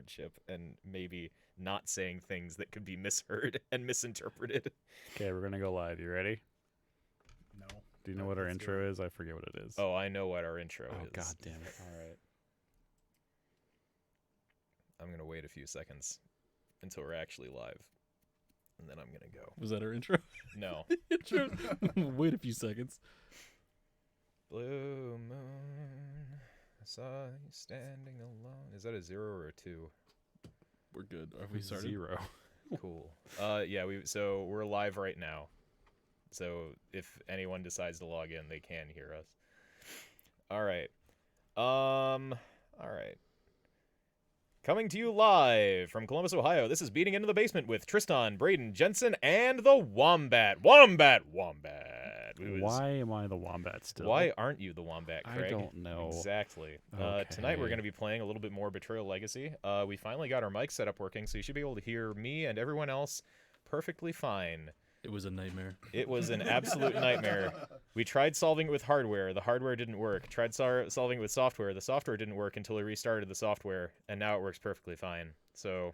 hardship and maybe not saying things that could be misheard and misinterpreted. Okay, we're gonna go live. You ready? No. Do you know what our intro is? I forget what it is. Oh, I know what our intro Oh, is. God damn it! All right. I'm gonna wait a few seconds until we're actually live, and then I'm gonna go. Was that our intro? No. Intro. Wait a few seconds. Blue moon, I saw you standing alone. Is that a 0 or a 2? We're good. Are we started? 0. Cool. Yeah. So we're live right now. So if anyone decides to log in, they can hear us. All right. All right. Coming to you live from Columbus, Ohio. This is Beating Into the Basement with Tristan, Braden, Jensen, and the Wombat. Wombat. Why am I the Wombat still? Why aren't you the Wombat, Craig? I don't know. Exactly. Okay. Tonight we're going to be playing a little bit more Betrayal Legacy. We finally got our mic setup working, so you should be able to hear me and everyone else perfectly fine. It was a nightmare. It was an absolute nightmare. We tried solving it with hardware. The hardware didn't work. Tried solving it with software. The software didn't work until we restarted the software, and now it works perfectly fine. So,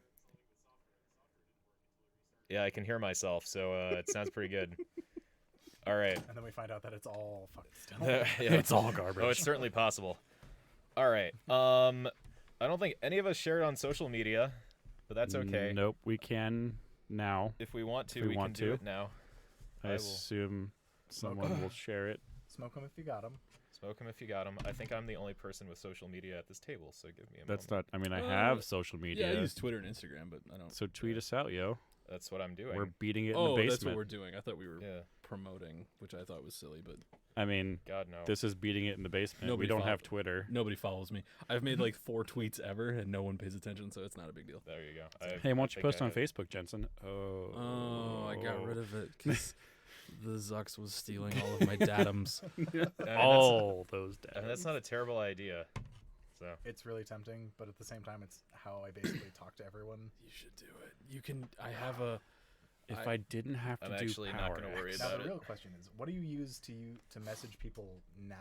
yeah, I can hear myself, so it sounds pretty good. All right. And then we find out that it's all fucking still. Yeah. It's all garbage. Oh, it's certainly possible. All right. I don't think any of us shared on social media, but that's okay. Nope. We can now. If we want to, If we we want can do to. it now. I will assume someone will share it. Smoke them if you got them. Smoke them if you got them. I think I'm the only person with social media at this table, so give me a That's moment. not. I mean, I have social media. Yeah, I use Twitter and Instagram, but I don't. So tweet us out, yo. That's what I'm doing. We're beating it in Oh, the basement. that's what we're doing. I thought we were Yeah. promoting, which I thought was silly, but I mean, God, no. this is beating it in the basement. Nobody we don't follow- have Twitter. nobody follows me. I've made like 4 tweets ever, and no one pays attention, so it's not a big deal. There you go. Hey, why don't you think post I on had- Facebook, Jensen? Oh, I got rid of it because the Zucks was stealing all of my datums. All those I mean, that's not a terrible idea. So It's really tempting, but at the same time, it's how I basically talk to everyone. You should do it. You can. I have a. If I didn't have to I'm do actually not Power gonna worry X. Now, about the it. real question is, what do you use to message people now?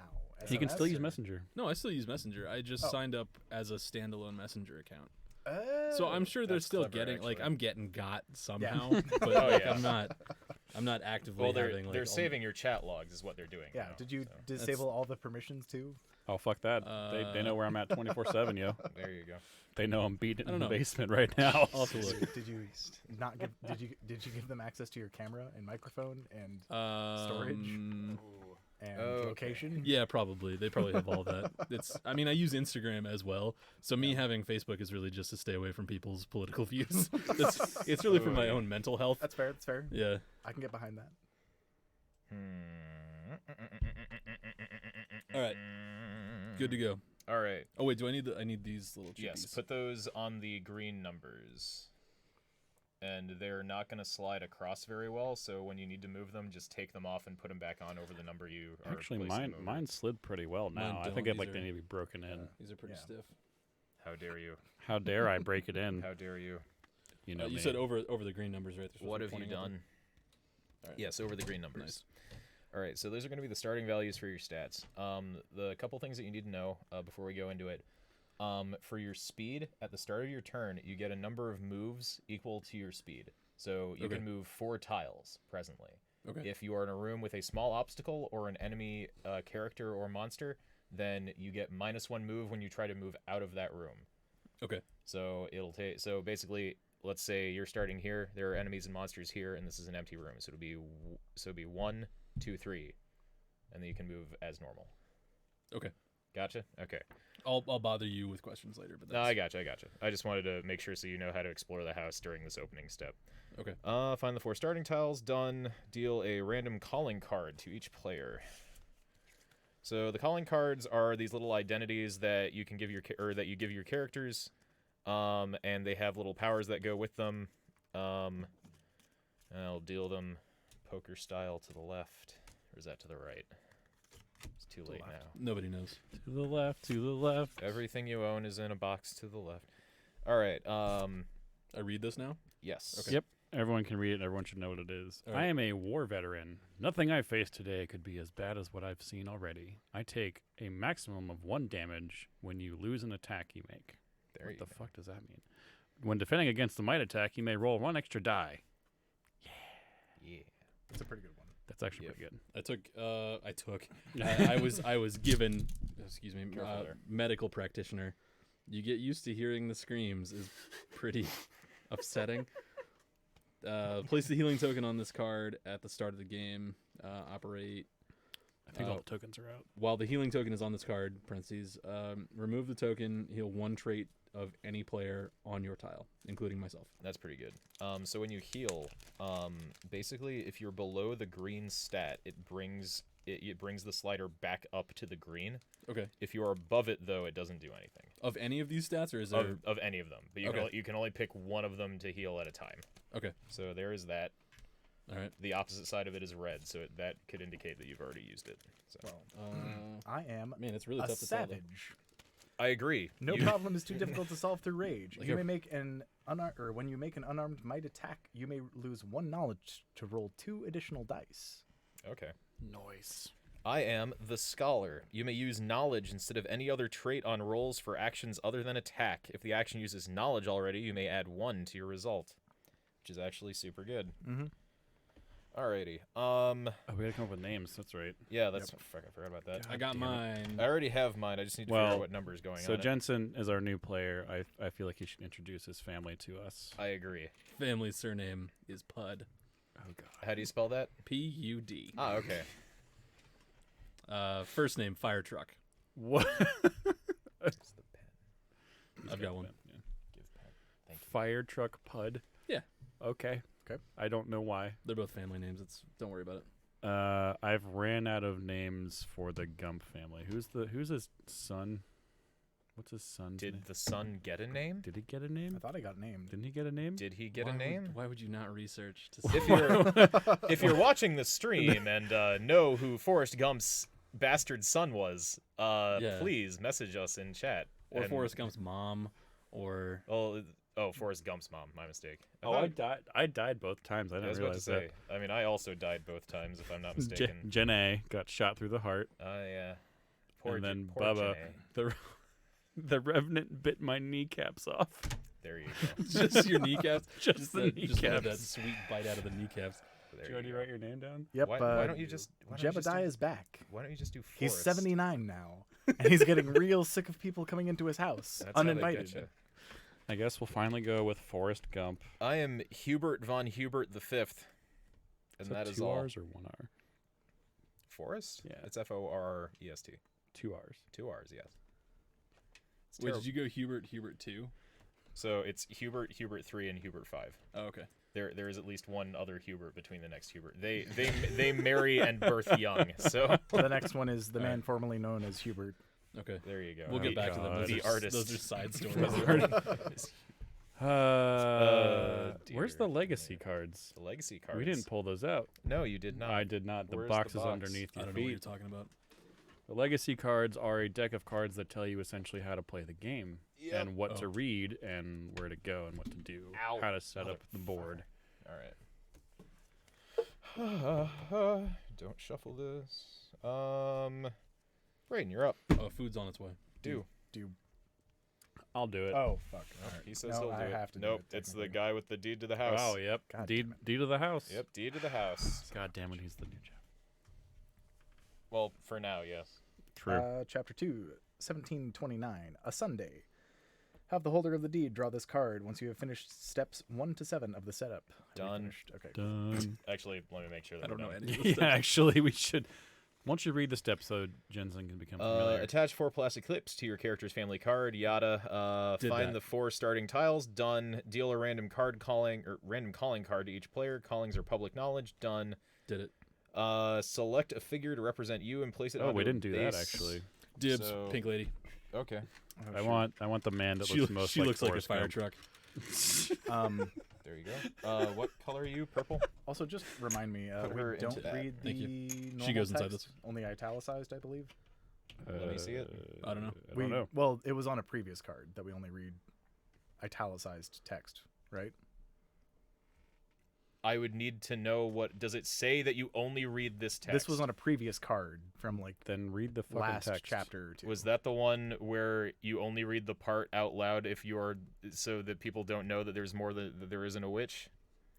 You can SMS still use or- Messenger. No, I still use Messenger. I just Oh. signed up as a standalone Messenger account. Oh, So I'm sure they're that's still clever, getting like actually. I'm getting got somehow, Yeah. but Oh, like, yeah. I'm not actively well, they're having like they're all- saving your chat logs, is what they're doing. Yeah. now, Did you so. disable all the permissions too? Oh, fuck that. They know where I'm at 24/7, yo. There you go. They know I'm beating I it in don't the know. basement right now. I'll have to look. Did you not give? Did you give them access to your camera and microphone and and Okay. location? Yeah, probably. They probably have all that. I mean, I use Instagram as well. So me having Facebook is really just to stay away from people's political views. It's really for my own mental health. That's fair. That's fair. Yeah. I can get behind that. All right. Good to go. All right. Oh wait, I need these little chippies. Yes, put those on the green numbers. And they're not going to slide across very well, so when you need to move them, just take them off and put them back on over the number you are Actually, placing mine them over. mine slid pretty well now. I don't. think These they are- need to be broken in. These are pretty Yeah. stiff. How dare you? How dare I break it in? How dare you? You know You me. said over the green numbers, right? They're supposed What to be have you pointing upward. done? All right. Yes, over the green numbers. Nice. All right, so those are going to be the starting values for your stats. The couple things that you need to know before we go into it. For your speed, at the start of your turn, you get a number of moves equal to your speed. So you Okay. can move 4 tiles presently. Okay. If you are in a room with a small obstacle or an enemy character or monster, then you get -1 move when you try to move out of that room. Okay. So it'll take. So basically, let's say you're starting here. There are enemies and monsters here, and this is an empty room. So it'll be 1, 2, 3, and then you can move as normal. Okay. Gotcha. Okay. I'll bother you with questions later, but No, that's I gotcha. I just wanted to make sure so you know how to explore the house during this opening step. okay. Find the 4 starting tiles. Done. Deal a random calling card to each player. So the calling cards are these little identities that you can give your characters, and they have little powers that go with them. And I'll deal them poker style to the left, or is that to the right? It's too late now. Nobody knows. To the left, to the left. Everything you own is in a box to the left. All right. I read this now. Yes. Okay. Yep. Everyone can read it. Everyone should know what it is. All I right. am a war veteran. Nothing I face today could be as bad as what I've seen already. I take a maximum of 1 damage when you lose an attack you make. There What you the go. fuck does that mean? When defending against the might attack, you may roll 1 extra die. Yeah. It's a pretty good one. That's actually Yep. pretty good. I was given, excuse me, Careful there. medical practitioner. You get used to hearing the screams is pretty upsetting. Place the healing token on this card at the start of the game. Operate. I think all the tokens are out. While the healing token is on this card, parentheses, remove the token, heal 1 trait of any player on your tile, including myself. That's pretty good. So when you heal, basically, if you're below the green stat, it brings the slider back up to the green. Okay. If you are above it, though, it doesn't do anything. Of any of these stats, or is there? Of any of them, but you can only pick one of them to heal at a time. Okay. So there is that. All right. The opposite side of it is red, so that could indicate that you've already used it. So Well, I am man, it's really a tough to tell. savage. I agree. No You- problem is too difficult to solve through rage. Like You a- may make an when you make an unarmed might attack, you may lose 1 knowledge to roll 2 additional dice. Okay. Noise. I am the scholar. You may use knowledge instead of any other trait on rolls for actions other than attack. If the action uses knowledge already, you may add 1 to your result, which is actually super good. Mm-hmm. Alrighty. Oh, we gotta come up with names. That's right. Yeah, that's fuck, I forgot about that. I got mine. I already have mine. I just need to figure Well, out what number is going So on. Jensen is our new player. I feel like he should introduce his family to us. I agree. Family surname is Pud. Oh god. How do you spell that? P-U-D. Ah, okay. First name Fire Truck. What? It's the pen. I've got one. Yeah. Give pen. Thank you. Fire truck Pud. Yeah. Okay. Okay. I don't know why. They're both family names. Don't worry about it. I've ran out of names for the Gump family. Who's his son? What's his son's name? Did the son get a name? Did he get a I name? thought I got named. Didn't he get a name? Did he get Why a would- name? Why would you not research to If see? you're if you're watching the stream and know who Forrest Gump's bastard son was, Yeah. please message us in chat. or And- Forrest Gump's mom, or Oh, Forrest Gump's mom. My mistake. I died. I died both times. I I didn't was about to realize say. I mean, I also died both times, if I'm not that. mistaken. Jen A got shot through the heart. Yeah. Poor And then poor Bubba. Janae. The Revenant bit my kneecaps off. There you go. just your kneecaps. Just the Just wanted that kneecaps. sweet bite out of the kneecaps. There Did you you already go. write your name down? Yep. Why don't you just? Why don't you just Jebediah do- is back. Why don't you just do He's Forrest? 79 now, and he's getting real sick of people coming into his house That's how they uninvited. getcha. I guess we'll finally go with Forrest Gump. I am Hubert von Hubert the Fifth, and Is that is 2 all. R's or 1 R? Forrest? Yeah. It's Forrest. 2 R's. 2 R's, yes. It's Wait, terrible. did you go Hubert 2? So it's Hubert 3, and Hubert 5. Oh, okay. There is at least one other Hubert between the next Hubert. They marry and birth young. So The next one is the All right. man formerly known as Hubert. Okay. there you go. We'll get back to them. God. Those The are, artist. Those are side stories. Where's dear. the legacy cards? The legacy cards. We didn't pull those out. No, you did not. I did not. The Where's box the is box? underneath I your don't know what you're feet. talking about. The legacy cards are a deck of cards that tell you essentially how to play the game Yep. and what to Oh. read and where to go and what to do, Ow. how to set up the board. All right. Don't shuffle this. Brayden, you're up. Oh, food's on its way. Do. I'll do it. Oh fuck! He says No, he'll do I it. have to do Nope, it, it's the technically. guy with the deed to the house. Oh, yep. God Deed, damn it. deed of the house. Yep, deed to the house. God damn it, he's the new Jeff. Well, for now, yes. True. Chapter 2, 1729. A Sunday. Have the holder of the deed draw this card once you have finished steps 1 to 7 of the setup. Have you Done. finished? Okay. Done. Actually, let me make sure that I don't we're know done. any of Yeah, this. actually, we should. Once you read the steps, so Jensen can become familiar. Attach 4 plastic clips to your character's family card. Yada. Did Find that. the 4 starting tiles. Done. Deal a random calling card to each player. Callings are public knowledge. Done. Did it. Select a figure to represent you and place it. Oh, onto we a didn't do that base. actually. Dibs, So- pink lady. Okay. Oh, I shoot. want the man that She, looks most she like looks like a Forrest fire Gump. truck. There you go. What color are you? Purple. Also, just remind me, Put we her don't into that. read Thank the you. normal She goes inside text, this. only italicized, I believe. Let me see it. I don't know. I don't know. Well, it was on a previous card that we only read italicized text, right? I would need to know what does it say that you only read this text? This was on a previous card from like Then read the fucking last text. chapter or two. Was that the one where you only read the part out loud if you are so that people don't know that there's more that there isn't a witch?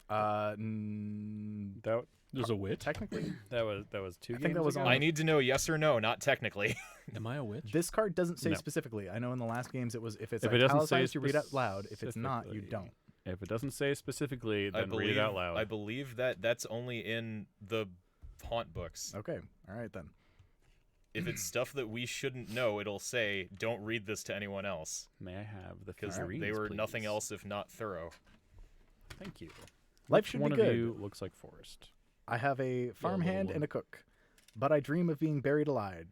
That There's a witch. Technically, that was two I games think that was ago? on- I need to know yes or no, not technically. Am I a witch? this card doesn't say No. specifically. I know in the last games it was if it's If it doesn't say italicized, you read out loud. If it's not, you specifically. don't. If it doesn't say specifically, I then read it out loud. I believe that that's only in the haunt books. Okay, all right then. If it's stuff that we shouldn't know, it'll say don't read this to anyone else May I have the because figurines, they were nothing please? else if not thorough. Thank you. Life Which should one be of good. you looks like Forrest? I have a farmhand one. and a cook, but I dream of being buried alive.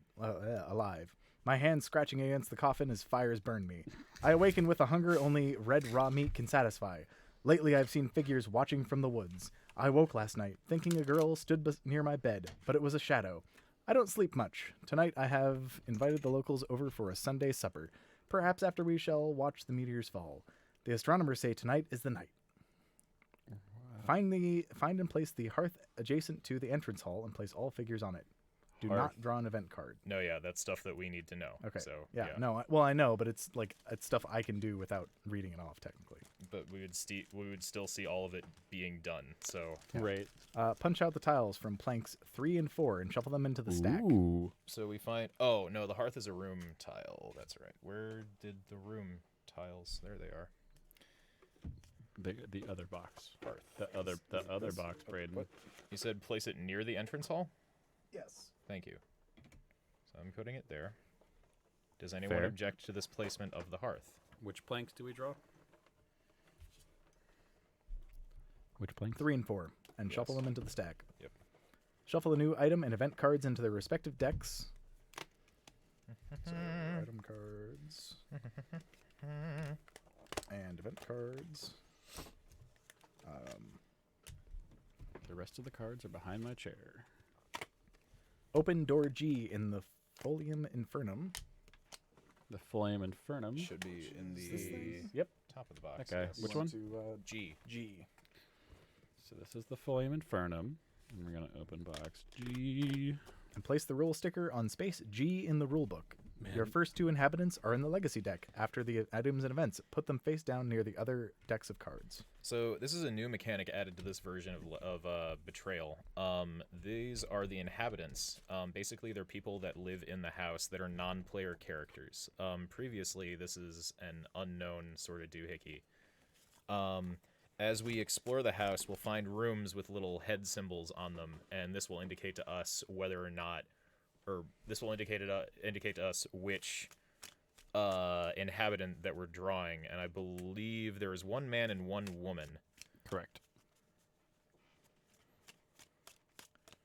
My hands scratching against the coffin as fires burn me. I awaken with a hunger only red raw meat can satisfy. Lately, I've seen figures watching from the woods. I woke last night thinking a girl stood near my bed, but it was a shadow. I don't sleep much. Tonight, I have invited the locals over for a Sunday supper. Perhaps after we shall watch the meteors fall. The astronomers say tonight is the night. Find and place the hearth adjacent to the entrance hall and place all figures on it. Do Hearth. not draw an event card. No, yeah, that's stuff that we need to know. Okay. So Yeah. No. Well, I know, but it's like it's stuff I can do without reading it off technically. but we would still see all of it being done. So Right. Punch out the tiles from planks 3 and 4 and shuffle them into the stack. Ooh. so we find. Oh no, the hearth is a room tile. That's right. Where did the room tiles? There they are. The other box. Hearth. The other box, Braden. What? You said place it near the entrance hall. Yes. Thank you. So I'm putting it there. Does anyone Fair. object to this placement of the hearth? Which planks do we draw? Which planks? 3 and 4 and shuffle Yes. them into the stack. Yep. Shuffle a new item and event cards into their respective decks. So item cards and event cards. The rest of the cards are behind my chair. Open door G in the Folium Infernum. The Flame Infernum. Should be in the Yep. top of the box. Okay, yes. which one? To, G. G. So this is the Flame Infernum. And we're going to open box G. And place the rule sticker on space G in the rulebook. Man. Your first 2 inhabitants are in the legacy deck. After the items and events, put them face down near the other decks of cards. So this is a new mechanic added to this version of Betrayal. These are the inhabitants. Basically, they're people that live in the house that are non-player characters. Previously, this is an unknown sort of doohickey. As we explore the house, we'll find rooms with little head symbols on them, and this will indicate to us whether or not, or this will indicate to us which inhabitant that we're drawing. And I believe there is one man and one woman. Correct.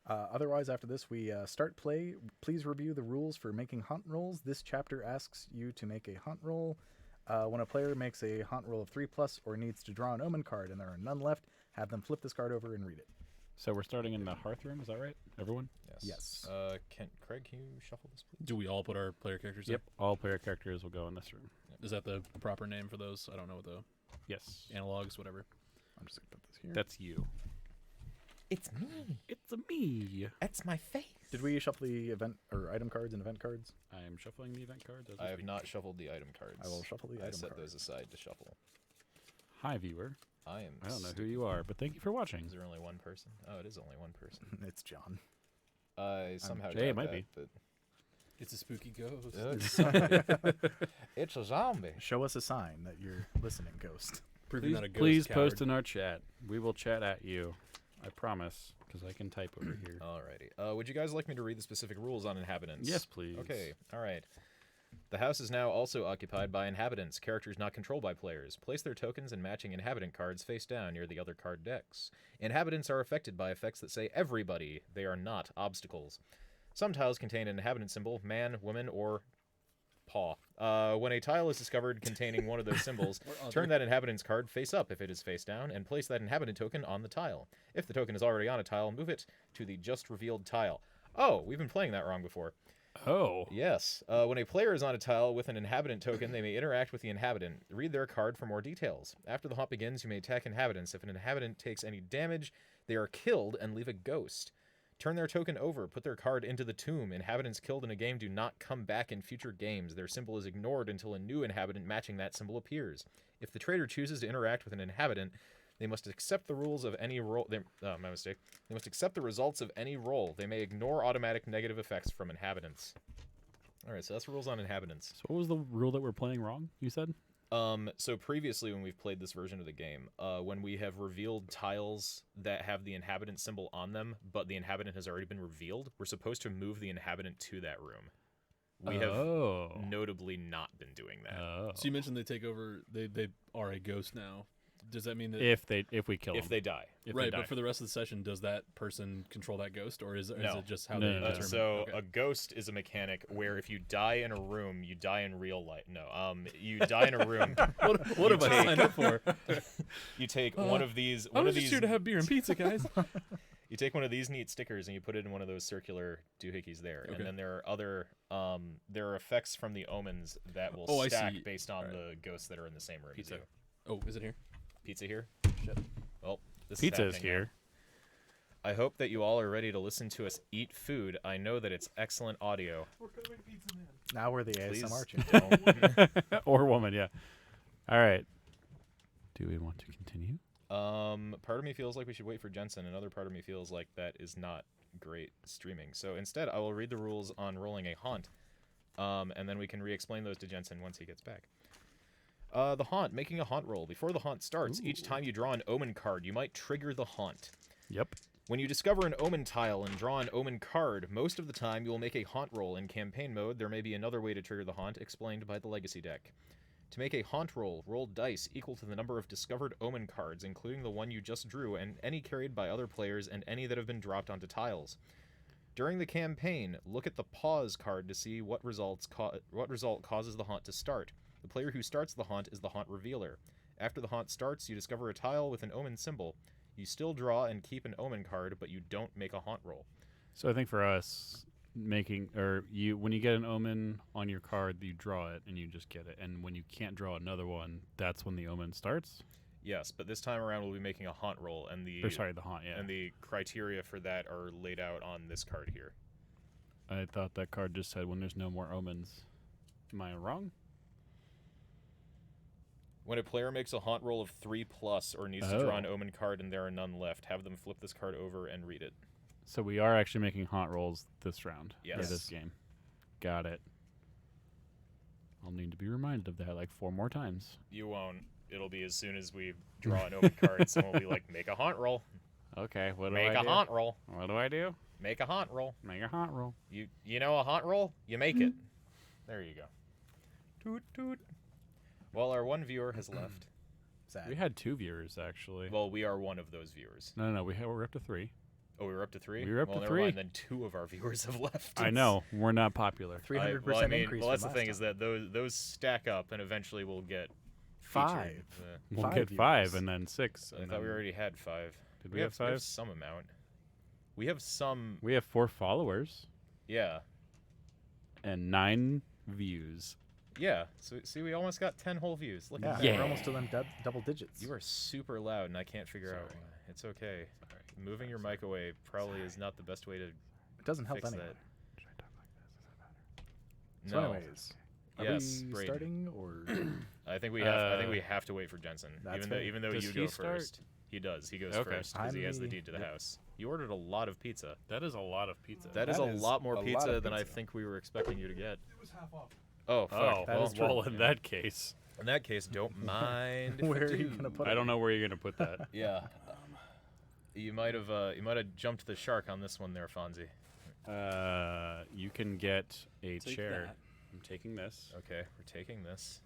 Otherwise, after this, we start play. Please review the rules for making haunt rolls. This chapter asks you to make a haunt roll. When a player makes a haunt roll of 3+ or needs to draw an omen card and there are none left, have them flip this card over and read it. So we're starting in the hearth room, is that right? Everyone? Yes. Craig, can you shuffle this, please? Do we all put our player characters? Yep. All player characters will go in this room. In? Is that the proper name for those? I don't know what the Yes. analogs, whatever. I'm just going to put this here. That's you. It's me. It's a me. That's my face. Did we shuffle the event or item cards and event cards? I am shuffling the event cards. as we I have speak. not shuffled the item cards. I will shuffle the I item set cards. those aside to shuffle. Hi, viewer. I am. I don't know who you are, but thank you for watching. Is there only one person? Oh, it is only one person. It's John. I somehow Hey, it got might that, be. but It's a spooky ghost. it's a zombie. Show us a sign that you're listening, Ghost. Proving Please, that a ghost please coward. post in our chat. We will chat at you. I promise, because I can type over here. Alrighty. Would you guys like me to read the specific rules on inhabitants? Yes, please. Okay. All right. The house is now also occupied by inhabitants, characters not controlled by players. Place their tokens and matching inhabitant cards face down near the other card decks. Inhabitants are affected by effects that say everybody. They are not obstacles. Some tiles contain an inhabitant symbol, man, woman, or paw. When a tile is discovered containing one of those symbols, turn that inhabitant's card face up if it is face down, and place that inhabitant token on the tile. If the token is already on a tile, move it to the just revealed tile. Oh, we've been playing that wrong before. Oh. Yes. When a player is on a tile with an inhabitant token, they may interact with the inhabitant. Read their card for more details. After the haunt begins, you may attack inhabitants. If an inhabitant takes any damage, they are killed and leave a ghost. Turn their token over. Put their card into the tomb. Inhabitants killed in a game do not come back in future games. Their symbol is ignored until a new inhabitant matching that symbol appears. If the trader chooses to interact with an inhabitant, they must accept the rules of any roll. My mistake. They must accept the results of any roll. They may ignore automatic negative effects from inhabitants. All right, so that's the rules on inhabitants. So what was the rule that we're playing wrong, you said? So previously when we've played this version of the game, when we have revealed tiles that have the inhabitant symbol on them, but the inhabitant has already been revealed, we're supposed to move the inhabitant to that room. We have notably not been doing that. So you mentioned they take over. They are a ghost now. Does that mean that If we kill If them. they die. If they right? die. But for the rest of the session, does that person control that ghost, or is it just how No, they no, no. determine? So Okay. a ghost is a mechanic where if you die in a room, you die in real life. No, you die in a room. what have I take- signed up for? You take one of these. I One was of just these. here to have beer and pizza, guys. You take one of these neat stickers and you put it in one of those circular doohickeys there, Okay. and then there are other. There are effects from the omens that will Oh, I stack see. based on Alright. the ghosts that are in the same room Pizza. as you. Oh, is it here? Pizza here. Shit. Well, this Pizza is is happening now. here. I hope that you all are ready to listen to us eat food. I know that it's excellent audio. Now we're the Please ASMR channel. don't. Or woman, yeah. All right. Do we want to continue? Part of me feels like we should wait for Jensen. Another part of me feels like that is not great streaming. So instead, I will read the rules on rolling a haunt, and then we can re-explain those to Jensen once he gets back. The haunt, making a haunt roll. Before the haunt starts, each time you draw an omen card, you might trigger the haunt. Yep. When you discover an omen tile and draw an omen card, most of the time you will make a haunt roll. In campaign mode, there may be another way to trigger the haunt, explained by the legacy deck. To make a haunt roll, roll dice equal to the number of discovered omen cards, including the one you just drew, and any carried by other players and any that have been dropped onto tiles. During the campaign, look at the pause card to see what result causes the haunt to start. The player who starts the haunt is the haunt revealer. After the haunt starts, you discover a tile with an omen symbol. You still draw and keep an omen card, but you don't make a haunt roll. So I think for us, when you get an omen on your card, you draw it and you just get it. And when you can't draw another one, that's when the omen starts. Yes, but this time around we'll be making a haunt roll, and the The haunt. Yeah. and the criteria for that are laid out on this card here. I thought that card just said when there's no more omens. Am I wrong? When a player makes a haunt roll of 3+ or needs to draw an omen card and there are none left, have them flip this card over and read it. So we are actually making haunt rolls this round. Or Yes. this game. Got it. I'll need to be reminded of that like 4 more times. You won't. It'll be as soon as we draw an omen card, someone will be like, make a haunt roll. Okay, what do Make I a do? haunt roll. What do I do? Make a haunt roll. Make a haunt roll. You know a haunt roll? You make it. There you go. Toot toot. Well, our one viewer has left. Sad. We had 2 viewers actually. Well, we are one of those viewers. No, we're up to 3. Oh, we were up to 3? We were up well, to never 3. mind, then 2 of our viewers have left. I know we're not popular. 300% well, I mean, increase. well, that's the from thing last is that those stack up, and eventually we'll get Five. featured. We'll 5 get viewers. 5 and then 6. I and thought we then- already had 5. Did we have 5? some amount. We have some. We have 4 followers Yeah. and 9 views. Yeah. So see, we almost got 10 whole views. Look Yeah, at that. Yeah. we're almost to them double digits. You are super loud, and I can't figure out. Sorry. Why. It's okay. Moving your mic away probably is not the best way to It doesn't help fix anyone. that. Should I talk like this? Is that better? So, No. anyways, are Yes, we Braden. starting or I think we have to wait for Jensen. That's Even though Does you he go start? first. He does. He goes Okay. first because he has the I'm deed to the the- house. You ordered a lot of pizza. That is a lot of pizza. That is That a is lot more a lot pizza of than I pizza. think we were expecting you to get. It was half off. Oh, fuck. Oh, That well, is true. well, in that case, in that case, don't mind. if where I are you do. gonna put it? I don't know where you're gonna put that. Yeah. You might have jumped the shark on this one there, Fonzie. You can get a Take chair. that. I'm taking this. Okay, we're taking this.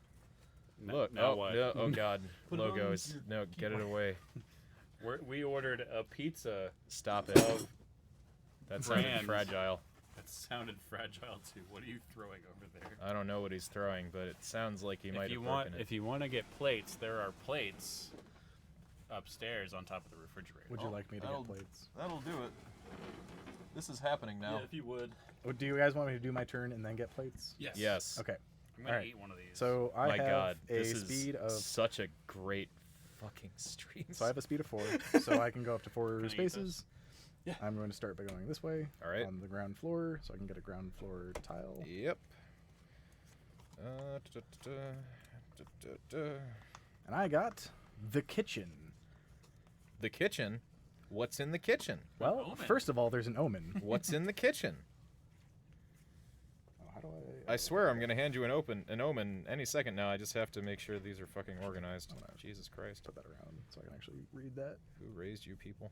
N- Look, now oh, what? no, oh god, Put it on logos. your No, get it away. We ordered a pizza. Stop it. That sounded Brand. fragile. That sounded fragile too. What are you throwing over there? I don't know what he's throwing, but it sounds like he might If you have want, broken it. if you want to get plates, there are plates upstairs on top of the refrigerator. Would you like me to I'll- get plates? That'll do it. This is happening now. if you would. Do you guys want me to do my turn and then get plates? Yes. Okay. I'm gonna Alright. eat one of these. So I My have God, a this speed is of. such a great fucking stream. So I have a speed of 4, so I can go up to 4 Can I eat spaces. Yeah. I'm going to start by going this way All right. on the ground floor, so I can get a ground floor tile. Yep. And I got the kitchen. The kitchen. What's in the kitchen? Well, omen. first of all, there's an omen. What's in the kitchen? Oh, how do I? I swear I'm gonna hand you an omen any second now. I just have to make sure these are fucking organized. Oh, no. Jesus Christ. Put that around so I can actually read that. Who raised you people?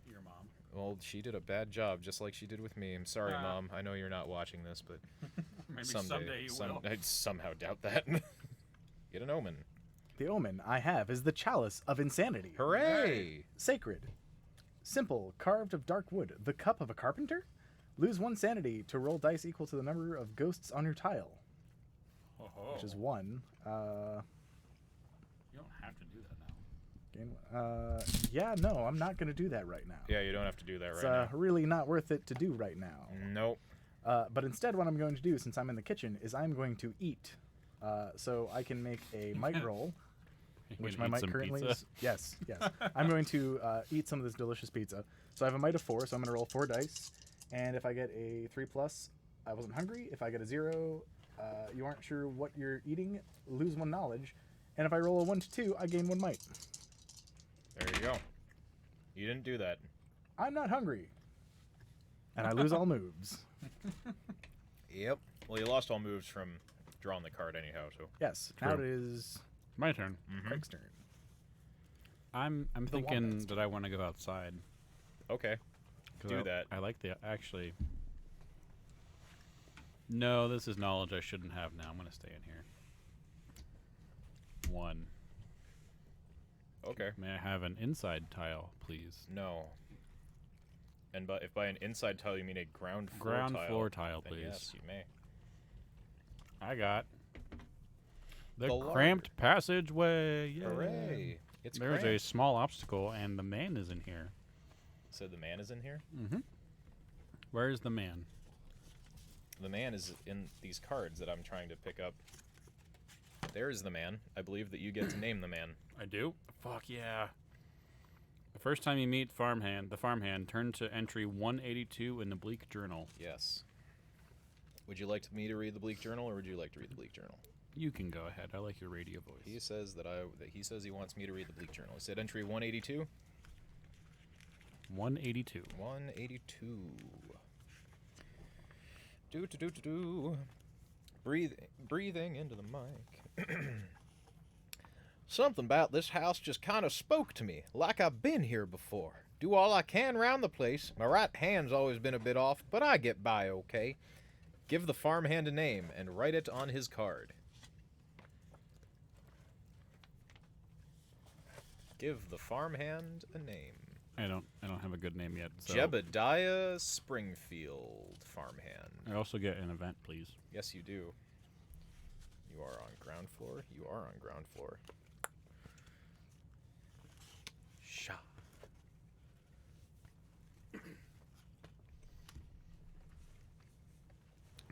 Your mom. Well, she did a bad job, just like she did with me. I'm sorry, Ah. Mom. I know you're not watching this, but Maybe someday, you will. I somehow doubt that. Get an omen. The omen I have is the chalice of insanity. Hooray! Sacred. Simple, carved of dark wood. The cup of a carpenter? Lose 1 sanity to roll dice equal to the number of ghosts on your tile, which is 1. You don't have to do that now. Gain, yeah, no, I'm not going to do that right now. Yeah, you don't have to do that It's right now. really not worth it to do right now. Nope. But instead, what I'm going to do, since I'm in the kitchen, is I'm going to eat. So I can make a might roll, which my might currently is. Yes, yes. I'm going to eat some of this delicious pizza. So I have a might of 4, so I'm going to roll 4 dice. And if I get a 3+, I wasn't hungry. If I get a 0, you aren't sure what you're eating, lose 1 knowledge. And if I roll a 1 to 2, I gain 1 might. There you go. You didn't do that. I'm not hungry. And I lose all moves. Yep. Well, you lost all moves from drawing the card anyhow, so. Yes, now it True. is My turn. Craig's turn. I'm The thinking wombats. that I want to go outside. Okay. 'Cause Do I- that. I like the actually. No, this is knowledge I shouldn't have now. I'm gonna stay in here. 1. Okay. May I have an inside tile, please? No. And if by an inside tile you mean a ground floor Ground tile, floor tile, then please. yes, you may. I got the The larder. cramped passageway. Yay. Hooray! It's There's a cramped. small obstacle, and the man is in here. So the man is in here? Mm-hmm. Where is the man? The man is in these cards that I'm trying to pick up. There is the man. I believe that you get to name the man. I do? Fuck yeah. The first time you meet the farmhand, turn to entry 182 in the Bleak Journal. Yes. Would you like me to read the Bleak Journal, or would you like to read the Bleak Journal? You can go ahead. I like your radio voice. He says that he says he wants me to read the Bleak Journal. He said entry 182. 182. 182. Do. Breathing into the mic. Something about this house just kind of spoke to me, like I've been here before. Do all I can round the place. My right hand's always been a bit off, but I get by okay. Give the farmhand a name and write it on his card. Give the farmhand a name. I don't have a good name yet. So Jebediah Springfield farmhand. I also get an event, please. Yes, you do. You are on ground floor. You are on ground floor. Sha.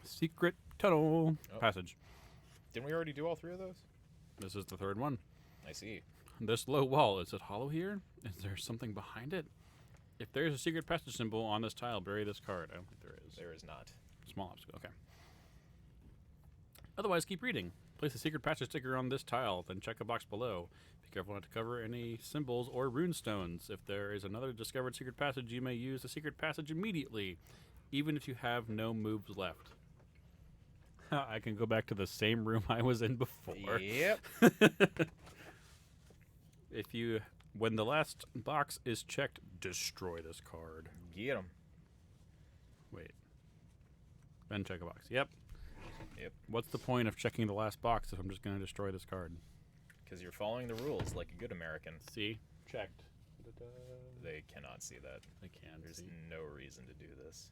Secret tunnel Oh. passage. Didn't we already do all 3 of those? This is the 3rd one. I see. This low wall, is it hollow here? Is there something behind it? If there's a secret passage symbol on this tile, bury this card. I don't think there is. There is not. Small obstacle, okay. Otherwise, keep reading. Place a secret passage sticker on this tile, then check a box below. Be careful not to cover any symbols or rune stones. If there is another discovered secret passage, you may use the secret passage immediately, even if you have no moves left. I can go back to the same room I was in before. Yep. When the last box is checked, destroy this card. Get him. Wait. Then check a box. Yep. Yep. What's the point of checking the last box if I'm just going to destroy this card? Because you're following the rules like a good American. See? Checked. They cannot see that. I can There's see. no reason to do this.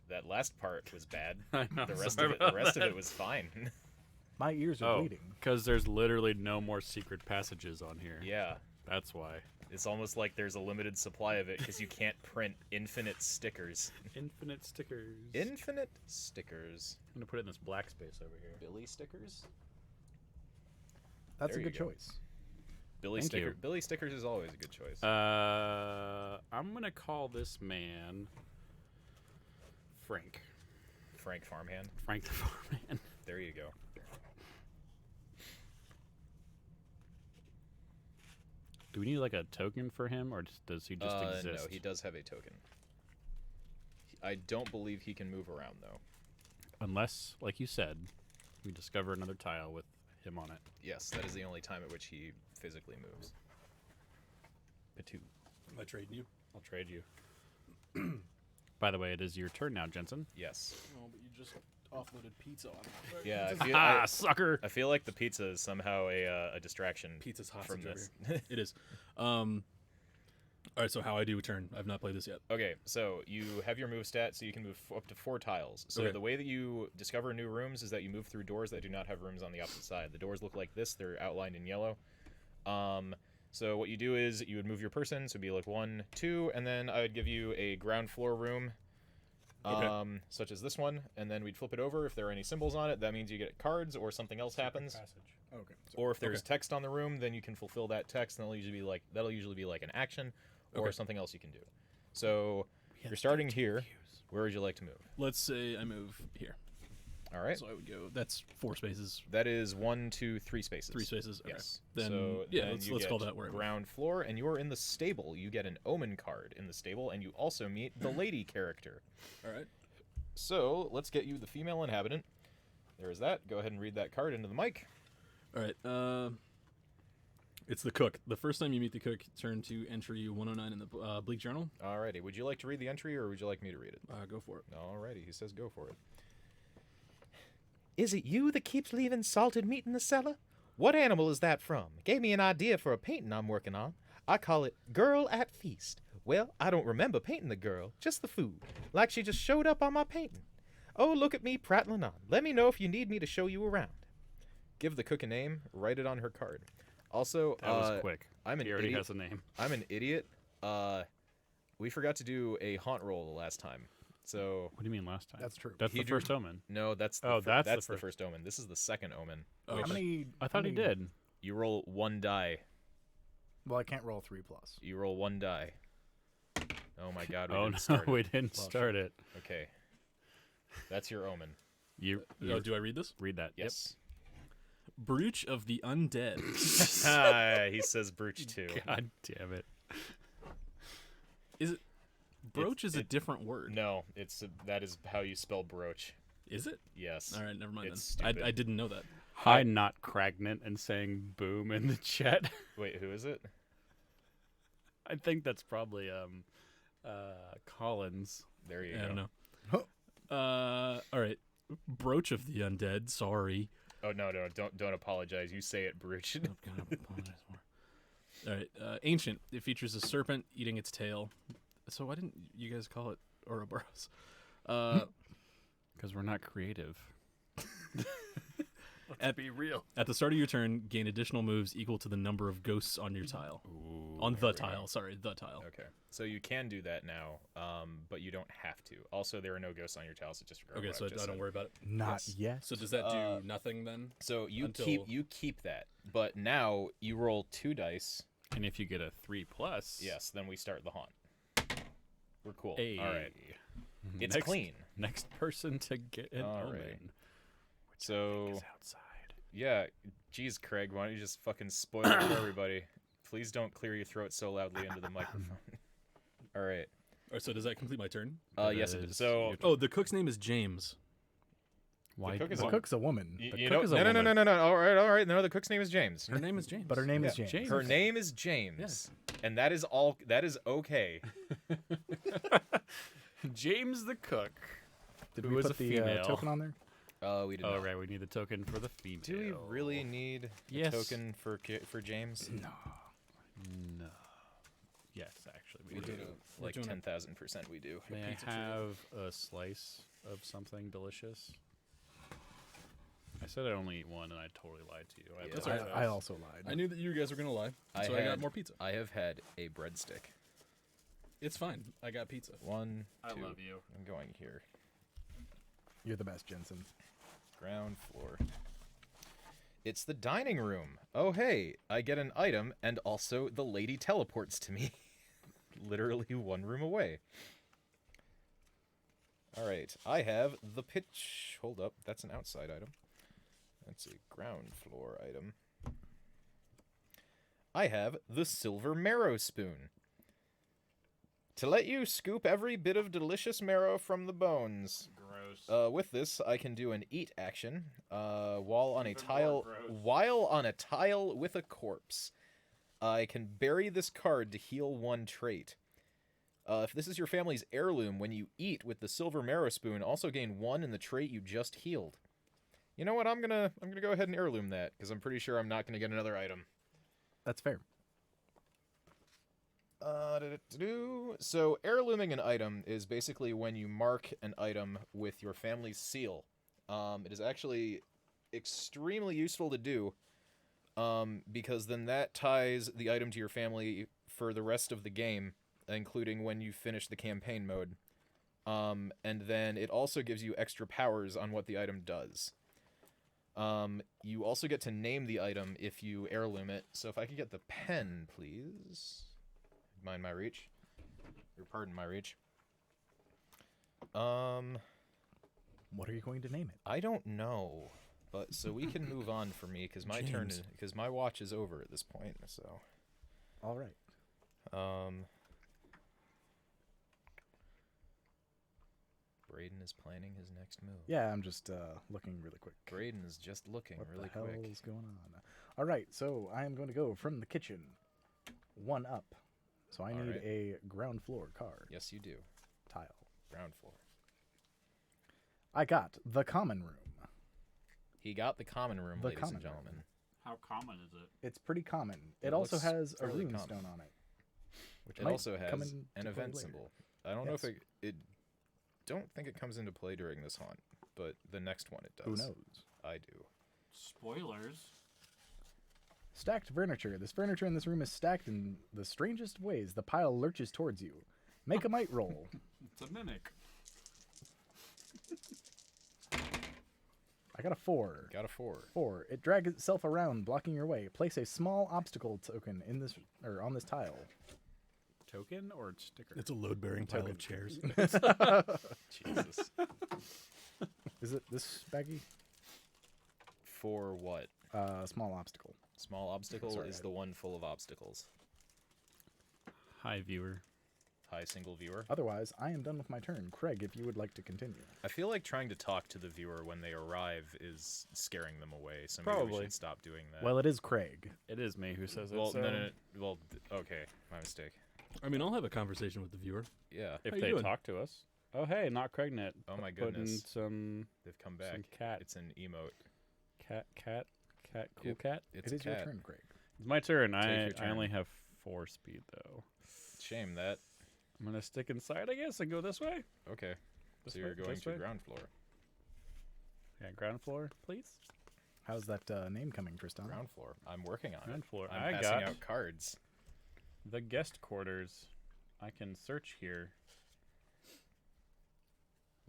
That last part was bad. I know, The rest sorry of it, the about rest of that. it was fine. My ears are bleeding. because there's literally no more secret passages on here. Yeah. That's why. It's almost like there's a limited supply of it because you can't print infinite stickers. Infinite stickers. Infinite stickers. I'm gonna put it in this black space over here. Billy stickers? That's There a you good go. choice. Thank you. Billy stickers is always a good choice. I'm gonna call this man Frank. Frank Farmhand. Frank the Farmhand. There you go. Do we need like a token for him, or does he just exist? No, he does have a token. I don't believe he can move around though. Unless, like you said, we discover another tile with him on it. Yes, that is the only time at which he physically moves. Patu. Am I trading you? I'll trade you. By the way, it is your turn now, Jensen. Yes. Oh, but you just offloaded pizza on me. Yeah, I feel, Ah, sucker! I feel like the pizza is somehow a distraction Pizza's hostage from over this. here. It is. All right, so how I do a turn? I've not played this yet. Okay, so you have your move stat, so you can move up to 4 tiles. So Okay. the way that you discover new rooms is that you move through doors that do not have rooms on the opposite side. The doors look like this; they're outlined in yellow. So what you do is you would move your person, so it'd be like 1, 2, and then I would give you a ground floor room, such as this one, and then we'd flip it over. If there are any symbols on it, that means you get cards or something else happens. Okay. Or if there's text on the room, then you can fulfill that text, and that'll usually be like an action or Okay. something else you can do. So you're starting here. Where would you like to move? Let's say I move here. All right. So I would go. That's 4 spaces. That is 1, 2, 3 spaces. 3 spaces. Okay. Yes. Then so yeah, then let's you call get that where I move. ground floor, and you're in the stable. You get an omen card in the stable, and you also meet the lady character. All right. So let's get you the female inhabitant. There is that. Go ahead and read that card into the mic. All right. It's the cook. The first time you meet the cook, turn to entry 109 in the Bleak Journal. Alrighty. Would you like to read the entry, or would you like me to read it? Go for it. Alrighty. He says go for it. Is it you that keeps leaving salted meat in the cellar? What animal is that from? Gave me an idea for a painting I'm working on. I call it Girl at Feast. Well, I don't remember painting the girl, just the food. Like she just showed up on my painting. Oh, look at me prattling on. Let me know if you need me to show you around. Give the cook a name. Write it on her card. Also, That was quick. I'm an He already idiot. has a name. I'm an idiot. We forgot to do a haunt roll the last time. So What do you mean last time? That's true. That's He the drew- first omen. no, that's the Oh, that's the the first- first omen. This is the second omen. Oh, How okay. many? I thought he did. You roll 1 die. Well, I can't roll 3+. You roll 1 die. Oh my God! We Oh didn't no, start it. we didn't start it. Okay, that's your omen. You Do I read this? read that? Yes. Brooch of the Undead. He says brooch too. Yep. God damn it. Is it? Brooch is a different word. No, that is how you spell brooch. Is it? Yes. All right, never mind It's then. stupid. I didn't know that. Hi, not Cragnant, and saying boom in the chat. Wait, who is it? I think that's probably Collins. There you I go. don't know. All right. Brooch of the Undead. Sorry. Oh no, don't apologize. You say it, brooch. I'm gonna apologize more. All right. Ancient. It features a serpent eating its tail. So why didn't you guys call it Ouroboros? Because we're not creative. Let's be real. At the start of your turn, gain additional moves equal to the number of ghosts on your tile. Ooh, On there the we go. tile. Sorry, the tile. Okay, so you can do that now, but you don't have to. Also, there are no ghosts on your tiles. So disregard Okay, what so I've just I don't said. worry about it. Not Yes. yet. So does that do nothing then? So you Until- keep that, but now you roll 2 dice. And if you get a 3+, Yes, then we start the haunt. We're cool. Hey. All right, it's Next- clean. Next person to get an All omen. right. So Is outside. yeah, geez, Craig, why don't you just fucking spoil it for everybody? Please don't clear your throat so loudly into the microphone. All right. All right, so does that complete my turn? Yes, it is is. So your Oh, the cook's name is James. Why? cook is The a- cook's a woman. you, The you cook know, is a no. woman. All right. No, the cook's name is James. Her name is James. But her name is Yeah. James. James. Her name is James, and that is all. That is okay. James the cook. Did Who we is put a the female. token on there? We did Oh, not. right. We need the token for the female. Do we really need Yes. a token for James? No. Yes, actually, we, do. Like doing it. 10,000%. We do. May pizza I treat. have a slice of something delicious? I said I only eat one, and I totally lied to you. Yeah. That's all right. I also lied. I knew that you guys were gonna lie, I so I got had- more pizza. I have had a breadstick. It's fine. I got pizza. 1, 2. I love you. I'm going here. You're the best, Jensen. Ground floor. It's the dining room. Oh, hey, I get an item, and also the lady teleports to me. Literally one room away. All right, I have the pitch. Hold up, that's an outside item. That's a ground floor item. I have the silver marrow spoon. To let you scoop every bit of delicious marrow from the bones. Gross. With this, I can do an eat action while on a Even more tile. gross. While on a tile with a corpse, I can bury this card to heal 1 trait. If this is your family's heirloom, when you eat with the silver marrow spoon, also gain 1 in the trait you just healed. You know what? I'm gonna go ahead and heirloom that because I'm pretty sure I'm not gonna get another item. That's fair. So heirlooming an item is basically when you mark an item with your family's seal. It is actually extremely useful to do because then that ties the item to your family for the rest of the game, including when you finish the campaign mode. And then it also gives you extra powers on what the item does. You also get to name the item if you heirloom it. So if I could get the pen, please. Mind my reach. Or pardon my reach. What are you going to name it? I don't know. But so we can move on for me because my turn James. is because my watch is over at this point. So All right. Braden is planning his next move. Yeah, I'm just looking really quick. Braden is just looking What really the hell quick. is going on? All right, so I am going to go from the kitchen, 1 up. So I All need right. a ground floor card Yes, you do. tile. Ground floor. I got the common room. He got the common room, The ladies common and gentlemen. room. How common is it? It's pretty common. It It also looks has a fairly rune common. stone on it, which It might also come has into an play event later. symbol. I don't know if Yes. it don't think it comes into play during this haunt, but the next one it does. Who knows? I do. Spoilers. Stacked furniture. This furniture in this room is stacked in the strangest ways. The pile lurches towards you. Make a might roll. It's a mimic. I got a 4. Got a 4. 4. It drags itself around, blocking your way. Place a small obstacle token in this or on this tile. Token or sticker? It's a load-bearing pile of chairs. Jesus. Is it this baggy? For what? Small obstacle. Small obstacle Sorry, is I- the one full of obstacles. Hi, viewer. Hi, single viewer. Otherwise, I am done with my turn. Craig, if you would like to continue. I feel like trying to talk to the viewer when they arrive is scaring them away, so maybe we Probably. should stop doing that. Well, it is Craig. It is me who says it. well, so no. Well, okay, my mistake. I mean, I'll have a conversation with the viewer. Yeah. If How you they doing? talk to us. Oh, hey, not pregnant. Oh my Putting goodness. some They've come back. cat. It's an emote. cat, cool Yep. cat. It's It is a your cat. turn, Craig. It's my turn. Take I your turn. only have 4 speed though. Shame that. I'm gonna stick inside, I guess, and go this way. Okay. This So you're way, going this to way. ground floor. Yeah, ground floor, please. How's that name coming, Tristan? Ground floor. I'm working on it. Ground floor. I'm I passing got out cards. the guest quarters. I can search here.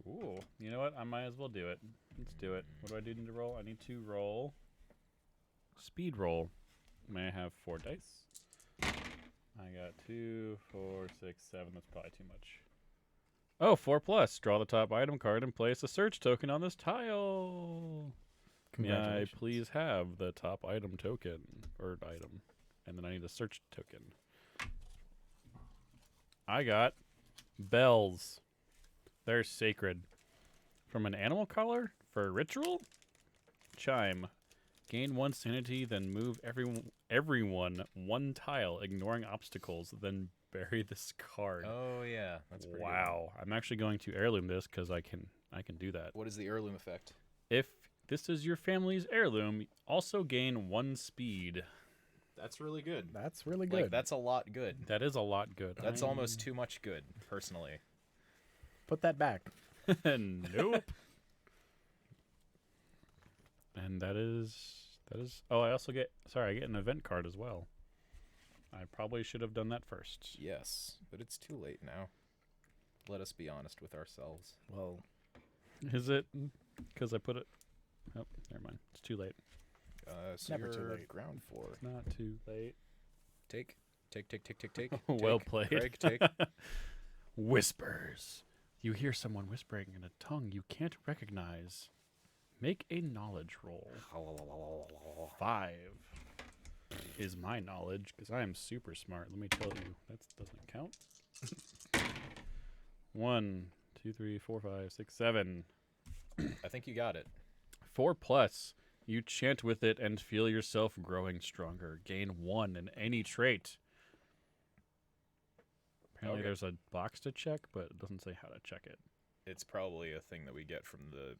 Ooh, you know what? I might as well do it. Let's do it. What do I need to roll? I need to roll speed roll. May I have 4 dice? I got 2, 4, 6, 7. That's probably too much. Oh, 4 plus. Draw the top item card and place a search token on this tile. May I Congratulations. please have the top item token or item? And then I need a search token. I got bells. They're sacred. From an animal color for a ritual? Chime. Gain 1 sanity, then move everyone 1 tile, ignoring obstacles, then bury this card. Oh yeah, that's pretty good. Wow. I'm actually going to heirloom this because I can do that. What is the heirloom effect? If this is your family's heirloom, also gain 1 speed. That's really good. That's really good. Like that's a lot good. That is a lot good. That's almost too much good, personally. Put that back. Nope. And that is. Oh, I also get. Sorry, I get an event card as well. I probably should have done that first. Yes, but it's too late now. Let us be honest with ourselves. Well, Is it? Because I put it. Oh, never mind. It's too late. So Never too you're late. ground floor. It's not too late. Take. Well Take. played. Craig, take. Whispers. You hear someone whispering in a tongue you can't recognize. Make a knowledge roll. 5 is my knowledge because I am super smart. Let me tell you, that doesn't count. 1, 2, 3, 4, 5, 6, 7. I think you got it. 4 plus. You chant with it and feel yourself growing stronger. Gain 1 in any trait. Apparently, Okay. there's a box to check, but it doesn't say how to check it. It's probably a thing that we get from the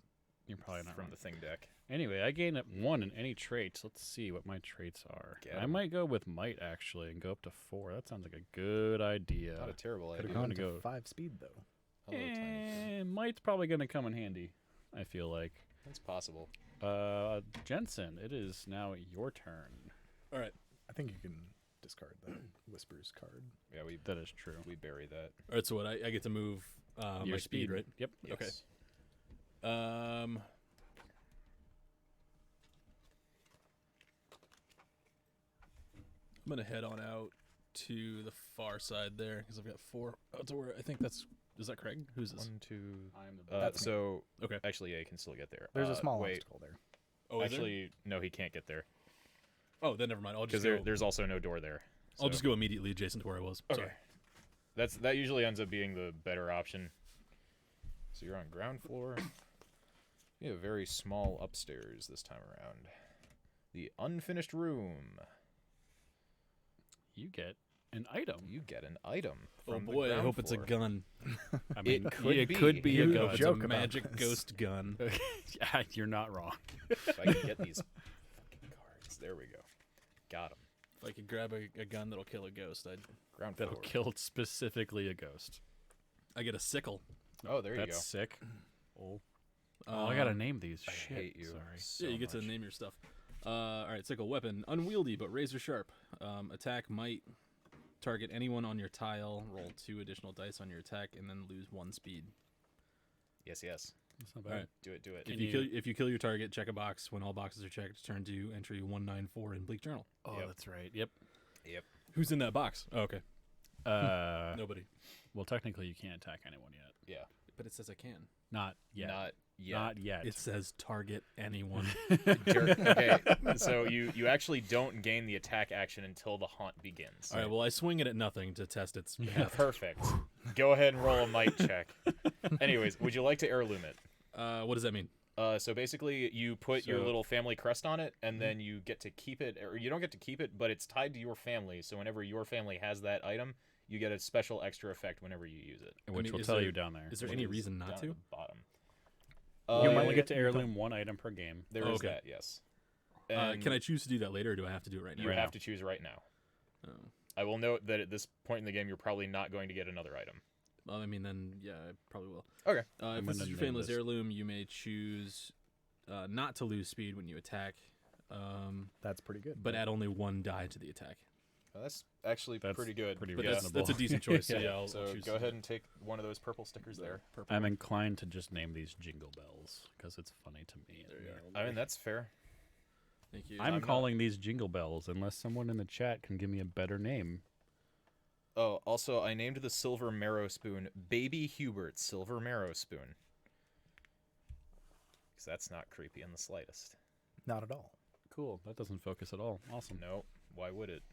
You're probably not wrong. the thing deck. Anyway, I gain 1 in any traits. Let's see what my traits are. Get I 'em. might go with might actually and go up to 4. That sounds like a good idea. Not a terrible could idea. have gone gonna to go- 5 speed though. Hello, Tiny. Might's probably going to come in handy. I feel like. That's possible. Jensen, it is now your turn. All right. I think you can discard the Whispers card. Yeah, That is true. we bury that. All right. So what? I get to move Your my speed, right? Yep. Yes. Okay. I'm gonna head on out to the far side there because I've got 4 out to where I think that's. Is that Craig? Who's this? 1, 2. I'm the That's me. So Okay. actually, yeah, he can still get there. There's a small wait. obstacle there. Oh, is there? Actually, no, he can't get there Oh, then never mind. I'll because just go. there's also no door there. I'll So- just go immediately adjacent to where I was. Okay. Sorry. That usually ends up being the better option. So you're on ground floor. You have a very small upstairs this time around. The unfinished room. You get an item. You get an item. Oh From the boy, I ground hope it's a floor. gun. I mean, could it be. could be a You gun. It's a joke about magic this. ghost gun. Yeah, you're not wrong. If I can get these fucking cards. There we go. Got him. If I could grab a gun that'll kill a ghost, Ground That'll floor. kill specifically a ghost. I get a sickle. Oh, there you That's go. sick. Oh, I gotta name these. I Shit. hate you. Sorry. so Yeah, you get much. to name your stuff. All right, sickle weapon, unwieldy but razor sharp. Attack might target anyone on your tile. Roll 2 additional dice on your attack, and then lose 1 speed. Yes, yes. That's not All bad. right. Do it, do it. If you kill your target, check a box. When all boxes are checked, turn to entry 194 in Bleak Journal. Oh, Yep. that's right. Yep. Yep. Who's in that box? Oh, okay, nobody. Well, technically, you can't attack anyone yet. Yeah. But it says I can. Not yet. Not yet. Not yet. It says target anyone. Jerk. Okay, so you actually don't gain the attack action until the haunt begins. All right, well, I swing it at nothing to test its. Perfect. Go ahead and roll a might check. Anyways, would you like to heirloom it? What does that mean? So basically, you put your So- little family crest on it, and then you get to keep it, or you don't get to keep it, but it's tied to your family. So whenever your family has that item, you get a special extra effect whenever you use it. Which mean, will is tell there- you down there. Is there Which any is reason down not at to? the bottom. You Uh, only get to heirloom 1 item per game. There Oh, is okay. that, yes. Can And I choose to do that later, or do I have to do it right now? You Right have now. to choose right now. Oh. I will note that at this point in the game, you're probably not going to get another item. Well, I mean, then, yeah, I probably will. Okay. If I'm this gonna is your name family's this. heirloom, you may choose not to lose speed when you attack, That's pretty good. but add only 1 die to the attack. That's actually That's pretty good. pretty But yeah. that's a decent choice. So Yeah. yeah, I'll So choose go ahead and take one of those purple stickers there. Purple. I'm inclined to just name these jingle bells because it's funny to me. There you I mean, that's fair. Thank you. I'm not- calling these jingle bells unless someone in the chat can give me a better name. Oh, also, I named the silver marrow spoon Baby Hubert Silver Marrow Spoon. Because that's not creepy in the slightest. Not at all. Cool. That doesn't focus at all. Awesome. No, why would it?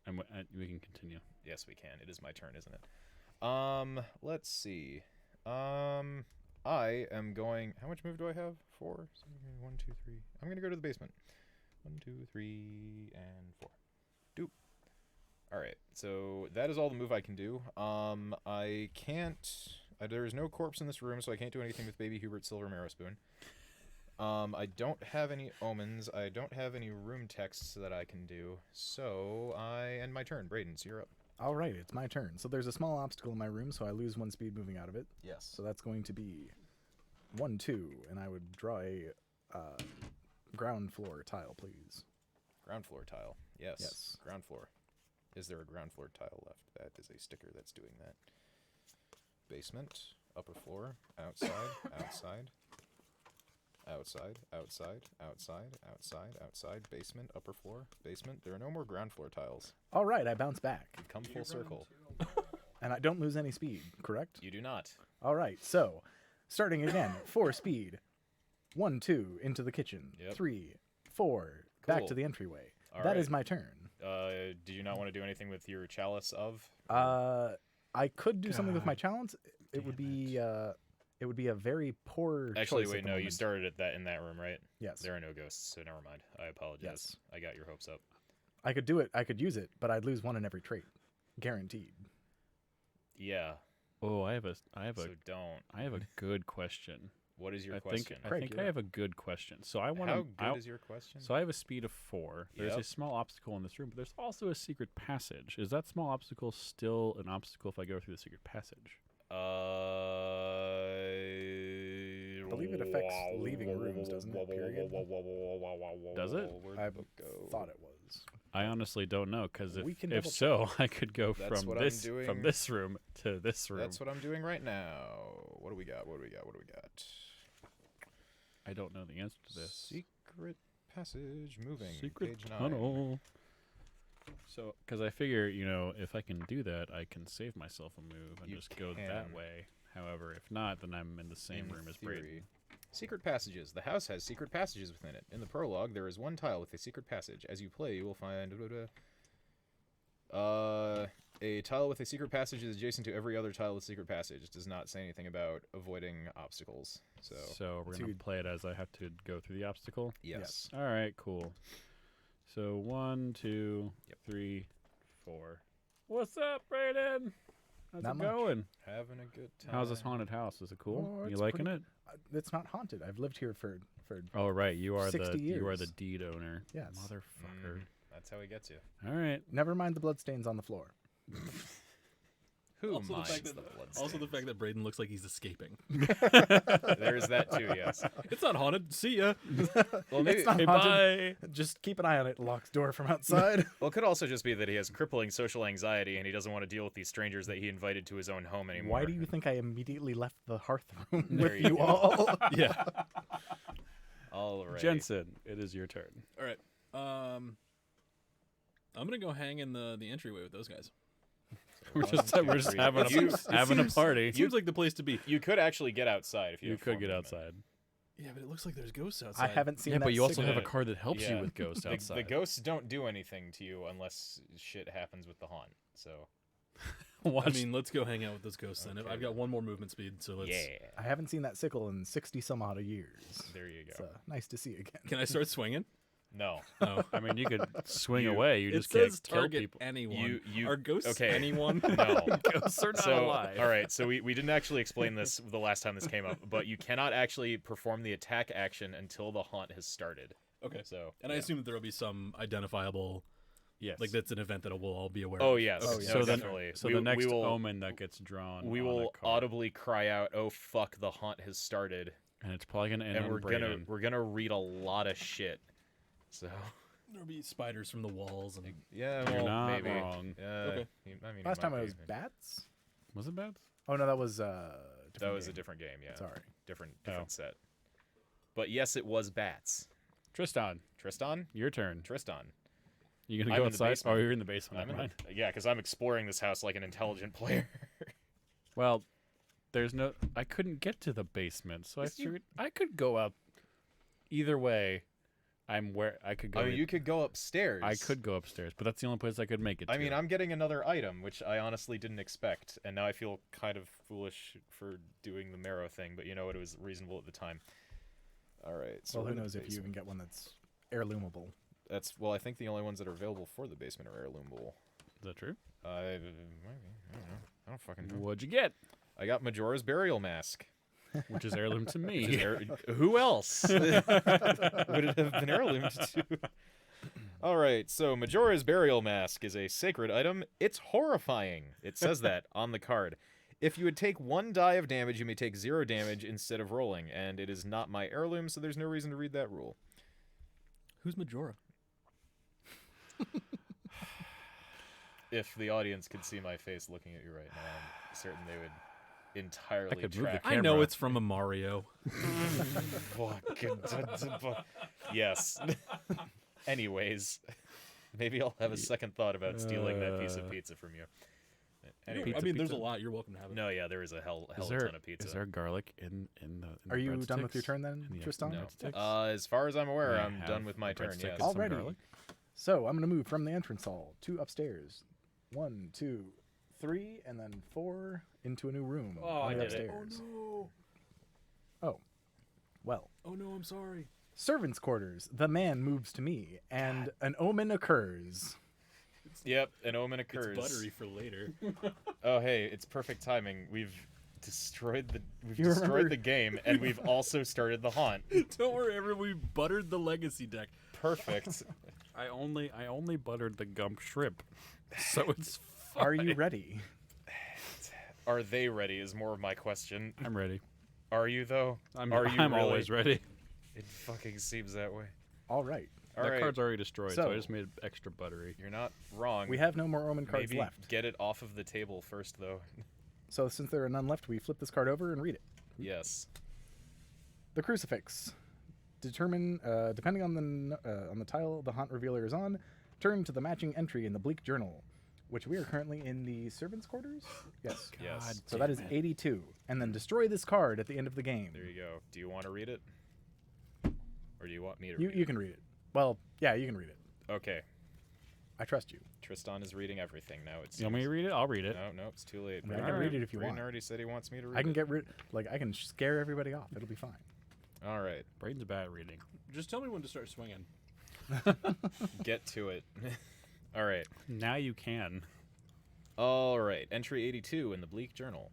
And we can continue. Yes, we can. It is my turn, isn't it? Let's see. I am going. How much move do I have? 4. 1, 2, 3. I'm gonna go to the basement. 1, 2, 3, and 4. Doop. All right. So that is all the move I can do. I can't. There is no corpse in this room, so I can't do anything with Baby Hubert Silver Marrow Spoon. I don't have any omens. I don't have any room texts that I can do. So I end my turn. Braden, so you're up. All right, it's my turn. So there's a small obstacle in my room, so I lose 1 speed moving out of it. Yes. So that's going to be 1, 2, and I would draw a ground floor tile, please. Ground floor tile. Yes. Yes. Ground floor. Is there a ground floor tile left? That is a sticker that's doing that. Basement, upper floor, outside, outside, outside, outside, outside, outside, outside, basement, upper floor, basement. There are no more ground floor tiles. All right, I bounce back, You've come full circle. and I don't lose any speed, correct? You do not. All right, so starting again, 4 speed. 1, 2, into the kitchen. Yep. 3, 4, back Cool. to the entryway. All That right. is my turn. Do you not want to do anything with your chalice of? I could do something with my God challenge. It would be a very poor Actually, choice at wait, the no. You moment. started at in that room, right? Yes. There are no ghosts, so never mind. I apologize. Yes. I got your hopes up. I could do it. I could use it, but I'd lose one in every trait, guaranteed. Yeah. Oh, I have a So don't. I have a good question. What is your I question? think I Craig, think you're I up. have a good question. So I want How to. good is your question? So I have a speed of 4. There's a Yep. small obstacle in this room, but there's also a secret passage. Is that small obstacle still an obstacle if I go through the secret passage? I believe it affects leaving rooms, doesn't it, period? Does it? Where'd I the book go? thought it was. I honestly don't know because We can if double so, I could go That's from what I'm this doing. room to this room. That's what I'm doing right now. What do we got? What do we got? What do we got? I don't know the answer to this. Secret passage moving. Secret Page 9. tunnel. So, because I figure, if I can do that, I can save myself a move and You just go that can. way. However, if not, then I'm in the same In room as theory. Braden. Secret passages. The house has secret passages within it. In the prologue, there is one tile with a secret passage. As you play, you will find a tile with a secret passage is adjacent to every other tile with secret passage. It does not say anything about avoiding obstacles. So, We're So gonna you- play it as I have to go through the obstacle. yes. All right, cool. So 1, 2, Yep. 3, 4. What's up, Braden? How's Not it much. going? Having a good time. How's this haunted house? Is it cool? Oh, You it's liking pretty- it? It's not haunted. I've lived here for Oh right, you are 60 you are the years. deed owner. Yes. Motherfucker. That's how he gets you. All right. never mind the bloodstains on the floor. Who Also the minds fact the that- blood Also, the fact that Braden looks like he's escaping. There's that too, yes. It's not haunted. See ya. Well, maybe, It's not Hey, haunted. bye. Just keep an eye on it. Locks door from outside. well, it could also just be that he has crippling social anxiety and he doesn't want to deal with these strangers that he invited to his own home anymore. Why do you think I immediately left the hearth room There with you you go. all? Yeah. All right. Jensen, it is your turn. All right. I'm gonna go hang in the entryway with those guys. We're One, just two, we're just three. having You- having a party. Seems like the place to be. You could actually get outside if you You have could four get movement. outside. Yeah, but it looks like there's ghosts I outside. haven't seen Yeah, that but you also signal. have a card that helps Yeah. you with ghosts The outside. ghosts don't do anything to you unless shit happens with the haunt. So Watch. I mean, let's go hang out with those ghosts then. Okay. I've got one more movement speed, so let's. yeah, I haven't seen that sickle in 60 some odd years. there you go. So nice to see again. Can I start swinging? No, Oh. I mean, you could swing You- away. You It just can't says kill target people. anyone. You- Are ghosts okay. anyone? no. Ghosts are not So alive. all right, so we didn't actually explain this the last time this came up, but you cannot actually perform the attack action until the haunt has started. Okay. So And I assume that there will be some identifiable, Yes. like that's an event that we'll all be aware Oh of. yes. Oh, yeah. So then, definitely. so we, the next we will, omen that gets drawn. we on a will card, audibly cry out, "Oh fuck, the haunt has started," and it's probably gonna end and on Braden. we're gonna read a lot of shit. So There'll be spiders from the walls and. yeah, You're well, not maybe. wrong. Okay. I mean, Last might time I be. was bats. Was it bad? Oh no, that was That different was a game. different game. Yeah. Sorry. Different Oh. set. But yes, it was bats. Tristan, Tristan. your turn. Tristan. You gonna I'm go in the outside? basement. Oh, you're in the basement. I'm Never in mind. yeah, because I'm exploring this house like an intelligent player. Well, there's no. I couldn't get to the basement, so I Yes, you- figured I could go up. Either way, I'm where I could go. I mean, you could go upstairs. I could go upstairs, but that's the only place I could make it. I to. mean, I'm getting another item, which I honestly didn't expect, and now I feel kind of foolish for doing the marrow thing. But you know what? It was reasonable at the time. All right. So Well, we're who in the knows if you even basement. get one that's heirloomable. That's I think the only ones that are available for the basement are heirloomable. Is that true? I don't know. I don't fucking know. What'd you get? I got Majora's burial mask. Which is heirloom to Which is me. who else would it have been heirloom to? All right, so Majora's burial mask is a sacred item. It's horrifying. It says that on the card. If you would take 1 die of damage, you may take 0 damage instead of rolling, and it is not my heirloom, so there's no reason to read that rule. Who's Majora? If the audience could see my face looking at you right now, I'm certain they would entirely I could move the track. I know Camera. it's from a Mario. Yes. Anyways, maybe I'll have a second thought about stealing that piece of pizza from you. Anyway, Pizza, I mean, there's a pizza. lot. You're welcome to have it. no, yeah, there is a hell Is ton there, of pizza. is there garlic in the Are you done with breadsticks? your turn then, In the Tristan? No. breadsticks? As far as I'm aware, May I I'm have done with my a turn. breadstick Yes. and some Alrighty. garlic? So I'm gonna move from the entrance hall to upstairs. 1, 2, 3, and then 4 into a new room. Oh, on I the did it. upstairs. no. Oh, well. Oh no, I'm sorry. Servants' quarters. The man moves to me, and an omen occurs. Yep, an omen occurs. It's buttery for later. Oh, hey, it's perfect timing. We've destroyed You remember- the game, and we've also started the haunt. Don't worry, everyone. We buttered the legacy deck. Perfect. I only buttered the gump shrimp, so it's fine. Are you ready? Are they ready? Is more of my question. I'm ready. Are you though? I'm Are you really? always ready. It fucking seems that way. All right. All That right, card's already destroyed, so I So- just made it extra buttery. you're not wrong. We have no more omen cards Maybe left. get it off of the table first, though. So since there are none left, we flip this card over and read it. Yes. The crucifix. Depending on the tile the haunt revealer is on, turn to the matching entry in the bleak journal, which we are currently in the servants' quarters. Yes. Yes. So that is 82, and then destroy this card at the end of the game. There you go. Do you want to read it? Or do you want me to You read you it? can read it. Well, yeah, you can read it. Okay. I trust you. Tristan is reading everything now. It You want me to seems. read it? I'll read it. No, it's too late. I mean, I Braden can already- read it if you Braden want. already said he wants me to read I can it. get rid. Like I can scare everybody off. It'll be fine. All right. Braden's bad at reading. Just tell me when to start swinging. Get to it. All right. Now you can. All right. Entry 82 in the Bleak Journal.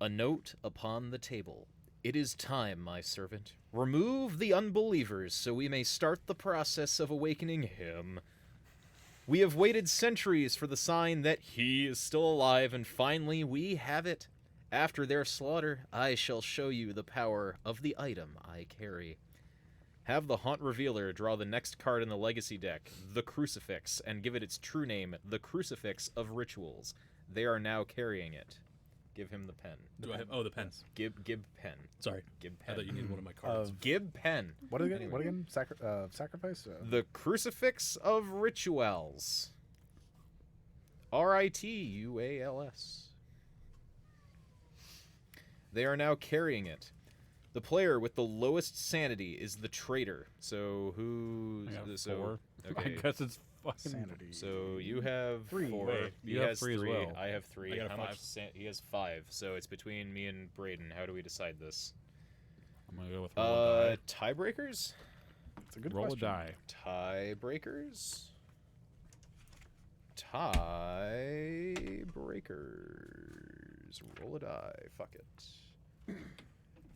A note upon the table. It is time, my servant. Remove the unbelievers so we may start the process of awakening him. We have waited centuries for the sign that he is still alive, and finally we have it. After their slaughter, I shall show you the power of the item I carry. Have the Haunt Revealer draw the next card in the Legacy deck, the Crucifix, and give it its true name, the Crucifix of Rituals. They are now carrying it. Give him the pen. Do I have? Oh, the pens. Gib pen. Sorry, Gib I pen. thought you needed one of my cards. Gib pen. What again? Anyway. What again? Sacrifice. The Crucifix of Rituals. Rituals. They are now carrying it. The player with the lowest sanity is the traitor. So who? I got So 4. I okay. guess it's fucking. Sanity. So you have 3. 4. Wait, He you have has 3 as well. I have 3. I got a How 5. much? He has 5. So it's between me and Braden. How do we decide this? I'm gonna go with roll a die. Tiebreakers. It's a good Roll question. a die. Tiebreakers. Tiebreakers. Roll a die. Fuck it.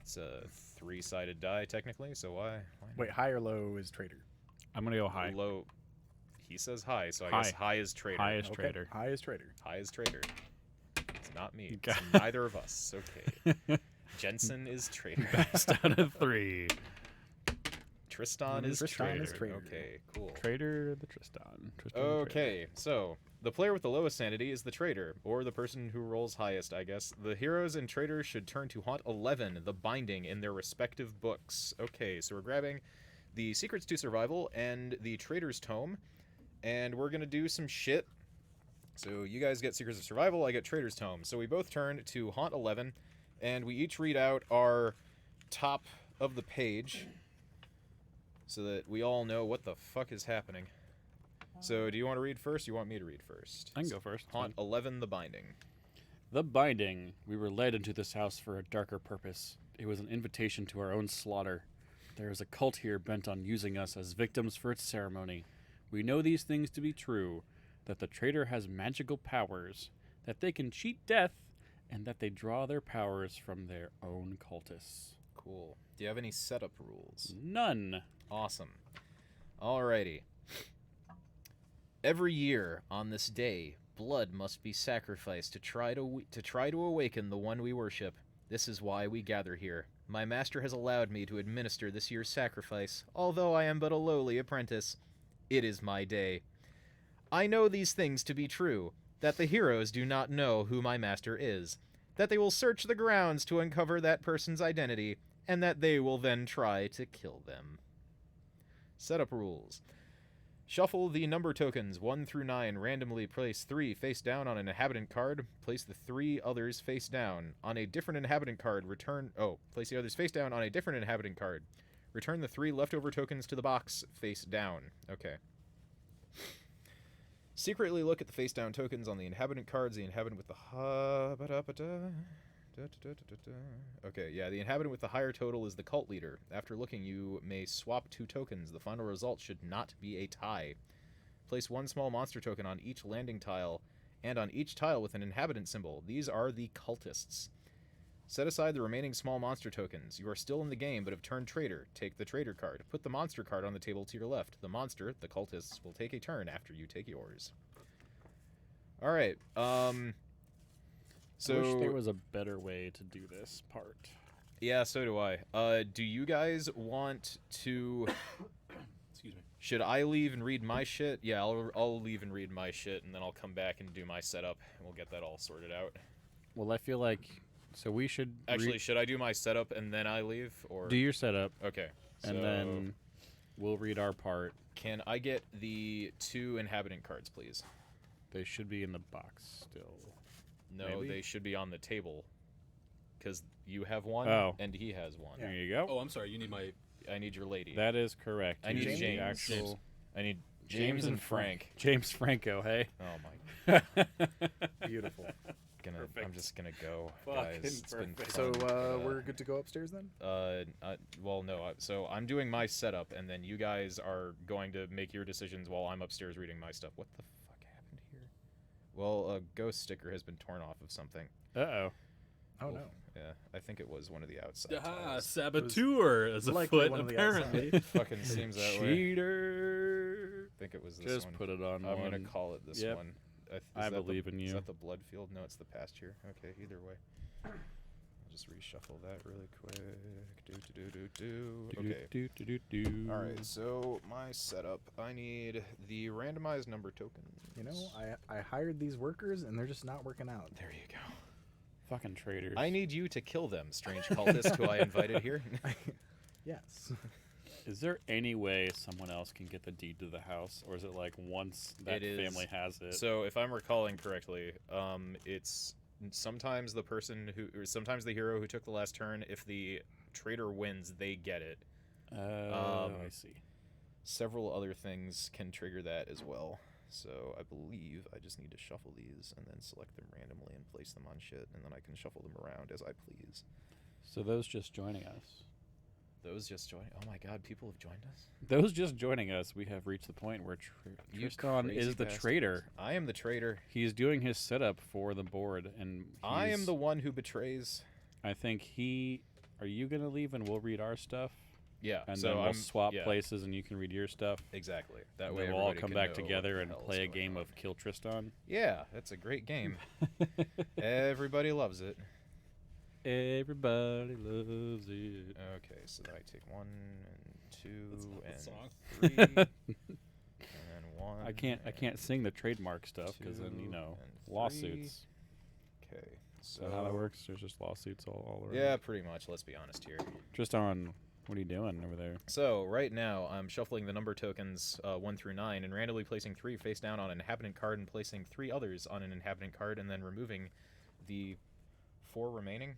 It's a 3-sided die technically, so why Wait, high or low is traitor. I'm gonna go high. low? He says high, so I High. guess high is traitor. High is Okay, traitor. High is traitor. High is traitor. It's not me. Got- It's neither of us. Okay. Jensen is traitor. Best out of 3. Tristan is Tristan traitor. is traitor. Okay, cool. Traitor the Tristan. Tristan the Okay, so the player with the lowest sanity is the traitor, or the person who rolls highest, I guess. The heroes and traitors should turn to Haunt 11, the binding, in their respective books. Okay, so we're grabbing the Secrets to Survival and the Traitor's Tome, and we're gonna do some shit. So you guys get Secrets of Survival, I get Traitor's Tome. So we both turn to Haunt 11, and we each read out our top of the page, so that we all know what the fuck is happening. So, do you want to read first? You want me to read first? I can go first. Haunt 11, The Binding. The Binding. We were led into this house for a darker purpose. It was an invitation to our own slaughter. There is a cult here bent on using us as victims for its ceremony. We know these things to be true, that the traitor has magical powers, that they can cheat death, and that they draw their powers from their own cultists. Cool. Do you have any setup rules? None. Awesome. Alrighty. Every year on this day, Blood must be sacrificed to try to awaken the one we worship. This is why we gather here. My master has allowed me to administer this year's sacrifice, although I am but a lowly apprentice. It is my day. I know these things to be true, that the heroes do not know who my master is, that they will search the grounds to uncover that person's identity, and that they will then try to kill them. Setup rules. Shuffle the number tokens 1 through 9, randomly place 3 face down on an inhabitant card, place the 3 others face down on a different inhabitant card, place the others face down on a different inhabitant card. Return the 3 leftover tokens to the box face down. Okay. Secretly look at the face down tokens on the inhabitant cards. The inhabitant with the Okay, yeah, the inhabitant with the higher total is the cult leader. After looking, you may swap 2 tokens. The final result should not be a tie. Place 1 small monster token on each landing tile and on each tile with an inhabitant symbol. These are the cultists. Set aside the remaining small monster tokens. You are still in the game, but have turned traitor. Take the traitor card. Put the monster card on the table to your left. The monster, the cultists, will take a turn after you take yours. Alright, so... I wish there was a better way to do this part. Yeah, so do I. Do you guys want to... Excuse me. Should I leave and read my shit? Yeah, I'll leave and read my shit, and then I'll come back and do my setup, and we'll get that all sorted out. Well, I feel like... So we should... Actually, should I do my setup and then I leave? Or do your setup, Okay. and so then we'll read our part. Can I get the 2 inhabitant cards, please? They should be in the box still. No, Maybe? they should be on the table. Because you have one, Oh. and he has one. There you go. Oh, I'm sorry. You need my. I need your lady. That is correct. I You need the James. actual I need James and Frank. James Franco, hey? Oh my. Beautiful. I'm Perfect. just gonna go, Fucking guys. It's been perfect. So fun. we're good to go upstairs then? Well, no. So I'm doing my setup, and then you guys are going to make your decisions while I'm upstairs reading my stuff. What the fuck happened here? Well, a ghost sticker has been torn off of something. Uh-oh. Oh Well, no. Yeah, I think it was one of the outside Ah, tiles. saboteur is likely afoot, one of the apparently. It fucking seems that way. Cheater. I think it was this Just one. put it on I'm one. gonna call it this Yep. one. I believe in Is you. that the blood field? No, it's the pasture. Okay, either way. I'll just reshuffle that really quick. Okay. Do. Alright, so my setup. I need the randomized number tokens. You know, I hired these workers and they're just not working out. There you go. Fucking traitors. I need you to kill them, strange cultist who I invited here. Yes. Is there any way someone else can get the deed to the house, or is it like once that It is- family has it? So if I'm recalling correctly, it's sometimes the hero who took the last turn. If the traitor wins, they get it. I see. Several other things can trigger that as well. So I believe I just need to shuffle these and then select them randomly and place them on shit, and then I can shuffle them around as I please. So those just joining us. Those just joined. Oh my god, people have joined us. Those just joining us, we have reached the point where You Tristan crazy is the bastards. traitor. I am the traitor. He's doing his setup for the board, and I am he's- the one who betrays. I think he. Are you gonna leave and we'll read our stuff, Yeah, and so then we'll I'm swap yeah, places, and you can read your stuff. Exactly. That And way then we'll all everybody come can back know together what and the hell's play a going game on. of Kill Tristan. Yeah, that's a great game. Everybody loves it. Everybody loves it. Okay, so then I take 1 and 2 That's not the and song. 3, and then 1. I can't sing the trademark stuff because then 2 and 3. lawsuits. Okay, Is so that how that works? There's just lawsuits all around. Yeah, pretty much. Let's be honest here. Tristan, what are you doing over there? So right now I'm shuffling the number tokens 1 through 9 and randomly placing 3 face down on an inhabitant card and placing 3 others on an inhabitant card and then removing the 4 remaining.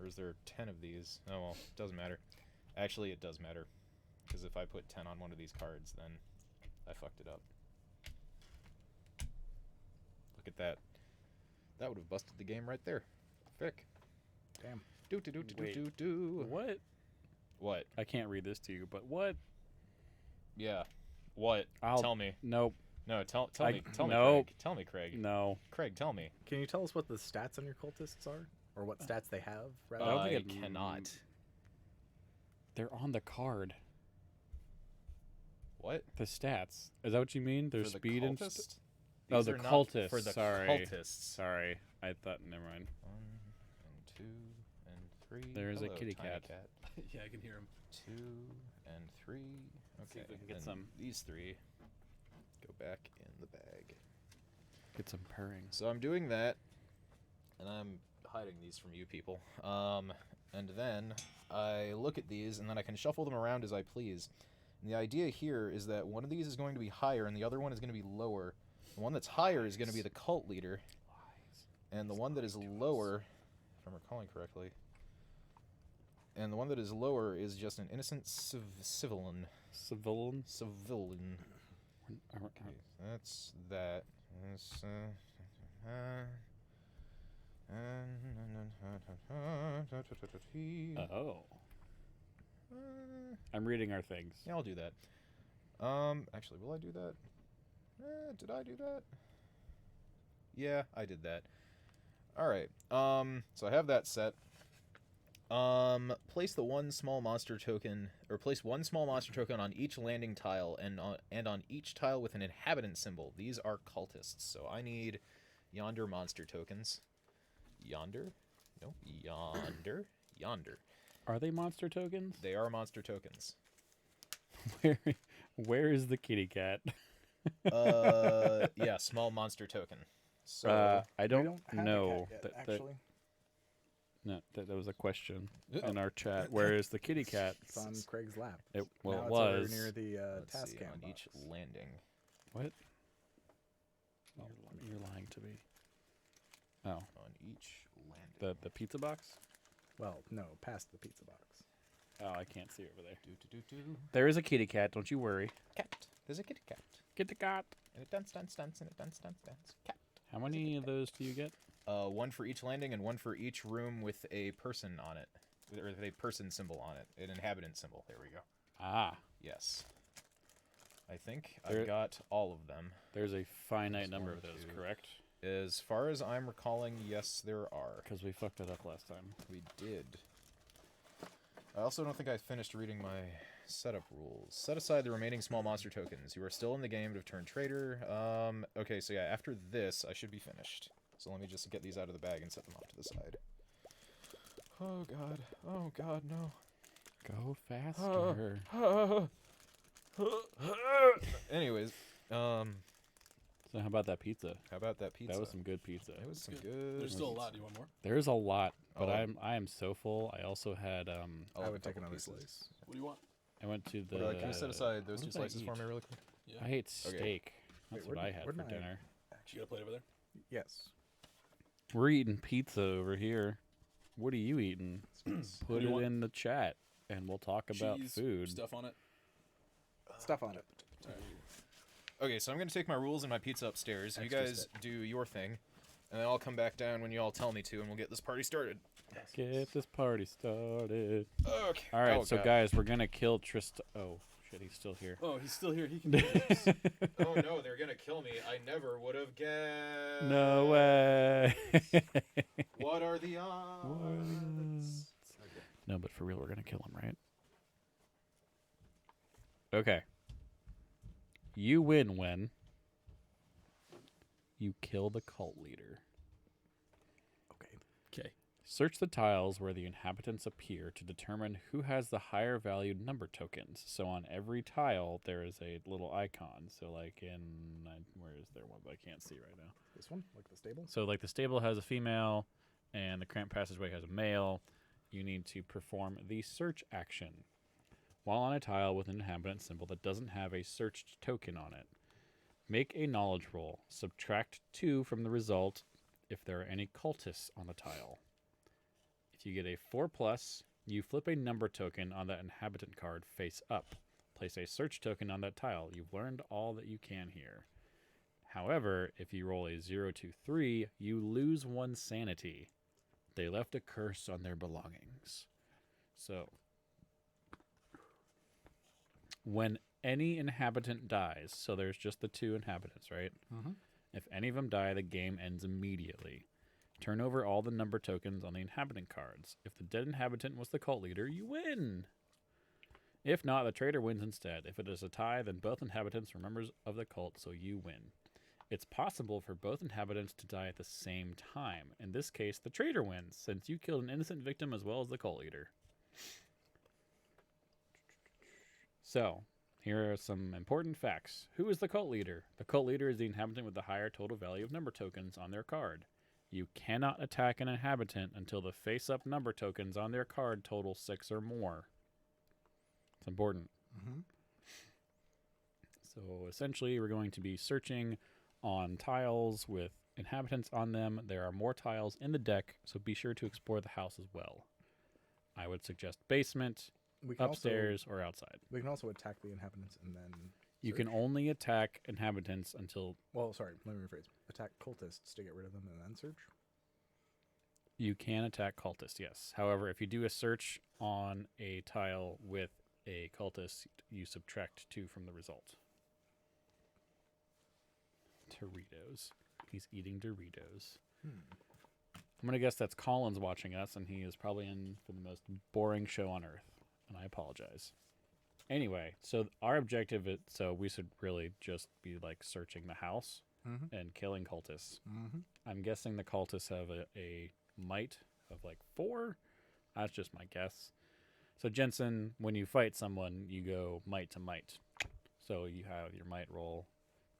Or is there 10 of these? Oh well, doesn't matter. Actually, it does matter. Because if I put 10 on one of these cards, then I fucked it up. Look at that. That would have busted the game right there. Frick. Damn. Do. What? What? I can't read this to you, but what? Yeah. What? I'll- Tell me. Nope. No, tell I- me. Tell me, nope. Craig. Tell me, Craig. No. Craig, tell me. Can you tell us what the stats on your cultists are? Or what stats they have, rather? don't I think it- cannot. They're on the card. What? The stats. Is that what you mean? Their For the speed and cultist? Oh, These the are not cultists. For the Sorry. cultists. Sorry, I thought. Never mind. 1 and 2 and 3. There's a Hello, kitty tiny cat. Yeah, I can hear him. 2 and 3. See Okay. if we can get and some. These 3 go back in the bag. Get some purring. So I'm doing that, and I'm hiding these from you people. And then I look at these, and then I can shuffle them around as I please. And the idea here is that one of these is going to be higher, and the other one is going to be lower. The one that's higher is going to be the cult leader, and the one that is lower, if I'm recalling correctly, and the one that is lower is just an innocent civilian. Civilian. Civilian. Okay, that's that. That's, Oh. I'm reading our things. yeah, I'll do that. Actually, will I do that? Did I do that? Yeah, I did that. All right. So I have that set. Place the one small monster token, or place one small monster token on each landing tile, and on each tile with an inhabitant symbol. These are cultists, so I need yonder monster tokens. Yonder? No, yonder. Yonder. Are they monster tokens? They are monster tokens. Where is the kitty cat? Yeah, small monster token. So I We don't, don't have know. a cat yet, that, actually. no, that was a question in our chat. Where is the kitty cat? It's on Craig's lap. It, well, now it it's was. over near the let's task see, cam on each box. landing. What? You're lying to me. Oh, On each landing. the pizza box? Well, no, past the pizza box. Oh, I can't see over there. Do. There is a kitty cat. Don't you worry. Cat. There's a kitty cat. Get the cat. And it dance, and it dance. Cat. How many of those do you get? One for each landing and one for each room with a person on it. Or with a person symbol on it. An inhabitant symbol. There we go. Ah, Yes. I think There- I've got all of them. there's a finite There's number one, of those, two. correct? As far as I'm recalling, yes, there are. Because we fucked it up last time. We did. I also don't think I finished reading my setup rules. Set aside the remaining small monster tokens. You are still in the game to turn traitor. Okay, so yeah, after this, I should be finished. So let me just get these out of the bag and set them off to the side. Oh god. Oh god, no. Go faster. Anyways, So how about that pizza? how about that pizza? That was some good pizza. That was some Good. good. There's still a lot. Do you want more? There's a lot, but Oh. I am so full. I also had I'll I have would a take couple another pieces. slice. What do you want? I went to the. Can you set aside those what two did I slices for eat? me really quick? Yeah. I ate Okay. steak. That's Wait, what I had for where'd my- dinner. You got a plate over there? Yes. We're eating pizza over here. What are you eating? What Put do you it want? in the chat, and we'll talk about Cheese, food. stuff on it. Stuff on it. Okay, so I'm gonna take my rules and my pizza upstairs. You Extra guys stick. do your thing, and then I'll come back down when you all tell me to, and we'll get this party started. Get this party started. Okay. All right, Oh, so God. guys, we're gonna kill Trista. Oh shit, he's still here. Oh, he's still here. He can do this. Oh no, they're gonna kill me. I never would have guessed. No way. What are the odds? No, but for real, we're gonna kill him, right? Okay. You win when you kill the cult leader. Okay. Okay. Search the tiles where the inhabitants appear to determine who has the higher valued number tokens. So on every tile, there is a little icon. So like where is there one that I can't see right now? This one, like the stable. So like the stable has a female and the cramped passageway has a male. You need to perform the search action while on a tile with an inhabitant symbol that doesn't have a searched token on it. Make a knowledge roll. Subtract 2 from the result if there are any cultists on the tile. If you get a 4+, you flip a number token on that inhabitant card face up. Place a search token on that tile. You've learned all that you can here. However, if you roll a 0 to 3, you lose 1 sanity. They left a curse on their belongings. So, when any inhabitant dies, so there's just the 2 inhabitants, right? Mm-hmm. If any of them die, the game ends immediately. Turn over all the number tokens on the inhabitant cards. If the dead inhabitant was the cult leader, you win. If not, the traitor wins instead. If it is a tie, then both inhabitants are members of the cult, so you win. It's possible for both inhabitants to die at the same time. In this case, the traitor wins, since you killed an innocent victim as well as the cult leader. So, here are some important facts. Who is the cult leader? The cult leader is the inhabitant with the higher total value of number tokens on their card. You cannot attack an inhabitant until the face-up number tokens on their card total 6 or more. It's important. Mm-hmm. So essentially, we're going to be searching on tiles with inhabitants on them. There are more tiles in the deck, so be sure to explore the house as well. I would suggest basement, We can upstairs, or outside. we can also attack the inhabitants and then. You can search. only attack inhabitants until Well, sorry. Let me rephrase. Attack cultists to get rid of them and then search. you can attack cultists, yes. However, if you do a search on a tile with a cultist, you subtract 2 from the result. Doritos. He's eating Doritos. I'm going to guess that's Colin's watching us, and he is probably in for the most boring show on earth. And I apologize. Anyway, so our objective is, so we should really just be like searching the house Mm-hmm. and killing cultists. Mm-hmm. I'm guessing the cultists have a might of like 4. That's just my guess. So Jensen, when you fight someone, you go might to might. So you have your might roll.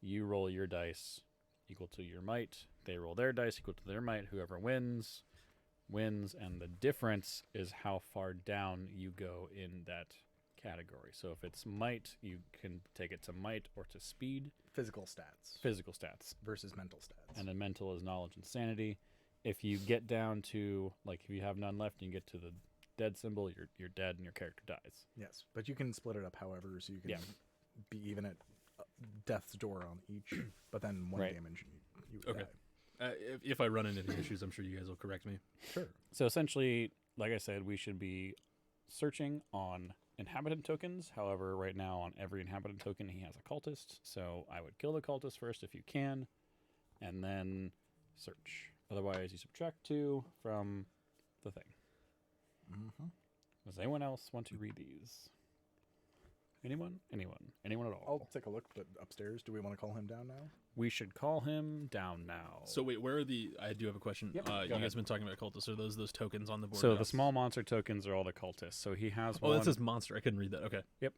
You roll your dice equal to your might. They roll their dice equal to their might. Whoever wins, wins. And the difference is how far down you go in that category. So if it's might, you can take it to might or to speed. Physical stats Physical stats. versus mental stats. And then mental is knowledge and sanity. If you get down to, like, if you have none left and you get to the dead symbol, you're dead and your character dies. Yes, but you can split it up however, so you can Yeah. be even at death's door on each, but then 1 Right. damage you Okay. die. If I run into any issues, I'm sure you guys will correct me. Sure. So essentially, like I said, we should be searching on inhabitant tokens. However, right now on every inhabitant token, he has a cultist. So I would kill the cultist first if you can, and then search. Otherwise, you subtract 2 from the thing. Mm-hmm. Does anyone else want to read these? Anyone? Anyone at all? I'll take a look, but upstairs, do we want to call him down now? We should call him down now. So wait, where are the? I do have a question. Yep, You go guys ahead. have been talking about cultists. Are those tokens on the board? So with the us? small monster tokens are all the cultists. So he has Oh, one. that says monster. I couldn't read that. Okay. Then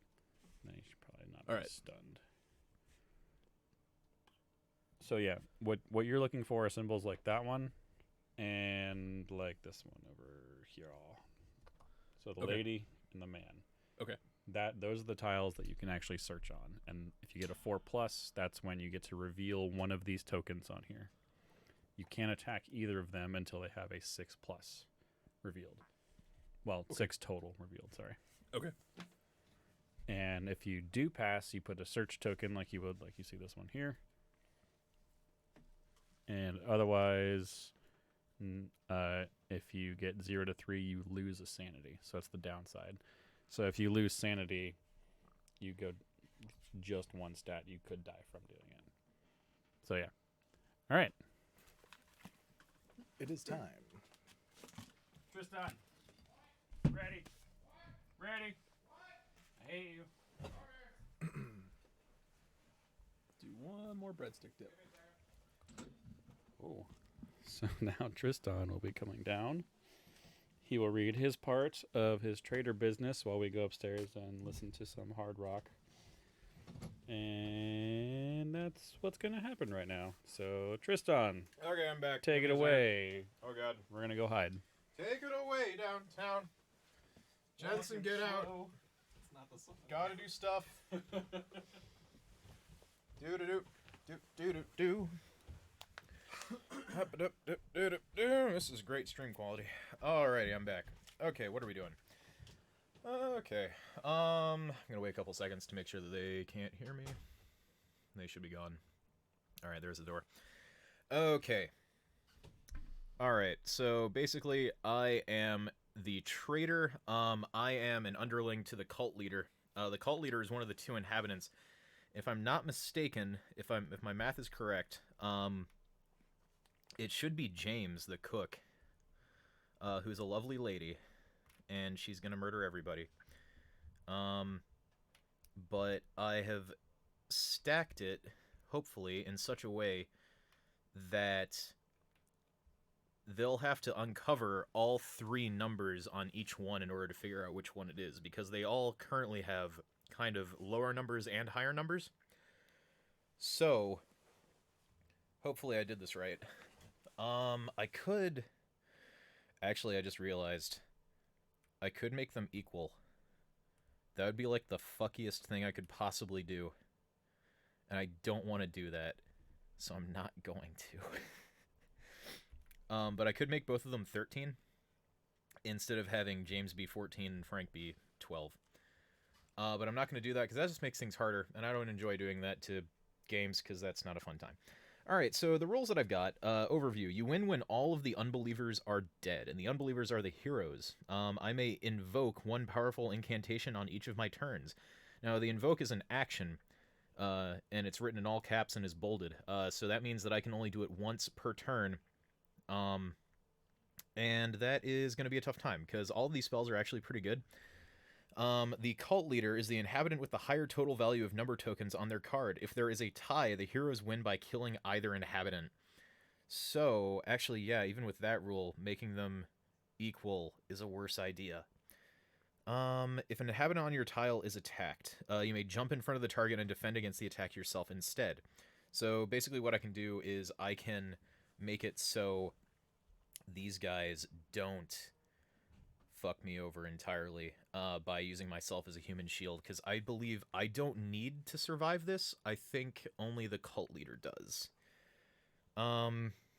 he should probably not be All right. stunned. So yeah, what you're looking for are symbols like that one, and like this one over here. So the Okay. lady and the man. Okay. Those are the tiles that you can actually search on, and if you get a 4+, that's when you get to reveal one of these tokens on here. You can't attack either of them until they have a 6+ revealed. Well, 6 total revealed. Sorry. Okay. And if you do pass, you put a search token like you would, like you see this one here. And otherwise, if you get 0 to 3, you lose a sanity. So that's the downside. So if you lose sanity, you go just 1 stat. You could die from doing it. So yeah. All right. It is time. Tristan. Ready. Ready. I hate you. Do one more breadstick dip. Oh. So now Tristan will be coming down. He will read his part of his trader business while we go upstairs and listen to some hard rock. And that's what's going to happen right now. So, Tristan, Okay, I'm back. take it Yes, sir. away. Oh god. We're going to go hide. Take it away downtown. Jensen, get out. It's not the song. Gotta do stuff. Do do do do do do. This is great stream quality. Alrighty, I'm back. Okay, what are we doing? Okay. I'm gonna wait a couple seconds to make sure that they can't hear me. They should be gone. Alright, there's the door. Okay. Alright, so basically I am the traitor. I am an underling to the cult leader. The cult leader is one of the 2 inhabitants. If I'm not mistaken, if my math is correct, it should be James, the cook, who's a lovely lady, and she's gonna murder everybody. But I have stacked it hopefully, in such a way that they'll have to uncover all 3 numbers on each one in order to figure out which one it is, because they all currently have kind of lower numbers and higher numbers. So, hopefully I did this right. I could... Actually, I just realized I could make them equal. That would be like the fuckiest thing I could possibly do. And I don't want to do that, so I'm not going to. But I could make both of them 13 instead of having James be 14 and Frank be 12. But I'm not going to do that because that just makes things harder, and I don't enjoy doing that to games because that's not a fun time. Alright, so the rules that I've got, overview. You win when all of the unbelievers are dead, and the unbelievers are the heroes. I may invoke 1 powerful incantation on each of my turns. Now, the invoke is an action, and it's written in all caps and is bolded, so that means that I can only do it once per turn, and that is going to be a tough time, because all of these spells are actually pretty good. The cult leader is the inhabitant with the higher total value of number tokens on their card. If there is a tie, the heroes win by killing either inhabitant. So, actually, yeah, even with that rule, making them equal is a worse idea. If an inhabitant on your tile is attacked, you may jump in front of the target and defend against the attack yourself instead. So, basically what I can do is I can make it so these guys don't fuck me over entirely by using myself as a human shield, because I believe I don't need to survive this. I think only the cult leader does.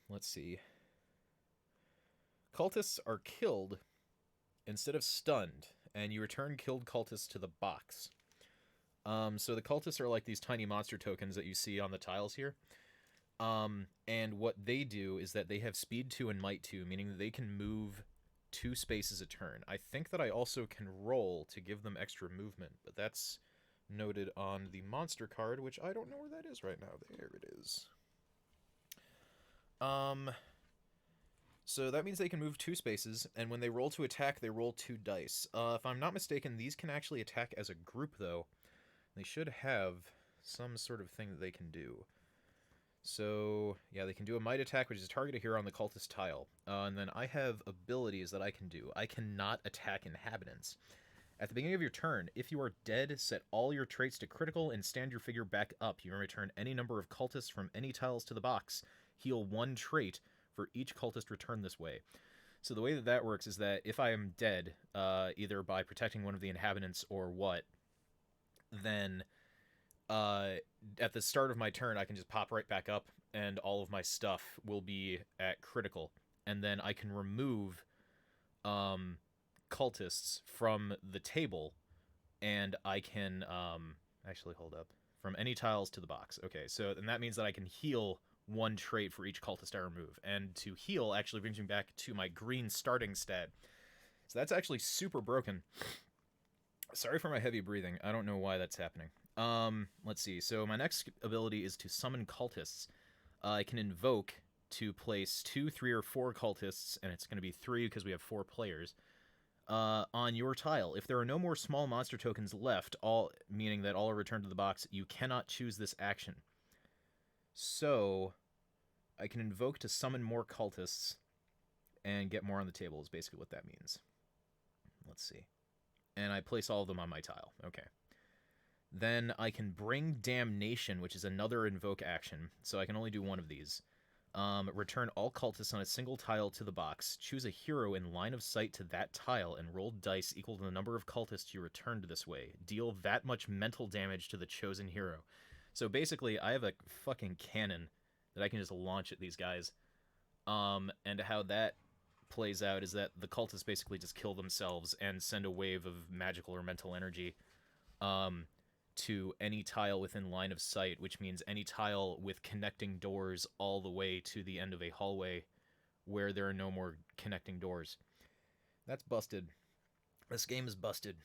Let's see. Cultists are killed instead of stunned, and you return killed cultists to the box. So the cultists are like these tiny monster tokens that you see on the tiles here. And what they do is that they have speed 2 and might 2, meaning that they can move 2 spaces a turn. I think that I also can roll to give them extra movement, but that's noted on the monster card, which I don't know where that is right now. There it is. So that means they can move 2 spaces, and when they roll to attack, they roll 2 dice. If I'm not mistaken, these can actually attack as a group, though. They should have some sort of thing that they can do. So, yeah, they can do a might attack, which is target a hero on the cultist tile. And then I have abilities that I can do. I cannot attack inhabitants. At the beginning of your turn, if you are dead, set all your traits to critical and stand your figure back up. You may return any number of cultists from any tiles to the box. Heal 1 trait for each cultist returned this way. So the way that that works is that if I am dead, either by protecting one of the inhabitants or what, then at the start of my turn, I can just pop right back up, and all of my stuff will be at critical. And then I can remove cultists from the table, and I can actually hold up from any tiles to the box. Okay, so and that means that I can heal 1 trait for each cultist I remove, and to heal actually brings me back to my green starting stat. So that's actually super broken. Sorry for my heavy breathing. I don't know why that's happening. Let's see. So my next ability is to summon cultists. I can invoke to place 2, 3, or 4 cultists, and it's going to be 3 because we have 4 players, on your tile. If there are no more small monster tokens left, meaning that all are returned to the box, you cannot choose this action. So I can invoke to summon more cultists and get more on the table is basically what that means. Let's see. And I place all of them on my tile. Okay. Then I can bring Damnation, which is another invoke action, so I can only do 1 of these. Return all cultists on a single tile to the box. Choose a hero in line of sight to that tile and roll dice equal to the number of cultists you returned this way. Deal that much mental damage to the chosen hero. So basically, I have a fucking cannon that I can just launch at these guys. And how that plays out is that the cultists basically just kill themselves and send a wave of magical or mental energy to any tile within line of sight, which means any tile with connecting doors all the way to the end of a hallway where there are no more connecting doors. That's busted. This game is busted.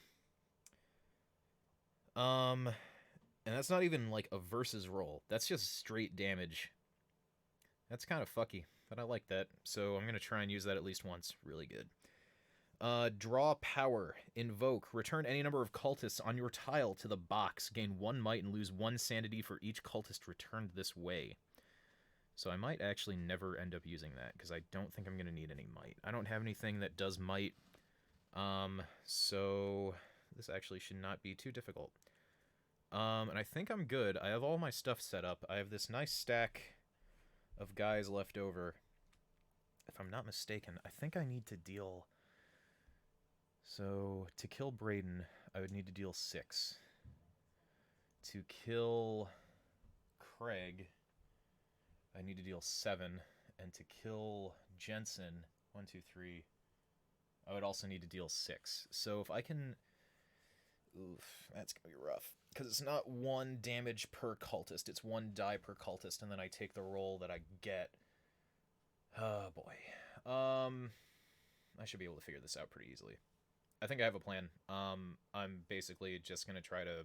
And that's not even like a versus roll. That's just straight damage. That's kind of fucky, but I like that. So I'm going to try and use that at least once. Really good. Draw power. Invoke. Return any number of cultists on your tile to the box. Gain 1 might and lose 1 sanity for each cultist returned this way. So I might actually never end up using that, because I don't think I'm going to need any might. I don't have anything that does might. So this actually should not be too difficult. And I think I'm good. I have all my stuff set up. I have this nice stack of guys left over. If I'm not mistaken, I think I need to deal... So, to kill Braden, I would need to deal 6. To kill Craig, I need to deal 7. And to kill Jensen, 1, 2, 3, I would also need to deal 6. So if I can... Oof, that's going to be rough. Because it's not 1 damage per cultist. It's 1 die per cultist, and then I take the roll that I get. Oh, boy. I should be able to figure this out pretty easily. I think I have a plan. I'm basically just going to try to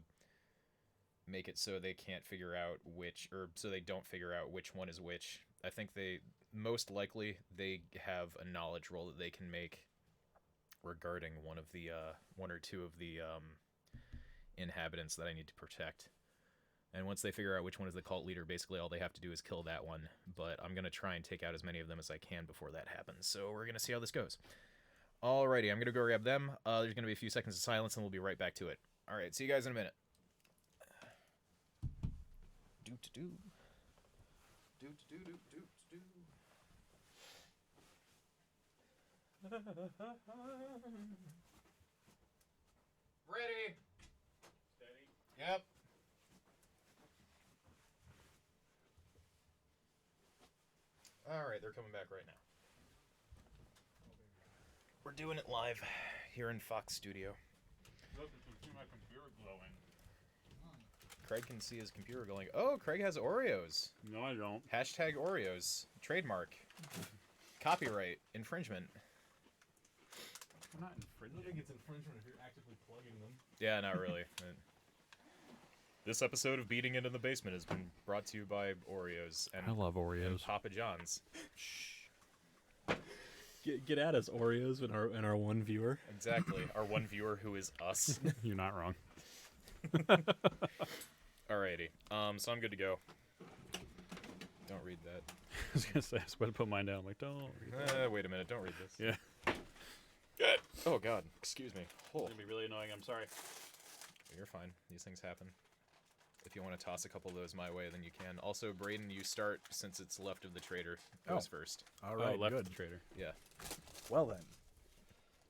make it so they can't figure out which, or so they don't figure out which one is which. I think most likely, they have a knowledge roll that they can make regarding one or two of the inhabitants that I need to protect. And once they figure out which one is the cult leader, basically all they have to do is kill that one. But I'm going to try and take out as many of them as I can before that happens. So we're going to see how this goes. Alrighty, I'm going to go grab them. There's going to be a few seconds of silence, and we'll be right back to it. Alright, see you guys in a minute. Do-do-do. Do-do-do-do-do-do. Ready. Steady. Yep. Alright, they're coming back right now. We're doing it live here in Fox Studio. Look, you can see my computer glowing. Craig can see his computer going, oh, Craig has Oreos. No, I don't. Hashtag Oreos. Trademark. Copyright. Infringement. I'm not I don't infringing. think it's infringement if you're actively plugging them. Yeah, not really. This episode of Beating It in the Basement has been brought to you by Oreos and, I love and Oreos. Papa John's. Get at us, Oreos, and our one viewer. Exactly. Our one viewer who is us. You're not wrong. Alrighty. So I'm good to go. Don't read that. I was gonna say I was about to put mine down. I'm like, don't read that. Wait a minute. Don't read this. Yeah. Good. Oh, God. Excuse me. Oh. It's gonna be really annoying. I'm sorry. You're fine. These things happen. If you want to toss a couple of those my way, then you can. Also, Braden, you start since it's left of the trader. Goes first. All right, left good. the trader. Yeah. Well then,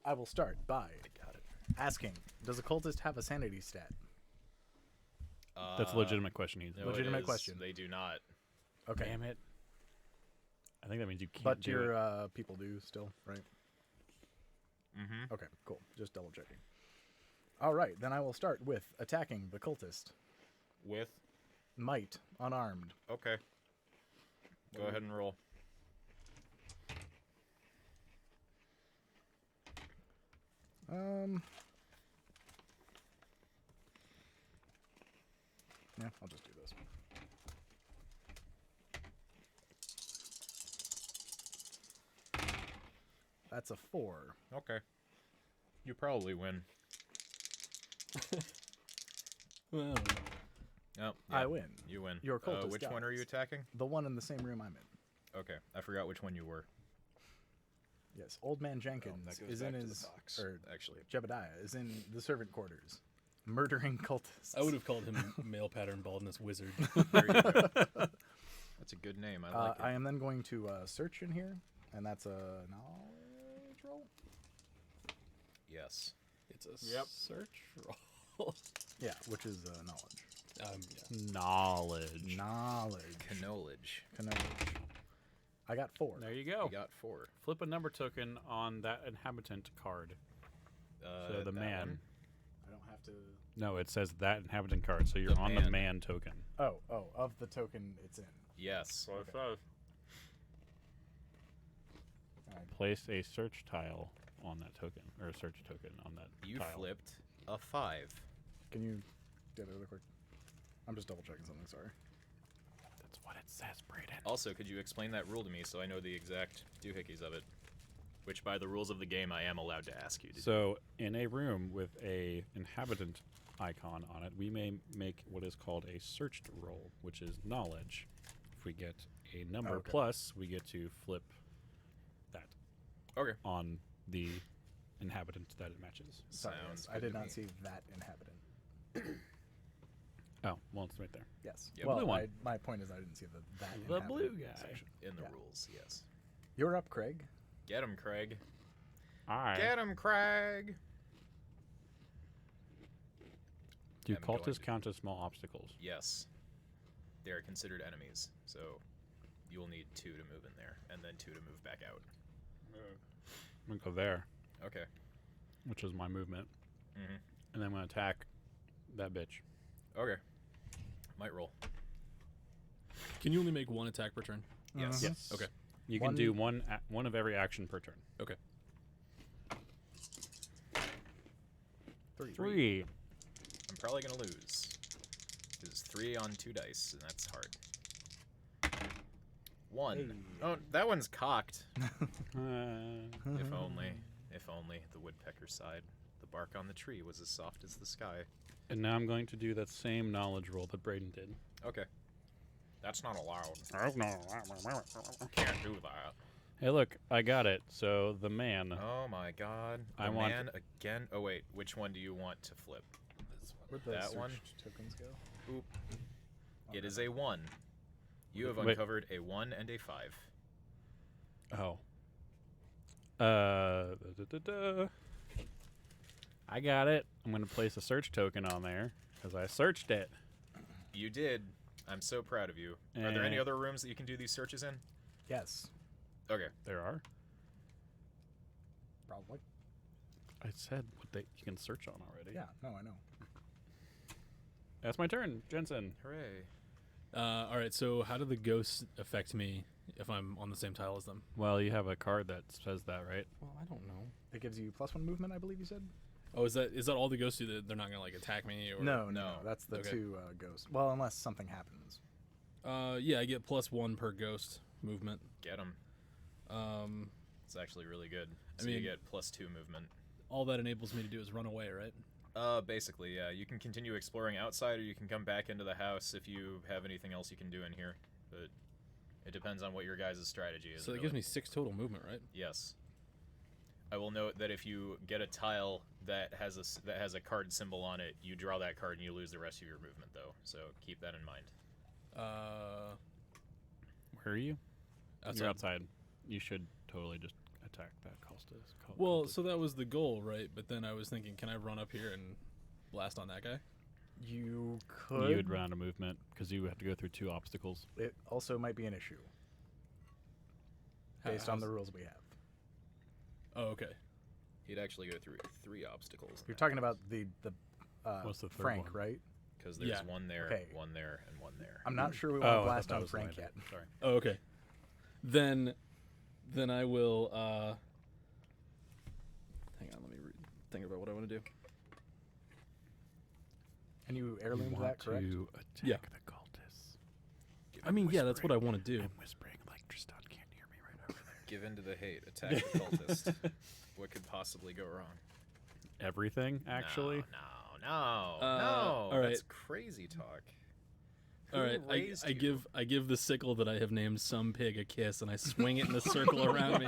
I will start by Got it. asking, does a cultist have a sanity stat? That's a legitimate question. He's No, it Legitimate is. question. They do not. Okay. Damn it. I think that means you can't But do your it. people do still, right? Mm-hmm. Okay, cool. Just double checking. All right, then I will start with attacking the cultist. With? Might, unarmed. Okay. Go ahead and roll. Yeah, I'll just do this. That's a 4. Okay. You probably win. Well, Oh, I win. You win. Your cultist which one are you dies. attacking? The one in the same room I'm in. Okay. I forgot which one you were. Yes, Old Man Jenkins that goes is in back to the his, box, or actually. Jebediah is in the servant quarters, murdering cultists. I would have called him male pattern baldness wizard. There you go. That's a good name. I like it. I am then going to search in here, and that's a knowledge roll. Yes. It's a Yep. search roll. Yeah, which is knowledge. Yeah. Knowledge. Knowledge. Knowledge. Knowledge. I got 4. There you go. You got 4. Flip a number token on that inhabitant card. So the that man. one? I don't have to. No, it says that inhabitant card. So you're The on man. the man token. Oh, of the token it's in. Yes. So it says. Alright. Place a search tile on that token, or a search token on that You tile. flipped a 5. Can you get it really quick? I'm just double checking something. Sorry. That's what it says, Braden. Also, could you explain that rule to me so I know the exact doohickeys of it? Which, by the rules of the game, I am allowed to ask you to do. So, in a room with a inhabitant icon on it, we may make what is called a searched roll, which is knowledge. If we get a number Okay. plus, we get to flip that Okay. on the inhabitant that it matches. Sorry, Sounds I good did to not me. see that inhabitant. Oh, well, it's right there. Yes. Yeah, well, blue one. my point is I didn't see that The inhabitant blue guy. section. In the Yeah. rules, yes. You're up, Craig. Get him, Craig. All right. Get him, Craig. Do I'm going cultists to- count as small obstacles? Yes. They are considered enemies, so you will need 2 to move in there, and then 2 to move back out. I'm going to go there, Okay. which is my movement. Mm-hmm. And then I'm going to attack that bitch. Okay. Might roll. Can you only make 1 attack per turn? Yes. Yes. Okay. You can do one of every action per turn. Okay. 3. I'm probably going to lose. Because 3 on 2 dice, and that's hard. 1. Hey. Oh, that one's cocked. Uh, If only. If only the woodpecker sighed. The bark on the tree was as soft as the sky. and now I'm going to do that same knowledge roll that Braden did. Okay. That's not allowed. Oh, Can't do that. Hey, look, I got it. So the man. Oh my god. The I want- man again. Oh wait, which one do you want to flip? Where'd the That one? search tokens go? Boop. Oh, It no. is a 1. You have Wait. uncovered a 1 and a 5. Oh. I got it. I'm going to place a search token on there because I searched it. You did. I'm so proud of you. Are there any Eh. other rooms that you can do these searches in? Yes, Okay. There are. probably. I said what you can search on already. Yeah, no, I know. That's my turn, Jensen. Hooray. All right. So how do the ghosts affect me if I'm on the same tile as them? Well, you have a card that says that, right? Well, I don't know. It gives you +1 movement, I believe you said. Oh, is that all the ghosts do? That they're not gonna like attack me? Or No, that's the Okay. 2 ghosts. Well, unless something happens. Yeah, I get +1 per ghost movement. Get him. It's actually really good. I So you mean- get +2 movement. All that enables me to do is run away, right? Basically, yeah. You can continue exploring outside, or you can come back into the house if you have anything else you can do in here. But it depends on what your guys' strategy is. So that really. gives me 6 total movement, right? Yes. I will note that if you get a tile that has a card symbol on it, you draw that card and you lose the rest of your movement, though. So keep that in mind. Where are you? Outside. You're outside. You should totally just attack that cultist. Well, so that was the goal, right? But then I was thinking, can I run up here and blast on that guy? You could. you would run out of movement because you have to go through 2 obstacles. It also might be an issue based on the rules we have. Oh, okay. He'd actually go through 3 obstacles. You're talking about the What's the third Frank, one? right? Because there's Yeah. one there, Okay. one there, and one there. I'm not sure we Oh, want I to thought blast that on was the Frank way yet. to- Sorry. Oh, okay. Then I will. Hang on, let me think about what I want to do. And you You heirloomed want that, correct? to attack Yeah. the cultists. I mean, yeah, that's what I want to do. I'm whispering like Tristan can't hear me right over there. Give in to the hate. Attack the cultist. What could possibly go wrong? Everything, actually. No. all right. That's crazy talk. All Who right, raised I you? give the sickle that I have named some pig a kiss, and I swing it in a circle around me.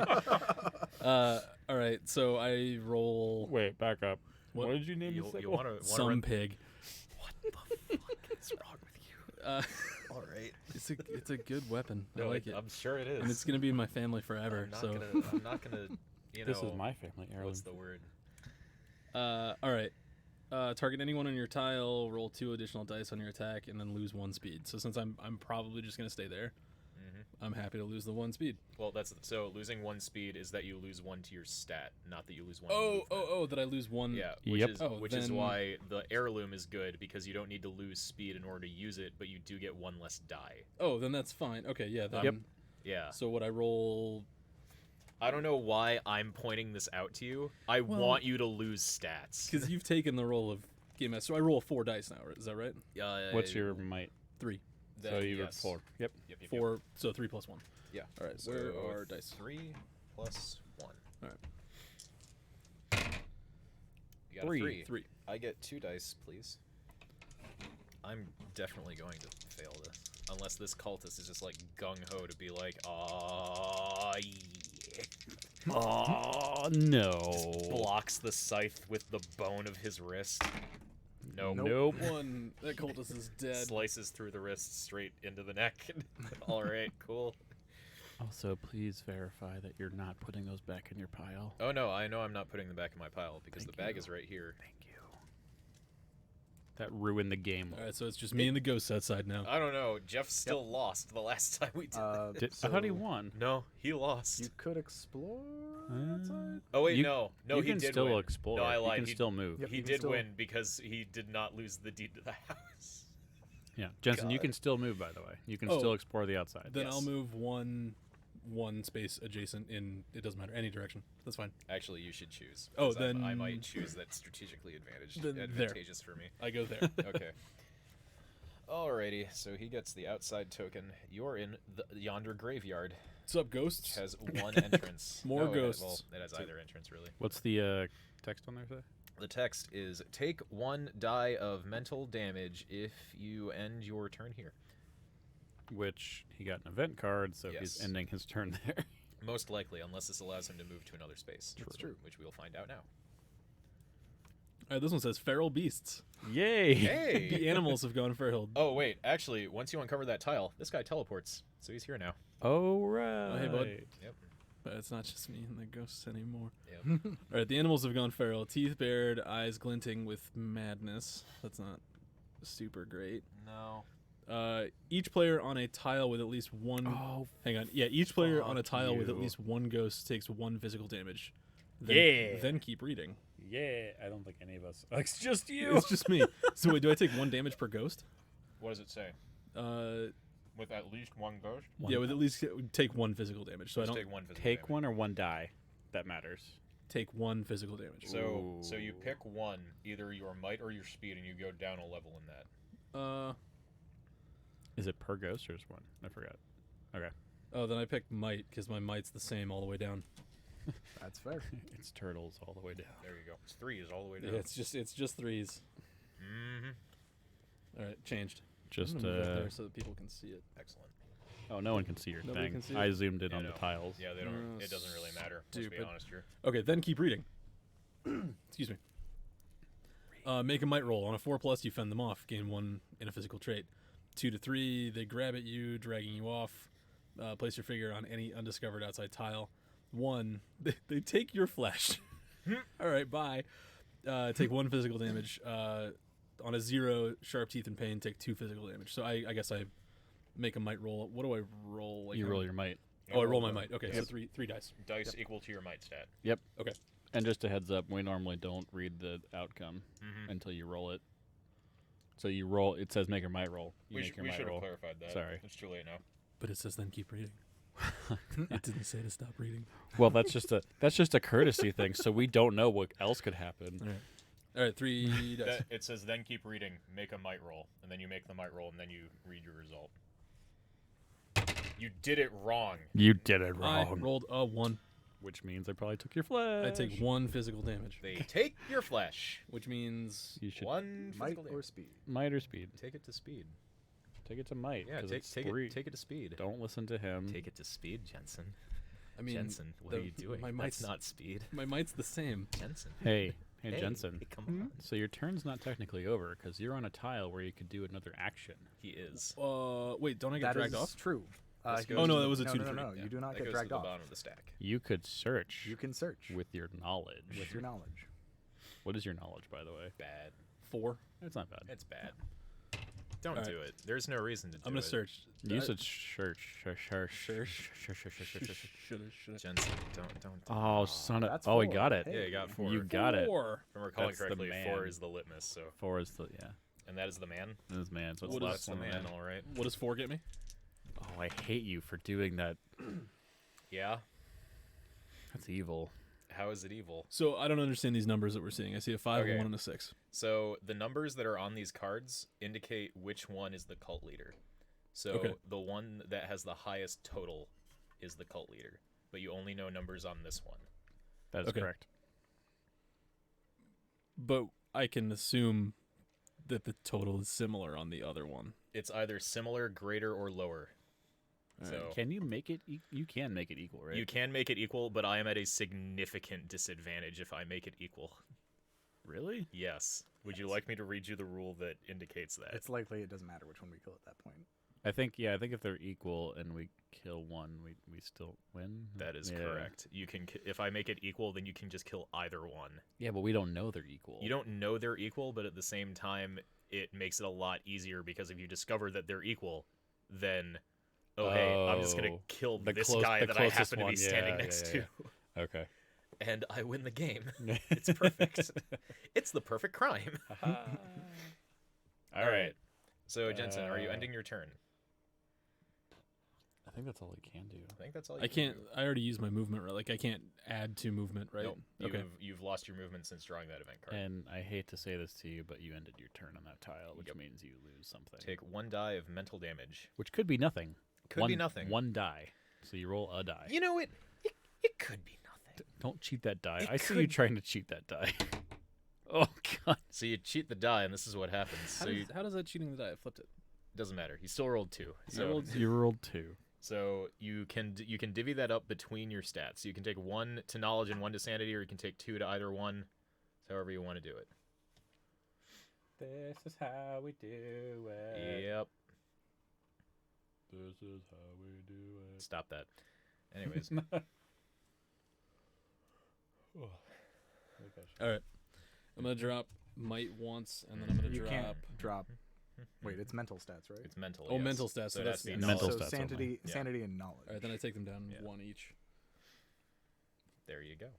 All right, so I roll Wait, back up. What? What did you name You the sickle? want to some run? pig. What the fuck is wrong with you? All right. It's a good weapon. I like it, I'm sure it is. and it's gonna be in my family forever. I'm not gonna. You know. This is my family heirloom. What's the word? all right. Target anyone on your tile. Roll 2 additional dice on your attack, and then lose 1 speed. So since I'm probably just gonna stay there, Mm-hmm. I'm happy to lose the 1 speed. Well, that's so losing 1 speed is that you lose 1 to your stat, not that you lose 1. Oh! That I lose 1. Yeah, Yep. which is then- why the heirloom is good because you don't need to lose speed in order to use it, but you do get 1 less die. Oh, then that's fine. Okay, yeah. Then, Yep. Yeah. So what I roll? I don't know why I'm pointing this out to you. I want you to lose stats. Because you've taken the role of game master. So I roll 4 dice now. Is that right? What's your might? 3. So you were 4. Yep. Yep, 4. So 3 plus 1. Yeah. All right. So Where are dice? 3 plus 1. All right. You got a Three. 3. I get 2 dice, please. I'm definitely going to fail this. Unless this cultist is just like gung-ho to be like, "Aw, yeah." Oh no! Blocks the scythe with the bone of his wrist. Nope. Nope. 1. That cultist is dead. Slices through the wrist straight into the neck. All right, cool. Also, please verify that you're not putting those back in your pile. Oh no, I know I'm not putting them back in my pile because Thank the bag you. is right here. Thank you. That ruined the game. All right, so it's just me and the ghosts outside now. I don't know. Jeff still lost the last time we did that. I thought he So won. No, he lost. You could explore Uh, outside. Oh wait, You- no, you he can did still win. explore. No, I lied. You can he, still move. Yep, he you can did still- win because he did not lose the deed to the house. Yeah, Jensen, you God. can still move. By the way, you can Oh. still explore the outside. Then Yes. I'll move one space adjacent in. It doesn't matter any direction. That's fine. Actually, you should choose. Oh, 'cause I then- might choose that's strategically Then there. advantageous for me. I go there. Okay. Alrighty, so he gets the outside token. You're in the yonder graveyard, What's up, which ghosts? has 1 entrance. More No, ghosts. It has either entrance, really. What's the text on there say? The text is, take 1 die of mental damage if you end your turn here. Which he got an event card, so he's Yes. ending his turn there. Most likely, unless this allows him to move to another space. That's true. Which we'll find out now. All right, this one says feral beasts. Yay! Hey! The animals have gone feral. Oh, wait. Actually, once you uncover that tile, this guy teleports. So he's here now. Oh right. hey, bud. Yep. But it's not just me and the ghosts anymore. Yep. All right, the animals have gone feral. Teeth bared, eyes glinting with madness. That's not super great. No. Each player on a tile with at least one. Oh Hang on. Yeah, each player on a fuck tile with at you. least one ghost takes 1 physical damage. Then, Yeah. Then keep reading. yeah! I don't think any of us. It's just you. It's just me. So wait, do I take 1 damage per ghost? What does it say? Uh, With at least 1 ghost? yeah, with at least take 1 physical damage. So I Just don't take 1 physical Take damage. one or one die. That matters. take 1 physical damage. So you Ooh. pick 1, either your might or your speed, and you go down a level in that. Is it per ghost or just one? I forgot. Okay. Oh, then I pick might because my might's the same all the way down. That's fair. It's turtles all the way down. There you go. It's 3 is all the way Yeah, down. it's just 3s. Mm-hmm. All right, changed. Just I'm gonna move it there so that people can see it. Excellent. oh, no one can see your Nobody thing. can see I it? zoomed in Yeah, on no. the tiles. Yeah, they don't. Oh, It doesn't really matter. Let's be stupid. honest here. Okay, then keep reading. Excuse me. Make a might roll. On a 4+, you fend them off. Gain 1 in a physical trait. 2 to 3, they grab at you, dragging you off. Place your figure on any undiscovered outside tile. 1, they take your flesh. All right, bye. Take 1 physical damage. On a 0, sharp teeth and pain, take 2 physical damage. So I guess I make a might roll. What do I roll? Like You how- roll your might. Oh, I roll my might. Okay, so Yep. 3 dice. Dice equal to your might stat. Yep. Okay. And just a heads up, we normally don't read the outcome Mm-hmm. until you roll it. So you roll. It says make your might roll. You We make should your might have roll. clarified that. Sorry. It's too late now. But it says then keep reading. It didn't say to stop reading. Well, that's just a courtesy thing. So we don't know what else could happen. All right, 3 dice. It says then keep reading, make a might roll, and then you make the might roll, and then you read your result. You did it wrong. You did it I wrong. rolled a 1. Which means I probably took your flesh. I take 1 physical damage, They take your flesh. which means You should 1 Might physical or damage. speed. might or speed. Take it to speed. Take it to might. Yeah, 'cause take it's take 3. it take it to speed. Don't listen to him. Take it to speed, Jensen. I mean Jensen, what the- are you doing? My That's might's not speed. my might's the same. Jensen. Hey, Hey, Jensen. hey, come on. So your turn's not technically over because you're on a tile where you could do another action. He is. Wait, don't I get That dragged is off? true. This he goes Oh, no, to that the- was a 2 to no, 3. No, Yeah, you do not that get goes dragged to the off. bottom of the stack. You could search You can search with your knowledge. with your knowledge. What is your knowledge, by the way? Bad. 4. It's not bad. It's bad. Don't All do it. There's no reason to do it. I'm gonna search. You I- said search. Shoulda. Jensen, don't. Oh, son of. That's Oh, he 4. got it. Yeah, you got 4. You got it. 4. If I'm recalling That's the correctly, man. 4 is the litmus. So, 4 is the and that is the man. This is man. So it's What the is last That's the one. man. All right. What does 4 get me? Oh, I hate you for doing that. Yeah. That's evil. How is it evil? So I don't understand these numbers that we're seeing. I see a 5, Okay. a 1, and a 6. So the numbers that are on these cards indicate which one is the cult leader. So Okay. the one that has the highest total is the cult leader, but you only know numbers on this one. That is Okay. correct. But I can assume that the total is similar on the other one. It's either similar, greater, or lower. So Can you make it? You can make it equal, right? you can make it equal, but I am at a significant disadvantage if I make it equal. Really? Yes. Would you like me to read you the rule that indicates that? It's likely it doesn't matter which one we kill at that point. I think if they're equal and we kill one, we still win. That is Yeah. correct. You can, if I make it equal, then you can just kill either one. Yeah, but we don't know they're equal. You don't know they're equal, but at the same time, it makes it a lot easier because if you discover that they're equal, then hey, I'm just gonna Oh, kill the this close- guy the that I closest happen to one. be standing Yeah, next yeah, to, Okay. and I win the game. It's perfect. It's the perfect crime. All right. So Jensen, are you Uh, ending your turn? I think that's all we can do. I think that's all. You I can can't. do. I already used my movement, right? Like I can't add to movement, right? Nope. Okay. You've lost your movement since drawing that event card. And I hate to say this to you, but you ended your turn on that tile, which Yep. means you lose something. Take 1 die of mental damage. Which could be nothing. Could be nothing. One die. So you roll a die. You know, it could be nothing. Don't cheat that die. It I see you could- trying to cheat that die. Oh god. So you cheat the die, and this is what happens. How, So you, how does that cheating the die? I flipped it. doesn't matter. He still rolled 2. So You rolled 2. So you can divvy that up between your stats. You can take 1 to knowledge and 1 to sanity, or you can take 2 to either one. It's however you want to do it. This is how we do it. Yep. This is how we do it. Stop that. Anyways, All right. I'm gonna drop might once, and then I'm gonna You drop. can't drop. Wait, it's mental stats, right? it's mental. Oh, yes. mental stats, so that's the the mental knowledge. So stats sanity, only. Yeah. sanity, and knowledge. All right, then I take them down Yeah. 1 each. There you go.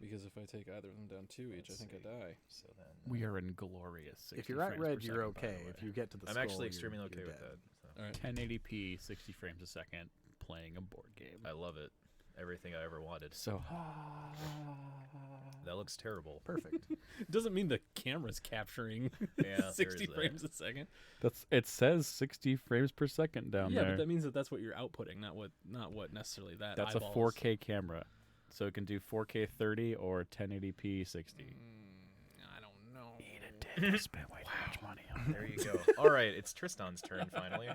Because if I take either of them down 2 each, Let's I think see. I die. So then We are in glorious 60 If you're at frames per red, you're second, by the okay. way. If you get to the I'm skull, actually you're- extremely you're okay with dead. that. So. All right. 1080p, 60 frames a second, playing a board game. I love it. Everything I ever wanted. So That looks terrible. Perfect. It doesn't mean the camera's capturing Yeah, there 60 is that. frames a second. it says 60 frames per second down Yeah, there. but that means that that's what you're outputting, not what necessarily that. That's eyeballs. a 4K camera. So it can do 4K 30 or 1080p 60. I don't know. Eat a dick. I spent way too much money on There you go. All right, it's Tristan's turn finally.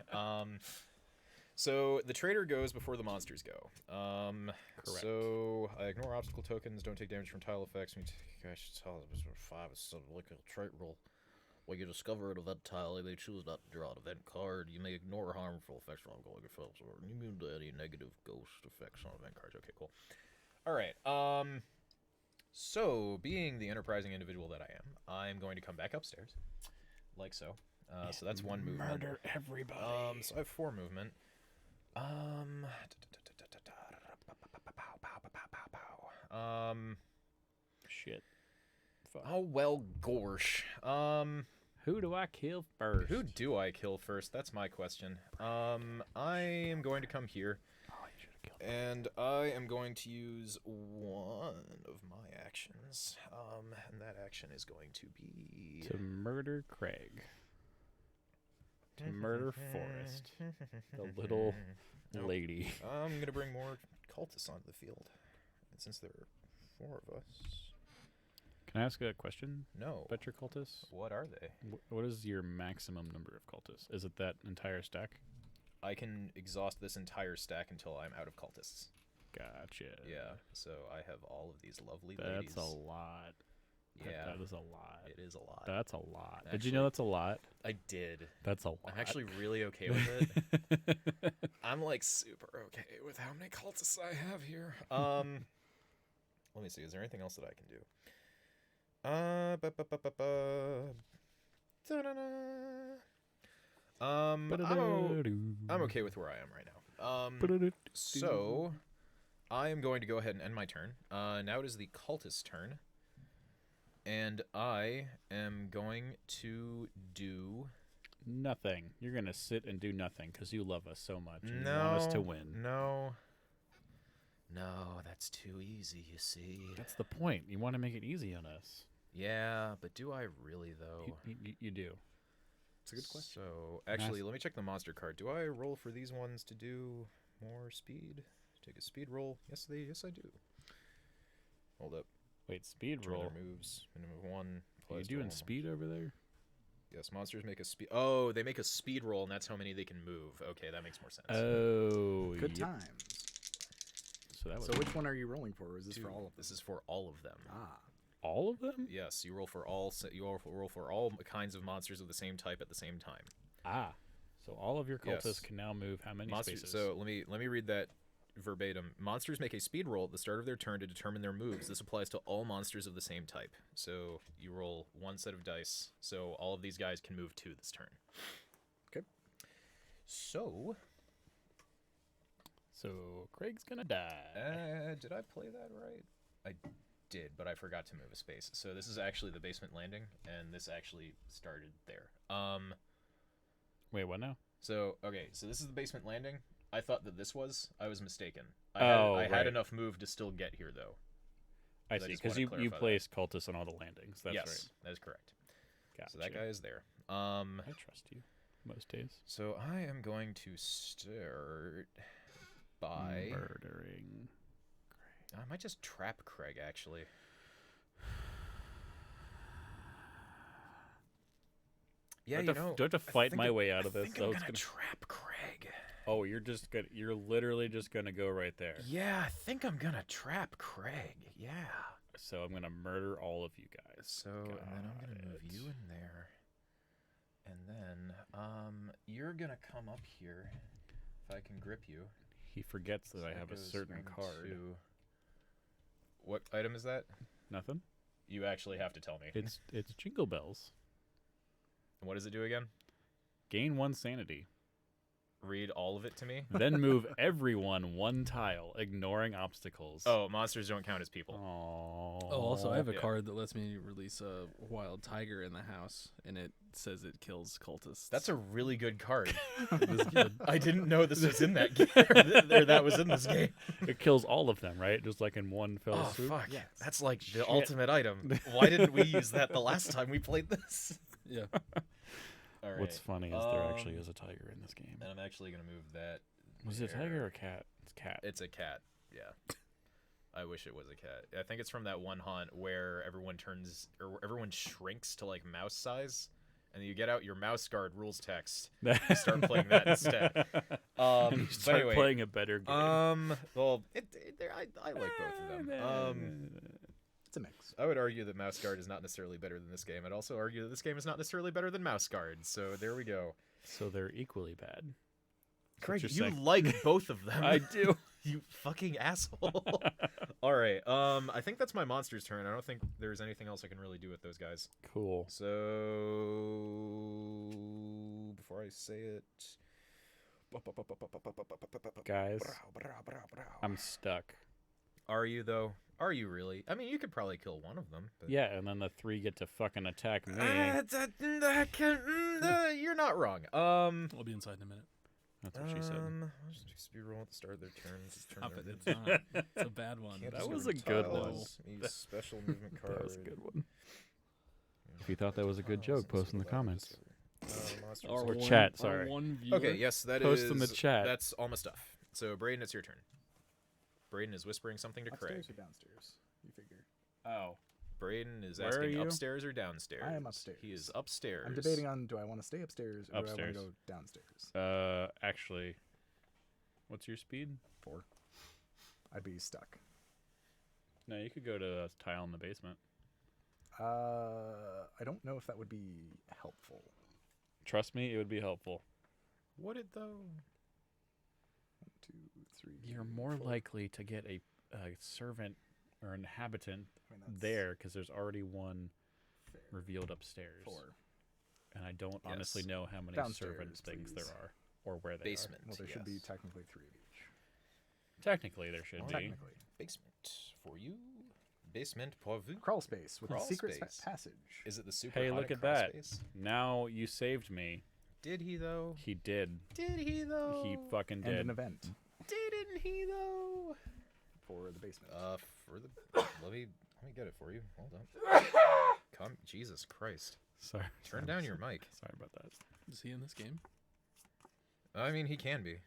So the trader goes before the monsters go. Correct. So I ignore obstacle tokens, don't take damage from tile effects. Gosh, tile is 5 is sort of like a trait roll. When you discover an event tile, you may choose not to draw an event card. You may ignore harmful effects on ongoing effects or immune to any negative ghost effects on event cards. Okay, cool. All right. So being the enterprising individual that I am, I'm going to come back upstairs, like so. So that's 1 movement. Murder everybody. So I have 4 movement. Shit. Fuck. Oh well, gorsh. Who do I kill first? Who do I kill first? That's my question. I am going to come here, Oh, you should have killed. and I am going to use 1 of my actions. And that action is going to be To murder Craig. To murder Forrest. The little Nope. lady. I'm gonna bring more cultists onto the field, and since there are 4 of us, Can I ask a question no. about your cultists? What are they? What is your maximum number of cultists? Is it that entire stack? I can exhaust this entire stack until I'm out of cultists. Gotcha. Yeah, so I have all of these lovely That's ladies. a lot. Yeah, That is a lot. it is a lot. That's a lot. Did Actually- you know that's a lot? I did. That's a lot. I'm actually really okay with it. I'm like super okay with how many cultists I have here. Let me see. Is there anything else that I can do? I'm okay with where I am right now. So I am going to go ahead and end my turn. Now it is the cultist turn. And I am going to do... Nothing. You're gonna sit and do nothing because you love us so much. And you want us to win. No, that's too easy, you see. That's the point. You want to make it easy on us. Yeah, but do I really, though? You do. It's a good question. So, actually, let me check the monster card. Do I roll for these ones to do more speed? Take a speed roll? Yes, I do. Hold up. Wait, speed Determine roll. their moves. Minimum of 1. Are you applies to doing all speed over there? Yes, monsters make a speed. Oh, they make a speed roll, and that's how many they can move. Okay, that makes more sense. Oh, Good yep. times. So that was So which one are you rolling for? Or is this Two. for all of them? This is for all of them. Ah. all of them. Yes, you roll for all. You roll for all kinds of monsters of the same type at the same time. Ah, so all of your cultists Yes. can now move how many Monsters. spaces? So let me read that verbatim. Monsters make a speed roll at the start of their turn to determine their moves. This applies to all monsters of the same type. So you roll one set of dice. So all of these guys can move 2 this turn. Okay. So, Craig's gonna die. did I play that right? I did, but I forgot to move a space. So this is actually the basement landing, and this actually started there. Wait, what now? So this is the basement landing. I thought that this was. I was mistaken. I Right. had enough move to still get here, though. I I see, just because wanna you clarify that. place cultists on all the landings. That's Yes, that is correct. right. Gotcha. So that guy is there. I trust you most days. So I am going to start by. Murdering. I might just trap Craig, actually. Yeah, do I have to fight my way out of I this? think So I'm it's gonna gonna... trap Craig. Oh, you're literally just gonna go right there. Yeah, I think I'm gonna trap Craig. Yeah. So I'm gonna murder all of you guys. So and then I'm gonna Got move it. you in there, and then you're gonna come up here. If I can grip you. He forgets that So I have a goes certain card. into- What item is that? Nothing. You actually have to tell me. It's Jingle Bells. What does it do again? Gain 1 sanity. Read all of it to me. Then move everyone 1 tile, ignoring obstacles. Oh, monsters don't count as people. Aww. Oh, also, I have a Yeah. card that lets me release a wild tiger in the house, and it says it kills cultists. That's a really good card. It was good. I didn't know this was in that game. or that was in this game. It kills all of them, right? Just like in one fell Oh swoop. fuck! Yes. That's like the Shit. ultimate item. Why didn't we use that the last time we played this? Yeah. All right. What's funny is there actually is a tiger in this game. And I'm actually gonna move that. Was it a there. tiger or a cat? It's cat. It's a cat. Yeah. I wish it was a cat. I think it's from that one haunt where everyone shrinks to like mouse size, and you get out your mouse guard rules text. You start playing that instead. And you But start anyway, playing a better game. well, I like both of them. It's a mix. I would argue that mouse guard is not necessarily better than this game. I'd also argue that this game is not necessarily better than mouse guard. So there we go. So they're equally bad. Craig, you're you saying. like both of them. I do. You fucking asshole. All right. I think that's my monster's turn. I don't think there's anything else I can really do with those guys. Cool. So before I say it, Guys, I'm stuck. are you though? Are you really? I mean, you could probably kill one of them. But... Yeah, and then the 3 get to fucking attack me. You're not wrong. I'll be inside in a minute. That's what she said. I'll just do speed roll at the start of their turns. Stop Turn it. their It's not. It's a bad one. Can't That just was go a good tiles, Use special movement card. That was a good one. If you thought that was a good joke, post in the comments. Monsters. Or chat, sorry. One viewer. Okay, yes, that Post is. in the chat. That's all my stuff. So, Braden, it's your turn. Braden is whispering something to Craig. Upstairs or downstairs? You figure. Oh. Braden is Where are asking you? upstairs or downstairs. I am upstairs. He is upstairs. I'm debating on do I want to stay upstairs or do I Upstairs. want to go downstairs? Actually, what's your speed? 4. I'd be stuck. No, you could go to a tile in the basement. I don't know if that would be helpful. Trust me, it would be helpful. Would it though? 1, 2, 3. You're more 4. likely to get a servant or inhabitant I mean, that's there because there's already one fair. revealed upstairs. 4. And I don't honestly Yes. know how many Downstairs, servant things please. there are or where they Basement. Well, there should be yes. technically 3 of each. are. Technically, there should be. Technically. Basement for you. Basement pour vous. Crawl space with Crawl a secret space. passage. Is it the super? Hey, look haunted at crawl that. space? Now you saved me. Did he though? He did. Did he though? He fucking And did. an event Didn't he though? for the basement. For the let me get it for you. Hold on. Come, Jesus Christ! Sorry. Turn down your mic. Sorry about that. Is he in this game? I mean, he can be.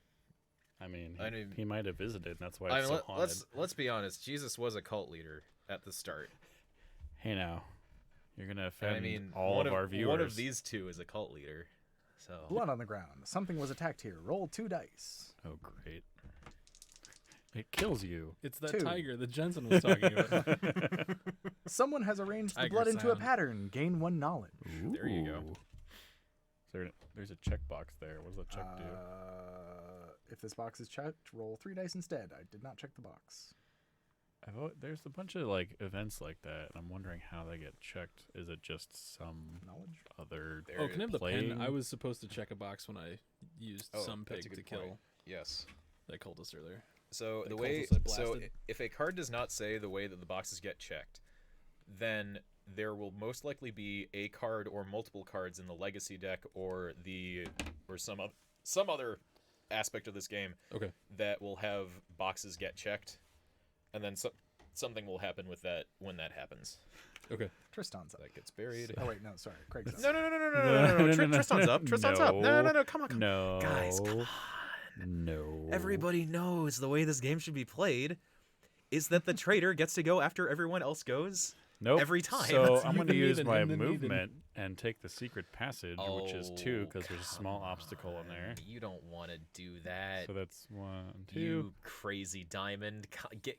I mean, I mean- he might have visited, and that's why I it's mean, so haunted. let's be honest. Jesus was a cult leader. at the start. Hey now, you're gonna And offend I mean, all one of our viewers. One of these two is a cult leader. So Blood on the ground. Something was attacked here. Roll 2 dice. Oh great! It kills you. It's that 2. tiger that Jensen was talking about. Someone has arranged the Tiger blood into a sound. pattern. Gain 1 knowledge. There you go. Ooh. There's a checkbox there. What does that check do? If this box is checked, roll 3 dice instead. I did not check the box. There's a bunch of like events like that, and I'm wondering how they get checked. Is it just some Knowledge? other? There Oh, can I have the pen? playing- I was supposed to check a box when I used Oh, some that's a pig to good point. kill Yes. that cultist earlier. So The the way cultists I so blasted. if a card does not say the way that the boxes get checked, then there will most likely be a card or multiple cards in the legacy deck or some other aspect of this game Okay. that will have boxes get checked, and then something will happen with that when that happens. Okay. Tristan's up. That gets buried. Oh, wait, no, sorry. Craig's up. No. No, Tristan's up. Tristan's up. No. No. Come on. No, Guys, come on. No. Everybody knows the way this game should be played is that the traitor gets to go after everyone else goes. Nope. every time. So That's I'm going you to can use even my in the needed. movement and take the secret passage, which is 2 because there's a small come obstacle in there. You don't want to do that. So that's 1, 2, You crazy diamond.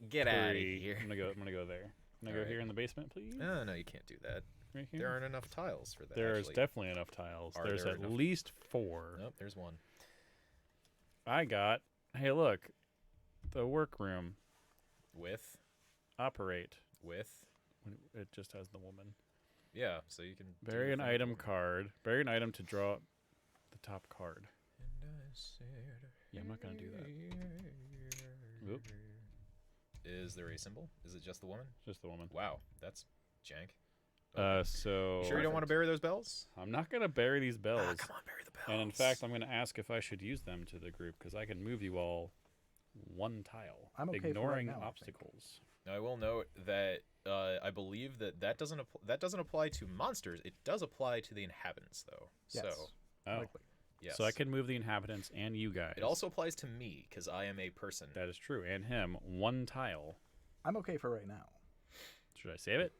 Get out of 3. here. I'm gonna go there. Can I go Alright. here in the basement, please? No, you can't do that. Right here. There aren't enough tiles for that. There's actually. definitely enough tiles. Are There's there at enough? least 4. Nope, there's one. I got. Hey, look, the workroom. With. Operate. It just has the woman. Yeah, so you can do Bury the an thing item with the card. Bury an item to draw the top card. woman. And I said, Yeah, I'm not gonna do that. Oop. Is there a symbol? Is it just the woman? Just the woman. Wow, that's jank. So Sure you don't want to bury those bells? I'm not gonna bury these bells. Ah, come on, bury the bells. And in fact, I'm gonna ask if I should use them to the group because I can move you all 1 tile, I'm okay for right ignoring now, I think. obstacles. Now, I will note that I believe that doesn't apply to monsters. It does apply to the inhabitants, though. Yes. So Oh, Likely. yes. so I can move the inhabitants and you guys. It also applies to me because I am a person. That is true, and him 1 tile. I'm okay for right now. Should I save it?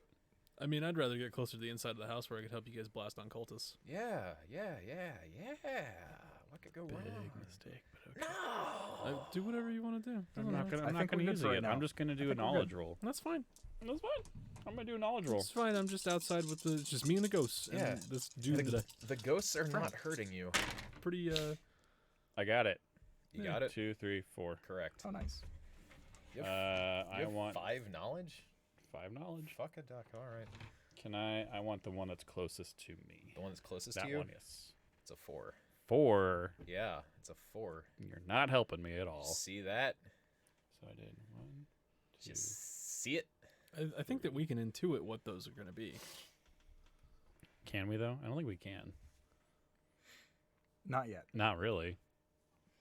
I mean, I'd rather get closer to the inside of the house where I could help you guys blast on cultists. Yeah. What could go Big wrong? mistake, but okay. No. Do whatever you want to do. I'm not gonna, I I'm not think we're gonna good use for it right yet. now. I'm just gonna do a think we're good. knowledge roll. That's fine. That's fine. I'm gonna do a knowledge roll. It's fine. I'm just outside with the just me and the ghosts. And Yeah. this dude that The ghosts are not hurting you. I pretty I got it. You Yeah. got it. 2, 3, 4. Correct. Oh, nice. You have, I want 5 knowledge. 5 knowledge. Fuck a duck. All right. Can I want the one that's closest to me. The one that's closest That to you. one, yes. It's a 4. 4. Yeah, it's a 4. You're not helping me at all. See that? So I did 1, 2. Just see it. I think that we can intuit what those are going to be. Can we though? I don't think we can. Not yet. Not really.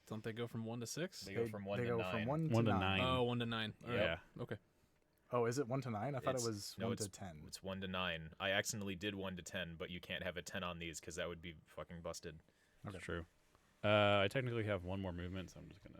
Don't they go from 1 to 6? They go from 1 they to go 9. from 1 to 1 to 9. 9. Oh, 1 to 9. All right. Yeah. Okay. Oh, is it 1 to 9? I thought it It's- was no, 1 to it's- 10. It's 1 to 9. I accidentally did 1 to 10, but you can't have a 10 on these because that would be fucking busted. That's Okay. true. I technically have 1 more movement, so I'm just gonna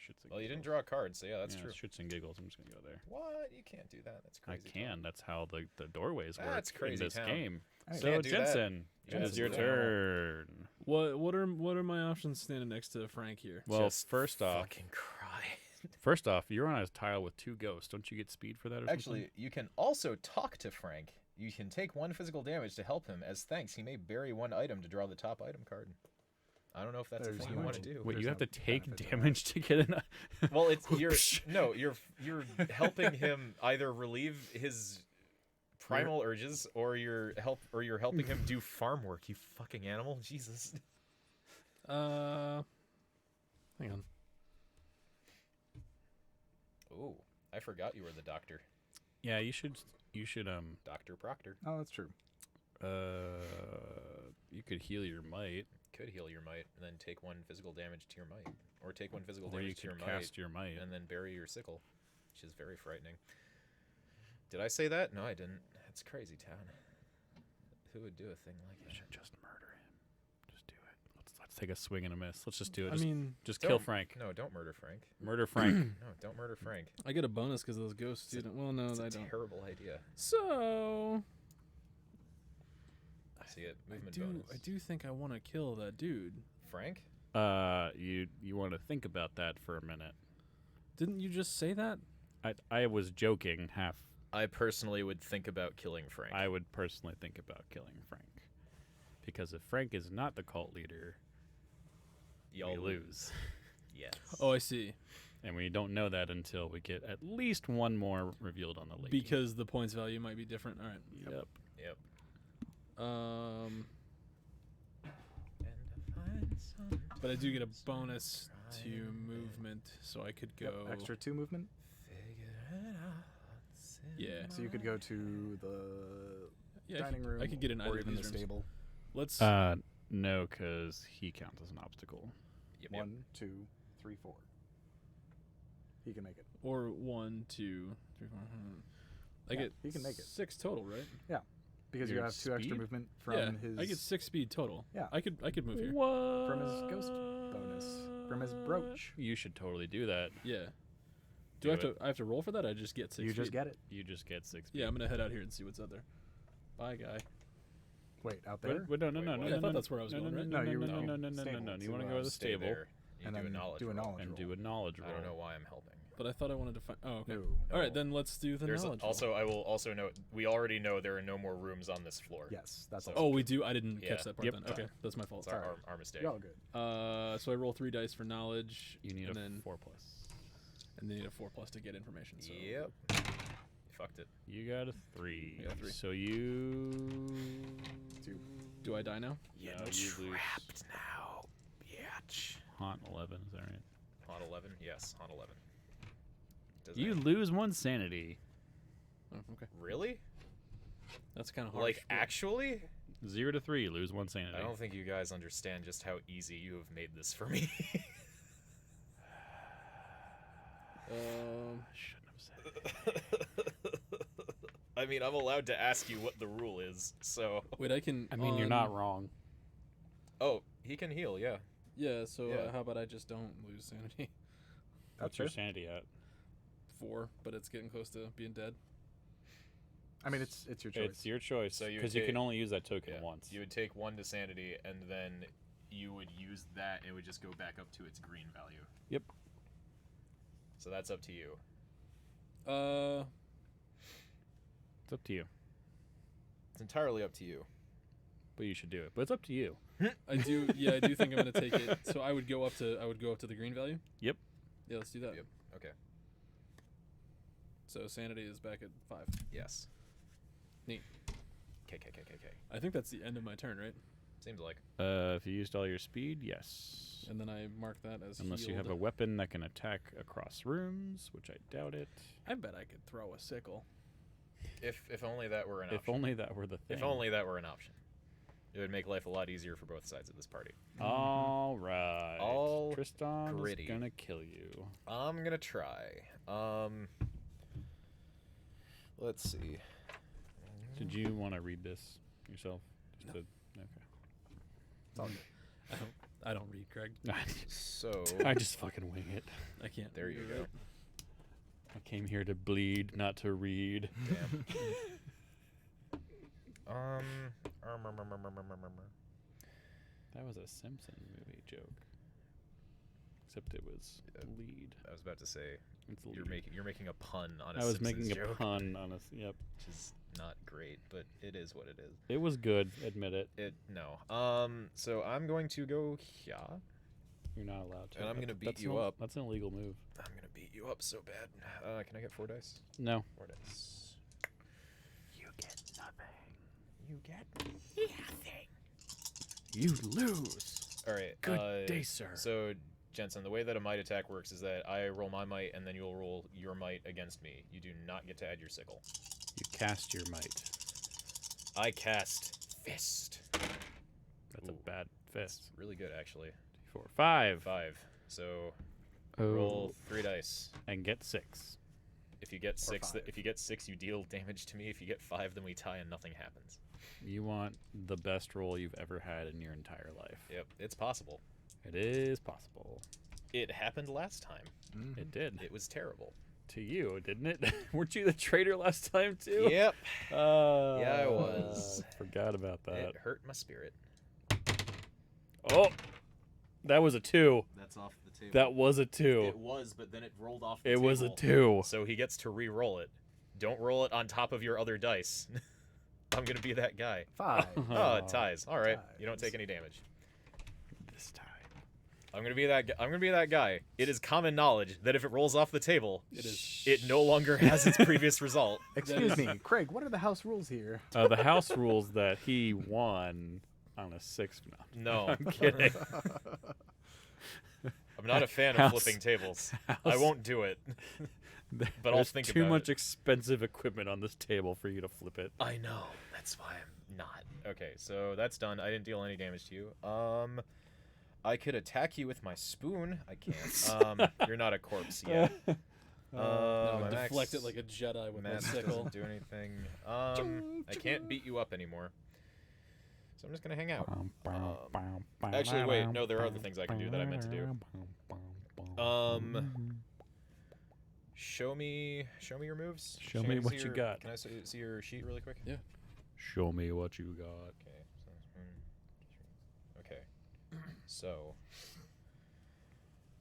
shits and Well, you didn't giggles. draw a card, so yeah, that's Yeah, true. shits and giggles. I'm just gonna go there. What? You can't do that. That's I crazy. can. That's how the doorways work That's crazy in this town. game. Anyway, So Can't do that. Jensen, it Jensen's is your the animal. turn. What are my options standing next to Frank here? Well, Just first off, Fucking cry. you're on a tile with 2 ghosts. Don't you get speed for that? Or Actually, you can also talk to Frank. You can take 1 physical damage to help him. As thanks, he may bury 1 item to draw the top item card. I don't know if that's There's a thing you no- want to do. something? Wait, There's you have no to take benefit to that. damage to get an. Well, it's you're helping him either relieve his primal urges or you're helping him do farm work. You fucking animal, Jesus. Hang on. Oh, I forgot you were the doctor, Yeah, you should. Dr. Proctor. Oh, that's true. You could heal your might, Could heal your might and then take 1 physical damage to your might, or take 1 physical or you damage to your could might cast your might. and then bury your sickle, which is very frightening. Did I say that? No, I didn't. That's crazy town. Who would do a thing like You that? should just murder him. Just do it. Let's Let's take a swing and a miss. Let's just do it. I Just, mean, just kill Don't- Frank. No, don't murder Frank. Murder Frank. No, don't murder Frank. I get a bonus because those ghosts. Didn't. Well, no, It's I a don't. terrible idea. So See it. I Movement do. bonus. I do think I want to kill that dude. Frank? You want to think about that for a minute. Didn't you just say that? I was joking. Half. I personally would think about killing Frank. I would personally think about killing Frank, because if Frank is not the cult leader, Y'all we lose. Yes. Oh, I see. And we don't know that until we get at least one more revealed on the lake. Because the points value might be different. All right. Yep. Yep. But I do get a bonus to movement, so I could go Yep, extra 2 movement. Yeah. So you could go to the Yeah, dining room I could get in or either of even the these rooms. stable. Let's. No, because he counts as an obstacle. Yep. 1, 2, 3, 4. He can make it. or 1, 2, 3, 4. I Yeah, get. he can make it. 6 total, right? Because you Your have 2 extra speed? movement from yeah. his I get 6 speed total. Yeah. I could move here. What? from his ghost bonus. From his brooch. You should totally do that. Yeah. Do Do I have it. to? I have to roll for that. I just get 6. You just speed? get it. You just get 6. Yeah, I'm gonna head out here and see what's out there. Bye, guy. Wait, out there? Wait, no, no, Wait, no, what? no, I no, thought no, that's where I was no, going, no, right? no, No, you no, were no, going no, no, no, no, stable no. to, You want to go to the Stay stable there. You And do a then knowledge do a roll. knowledge and roll. do a knowledge roll. I don't know why I'm helping. But I thought I wanted to find. Oh, okay. No. All right, then let's do the There's knowledge. roll. also I will also note we already know there are no more rooms on this floor. Yes, that's So- all. Oh, we do. I didn't Yeah. catch that part Yep. then. Okay, that's my fault. It's our mistake. You're all good. So I roll 3 dice for knowledge. You need and a then 4+. and then need a 4+ to get information. So. Yep. You fucked it. You got a 3. I got a 3. So you. 2. Do I die now? Yeah, you lose. now, bitch. Haunt 11. Is that right? Haunt 11? Yes, Haunt 11. Does You that- lose 1 sanity. Oh, okay. really? That's kind of hard. Like actually? 0 to 3. Lose 1 sanity. I don't think you guys understand just how easy you have made this for me. I shouldn't have said it. I mean, I'm allowed to ask you what the rule is, so. Wait, I can. I mean, you're not wrong. Oh, he can heal, yeah. Yeah. So Yeah. how about I just don't lose sanity? What's your sanity at? 4, but it's getting close to being dead. I mean, it's your choice. It's your choice. So you Because you take- can only use that token Yeah. once. You would take 1 to sanity, and then you would use that, it would just go back up to its green value. Yep. So that's up to you. It's up to you. It's entirely up to you. But you should do it. But it's up to you. I do. Yeah, I do think I'm gonna take it. So I would go up to the green value. Yep. Yeah, let's do that. Yep. Okay. So sanity is back at 5. Yes. Neat. K. I think that's the end of my turn, right? Seems like. If you used all your speed, yes. And then I mark that as Unless you have a healed. weapon that can attack across rooms, which I doubt it. I bet I could throw a sickle. If only that were an If option. only that were the thing. If only that were an option. It would make life a lot easier for both sides of this party. All right. All Tristan gritty. is gonna kill you. I'm gonna try. Let's see. Did you want to read this yourself? Just to, okay. It's all good. I don't read, Craig. So I just fucking wing it. I can't. there you read go. it. I came here to bleed, not to read. Damn. That was a Simpson movie joke. Except it was bleed. I was about to say It's you're lead. making a pun on a I was Simpsons making a joke, pun on a. Yep. which is not great, but it is what it is. It was good. Admit it. No. So I'm going to go here. You're not allowed to. And I'm gonna That's- beat that's you an- up. That's an illegal move. I'm gonna beat you up so bad. Can I get 4 dice? No. 4 dice. You get nothing. You get. You lose. All right. Good day, sir. So, Jensen, the way that a might attack works is that I roll my might, and then you'll roll your might against me. You do not get to add your sickle. You cast your might. I cast fist. That's a Ooh. bad fist. It's really good, actually. 4, 5. 5. So Oh. roll 3 dice. And get 6. If you get 6, five. if you get 6, you deal damage to me. If you get 5, then we tie and nothing happens. You want the best roll you've ever had in your entire life. Yep, it's possible. It is possible. It happened last time. It did. It was terrible. To you, didn't it? Weren't you the traitor last time, too? Yep. Yeah, I was. Forgot about that. It hurt my spirit. Oh! That was a 2. That's off the table. That was a 2. It was, but then it rolled off the It table. was a 2. So he gets to re-roll it. Don't roll it on top of your other dice. I'm gonna be that guy. 5. Oh, it ties. All right. You don't Ties. take any damage. This time. I'm gonna be that. I'm gonna be that guy. It is common knowledge that if it rolls off the table, It is. it no longer has its previous result. Excuse me, Craig. What are the house rules here? The house rules that he won on a 6. No, I'm kidding. I'm not a fan of House- flipping tables. I house- won't do it. But I'll There's think too about much it. expensive equipment on this table for you to flip it. I know. That's why I'm not. Okay, so that's done. I didn't deal any damage to you. I could attack you with my spoon. I can't. You're not a corpse yet. No, My deflect max- it like a Jedi with my max sickle. doesn't do anything. I can't beat you up anymore. So I'm just gonna hang out. Actually, wait, no, there are other things I can do that I meant to do. Show me your moves. Show me what see you your- got. Can I see your sheet really quick? Yeah. Show me what you got. Okay. So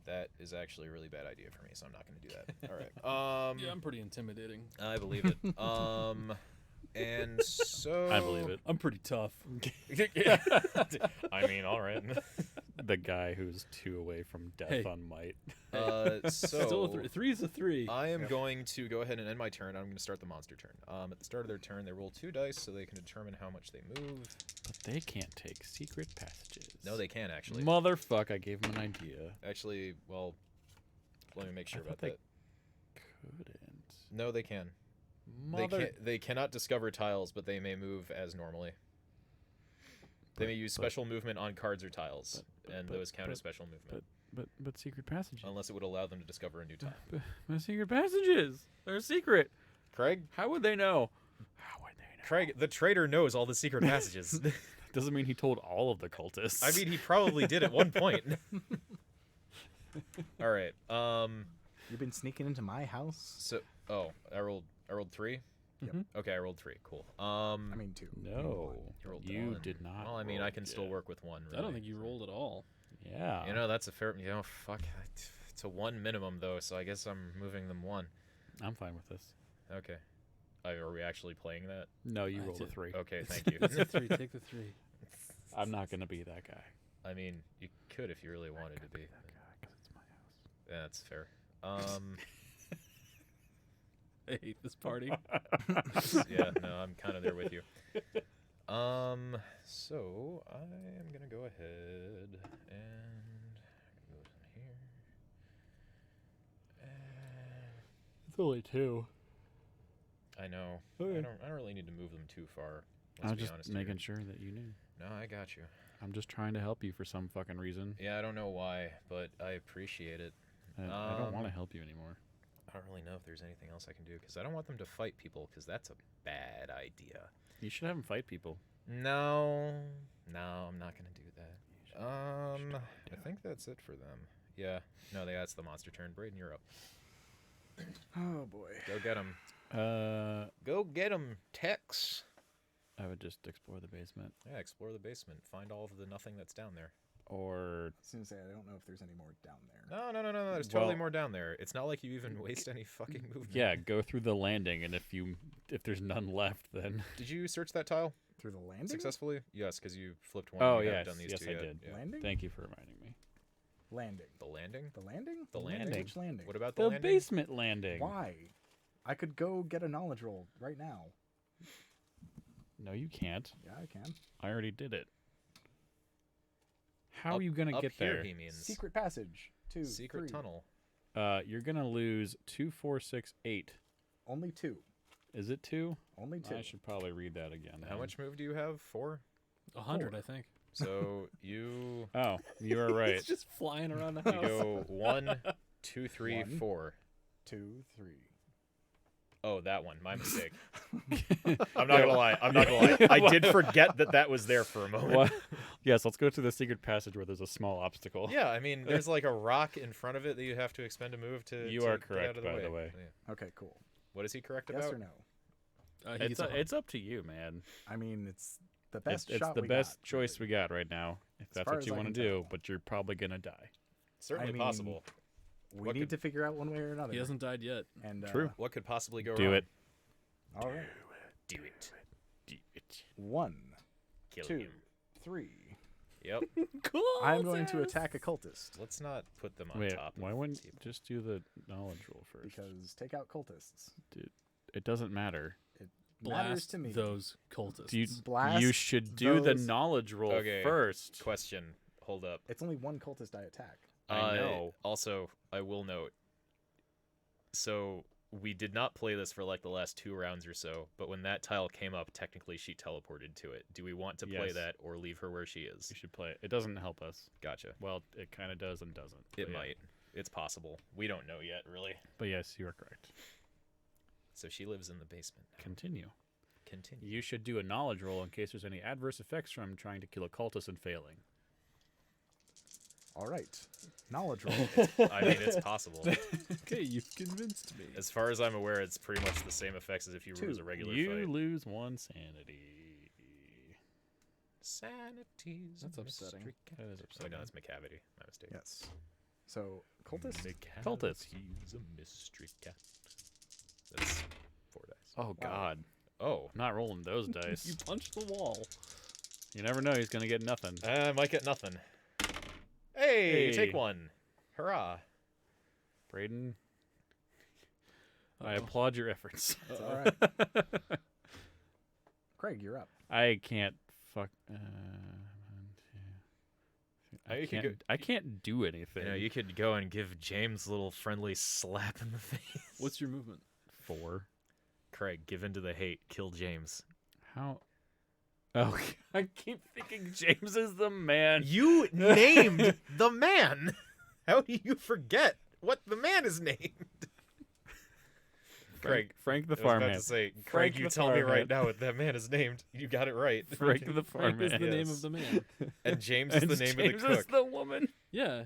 that is actually a really bad idea for me, so I'm not going to do that. All right. Yeah, I'm pretty intimidating. I believe it. And so I believe it. I'm pretty tough. I mean, all right. The guy who's 2 away from death Hey. on might. So Still a 3. 3 is a 3. I am going to go ahead and end my turn. I'm going to start the monster turn. At the start of their turn, they roll 2 dice so they can determine how much they move. But they can't take secret passages. No, they can actually. Motherfuck, I gave him an idea. Actually, well, let me make sure I about thought that. Couldn't. No, they can. Mother. They cannot discover tiles, but they may move as normally. They may use special movement on cards or tiles, and those count as special movement, But secret passages. unless it would allow them to discover a new tile. But secret passages. They're a secret. Craig? How would they know? How would they know? Craig, the traitor knows all the secret passages. Doesn't mean he told all of the cultists. I mean, he probably did at one point. All right. You've been sneaking into my house. So, I rolled 3. Yep. Okay, I rolled 3. Cool. I mean 2. No, You rolled you 1. did not. Well, I mean, roll I can still yet. work with 1. I don't really. think you rolled at all. Yeah. You know, that's a fair. Fuck. It's a 1 minimum though, so I guess I'm moving them 1. I'm fine with this. Okay. Are we actually playing that? No, you I rolled a did. 3. Okay, thank you. It's a 3. Take the 3. I'm not gonna be that guy. I mean, you could if you really wanted to be. That guy, 'cause it's my house. Yeah, that's fair. I hate this party. Yeah, no, I'm kind of there with you. So I am gonna go ahead and go in here. And It's only 2. I know. Okay. I don't really need to move them too far. I Let's was be just honest making here. sure that you knew. No, I got you. I'm just trying to help you for some fucking reason. Yeah, I don't know why, but I appreciate it. And I don't want to Um, help you anymore. I don't really know if there's anything else I can do because I don't want them to fight people because that's a bad idea. You should have him fight people. No, I'm not gonna do that. I think that's it for them. Yeah, no, that's the monster turn. Braden, you're up. Oh boy. Go get him. Go get him, Tex. I would just explore the basement, Yeah, explore the basement. Find all of the nothing that's down there. or I was gonna say I don't know if there's any more down there. No. There's totally Well- more down there. It's not like you even waste any fucking movement. yeah, go through the landing, and if there's none left, then Did you search that tile Through the landing? successfully? Yes, because you flipped one. Oh, and you yes. haven't done these Yes, two I yet. did. Yeah. Landing? thank you for reminding me. Landing. The landing? The landing? The landing? Which landing? What about the The landing? basement landing. Why? I could go get a knowledge roll right now. No, you can't. Yeah, I can. I already did it. How Up- are you gonna up get here, there? He means Secret passage. 2. secret 3. tunnel. You're gonna lose 2, 4, 6, 8. Only 2. Is it 2? Only 2. I should probably read that again. How then. much move do you have? 4. 100, I think. So you Oh, you are right. It's just flying around the you house. go 1, 2, 3, 1. 4. 2, 3. Oh, that one. My mistake. I'm not gonna lie. I did forget that was there for a moment. What? Yes, let's go to the secret passage where there's a small obstacle. Yeah, I mean, there's like a rock in front of it that you have to expend a move to. You to are get correct, out of by the way. Yeah. Okay, cool. What is he correct Yes about? or no? He gets a hug. It's up to you, man. I mean, it's the best It's shot the we best got, choice really. we got right now. If that's far what as you I want to can do, tell. but you're probably gonna die. Certainly I mean, possible. We What need could- to figure out one way or another. He hasn't died yet. And True. What could possibly go Do wrong? it. All right. Do it. Do it. 1, Kill 2, him. 3. Yep. Cool. I'm going to attack a cultist Let's not put them on Wait, top. why of wouldn't the you table. just do the knowledge roll first? because take out cultists. It doesn't matter. Matters Blast to me. those cultists. You Blast should do the those- knowledge roll Okay. first. Question. Hold up. It's only one cultist I attack. I know. Also, I will note. So we did not play this for like the last 2 rounds or so, but when that tile came up, technically she teleported to it. Do we want to play Yes. that or leave her where she is? You should play it. It doesn't help us. Gotcha. Well, it kind of does and doesn't. It but yeah. might. It's possible. We don't know yet, really. But yes, you are correct. So she lives in the basement now. Continue. Continue. You should do a knowledge roll in case there's any adverse effects from trying to kill a cultist and failing. All right. Knowledge roll. I mean, it's possible. Okay, you've convinced me. As far as I'm aware, it's pretty much the same effects as if you were as a regular You fight. lose 1 sanity. Sanity's That's a upsetting. mystery cat. That is Oh, upsetting. no, that's McCavity. My mistake. Yes. So, cultist? Cultist. He's a mystery cat. That's 4 dice. Oh, God. Oh. I'm not rolling those dice. You punched the wall. You never know. He's going to get nothing. I might get nothing. Hey, Hey. take one. Hurrah. Braden, I Uh-oh. applaud your efforts. It's all right. Craig, you're up. I can't fuck. Oh, you could I can't do anything. You know, you could go and give James a little friendly slap in the face. What's your movement? 4. Craig, give in to the hate. Kill James. How? Oh, I keep thinking James is the man. You named the man. How do you forget what the man is named? Craig, Frank the I was about farmhand. to say, Frank Craig, the you tell me right farmhand. now what that man is named. You got it right. Frank the Frank farmhand. is the name Yes. of the man. And James is And the name James of the is cook. the woman. Yeah.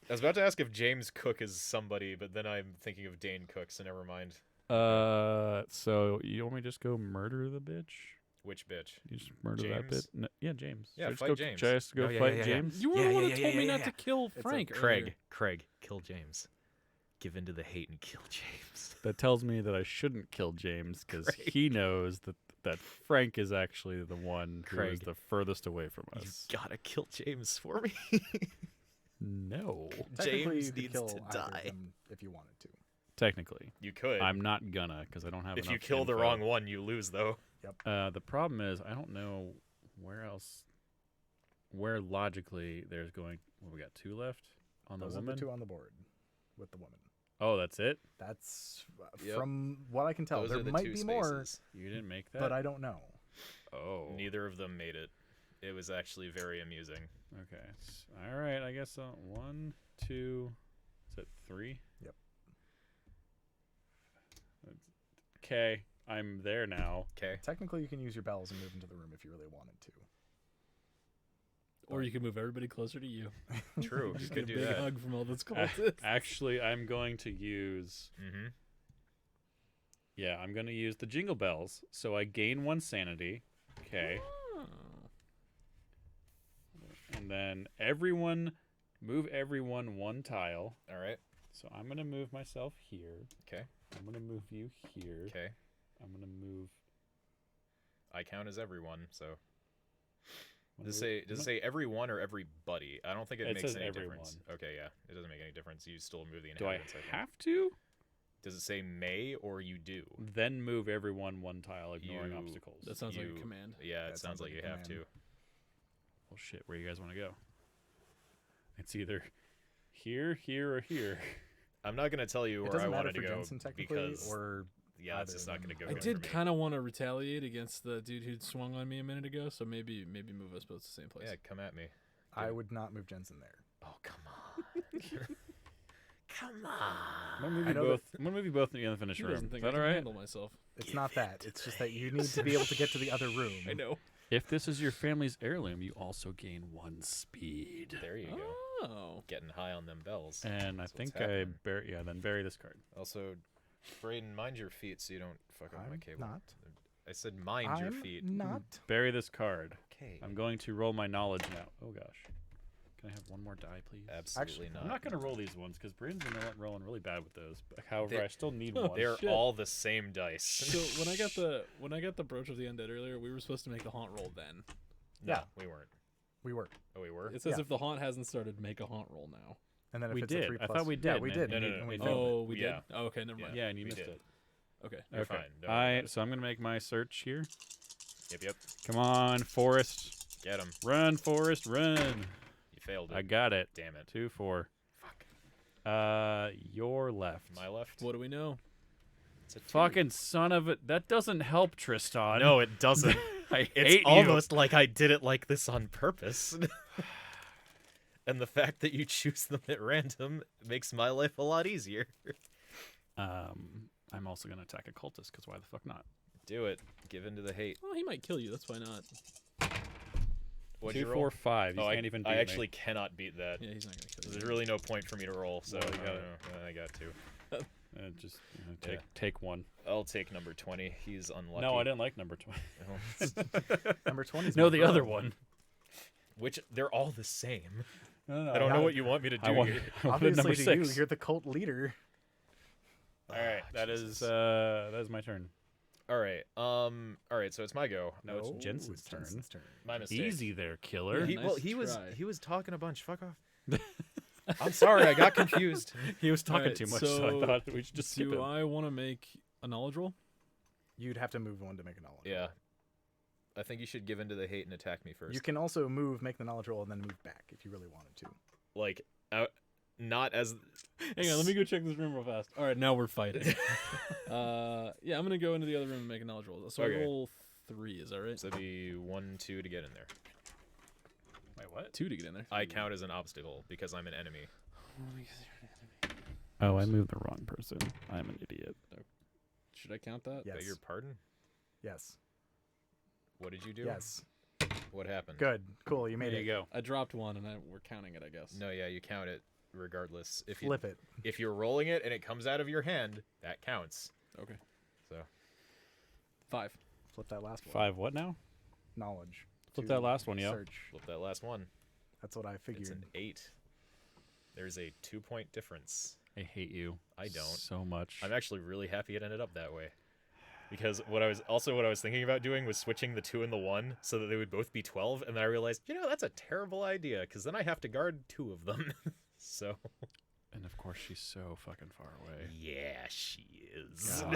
I was about to ask if James Cook is somebody, but then I'm thinking of Dane Cook, so never mind. So you want me to just go murder the bitch? Which bitch? You just murder that James? bitch? No, yeah, James. Yeah, Should I just fight go, James. Should I just go Oh, yeah, fight yeah, yeah. James? You were Yeah, the one yeah, who yeah, told me yeah, not yeah. to kill a Frank. Craig, kill James. Give in to the hate and kill James. That tells me that I shouldn't kill James because Craig. he knows that Frank is actually the one who is Craig. the furthest away from You us. gotta kill James for me. No, Technically, James you could needs kill to either of die. them if you wanted to. technically, You could. I'm not gonna because I don't have. If you enough kill the info. wrong one, you lose, though. The problem is I don't know where else, where logically there's going. Well, we got 2 left on Those the are woman. the 2 on the board with the woman. Oh, that's it. That's Yep. from what I can tell. Those There are the might 2 be more, spaces. You didn't make that. but I don't know. Oh. Neither of them made it. It was actually very amusing. Okay. All right. I guess 1, 2. Is it 3? Yep. Okay. I'm there now. Okay. Technically, you can use your bells and move into the room if you really wanted to. Or you can move everybody closer to you. True. You Just could get a do big that. hug from all those A- cultists. Actually, I'm going to use. Mm-hmm. Yeah, I'm going to use the jingle bells. So I gain 1 sanity. Okay. And then move everyone 1 tile. All right. So I'm going to move myself here. Okay. I'm going to move you here. Okay. I'm going to move. I count as everyone, so. I'm Does gonna it say, does it say everyone or everybody? I don't think it It makes says any everyone. difference. Okay, yeah. It doesn't make any difference. You still move the Do I inhabitants, think. have to? Does it say may or you do? Then move everyone 1 tile, ignoring You- obstacles. That sounds like You- a command. Yeah, it That sounds sounds like like you a have to. command. Well, shit, where you guys want to go? It's either here, here, or here. I'm not going to tell you It where I doesn't matter wanted to for go Jensen technically, because or yeah, it's either just of not going them. to go I good did for me. kind of want to retaliate against the dude who swung on me a minute ago, so maybe move us both to the same place. Yeah, come at me. I would not move Jensen there. Oh, come on. Come on. I'm gonna move I you know both. I'm gonna move you both in the unfinished He room. doesn't Is think that I can all right? handle myself. It's not that. It's just that you need to be able to get to the other room. I know. If this is your family's heirloom, you also gain 1 speed. There you go. Oh. Getting high on them bells. And I That's what's think I happening. bury. Yeah, then bury this card. Also, Braden, mind your feet so you don't fuck up my I'm cable. not. I said mind your I'm feet. not. Bury this card. Okay. I'm going to roll my knowledge now. Oh gosh. Can I have one more die, please? Absolutely Actually, not. I'm not gonna roll these ones because Braden's been rolling really bad with those. But however, They- I still need Oh, one. They're shit. all the same dice. So when I got the brooch of the undead earlier, we were supposed to make the haunt roll then. No, Yeah. we weren't. We were. Oh, we were? It says Yeah. if the haunt hasn't started, make a haunt roll now. And then if We it's a did. 3 I plus, thought we Yeah, did, we man. did. No, no, and no, we we failed it. Oh, we Yeah. did. Oh, okay, never mind. Yeah, and you We missed did. it. Okay. You're Okay. fine. Don't worry about So I'm gonna make my search here. it. Yep. Come on, Forest. Get him. Run, Forest, run. You failed it. I got it. Damn it. 2, 4. Fuck. Your left. My left. What do we know? It's a 2. Fucking son of a. That doesn't help, Tristan. No, it doesn't. I hate It's you. almost like I did it like this on purpose. And the fact that you choose them at random makes my life a lot easier. I'm also gonna attack a cultist because why the fuck not? Do it. Give in to the hate. Well, he might kill you. That's why not. What'd 2, you 4, roll? 5. You Oh, can't even beat I me. actually cannot beat that. Yeah, he's not gonna kill There's you. really no point for me to roll, so Well, you got it. I got to. Just Yeah. take one. I'll take number 20. He's unlucky. No, I didn't like number 20. Number 20 is No, my the bro. other one. Which they're all the same. No, I don't know Yeah. what you want me to do I wanted, here. I wanted Obviously, number to 6. you, you're the cult leader. Ah, All right, that Jesus. is my turn. All right. All right. So it's my go. No, it's Oh, Jensen's it's turn. Jensen's turn. My mistake. Easy there, killer. Yeah, Well, Nice try. he was talking a bunch. Fuck off. I'm sorry. I got confused. He was talking Alright, too much, so I thought we should just skip Do him. I want to make a knowledge roll? You'd have to move one to make a knowledge. Yeah. I think you should give in to the hate and attack me first. You can also move, make the knowledge roll, and then move back if you really wanted to. Like, not as. Hang on, let me go check this room real fast. All right, now we're fighting. Yeah, I'm gonna go into the other room and make a knowledge roll. So Okay. I roll 3. Is that right? So that'd be 1, 2 to get in there. Wait, what? 2 to get in there. I count as an obstacle because I'm an enemy. Oh, I moved the wrong person. I'm an idiot. Should I count that? Yes. Beg your pardon? Yes. What did you do? Yes. What happened? Good. Cool. You made There it. you go. I dropped one, and we're counting it, I guess. No, yeah, you count it regardless. If you Flip it. if you're rolling it and it comes out of your hand, that counts. Okay. So 5. Flip that last one. 5 what now? Knowledge. Flip to that last one, yo. Search. flip that last one. That's what I It's figured. an 8. There's a 2-point difference. I hate you. I don't. So much. I'm actually really happy it ended up that way. Because what I was thinking about doing was switching the 2 and the 1 so that they would both be 12, and then I realized, that's a terrible idea because then I have to guard 2 of them. So And of course, she's so fucking far away. Yeah, she is. God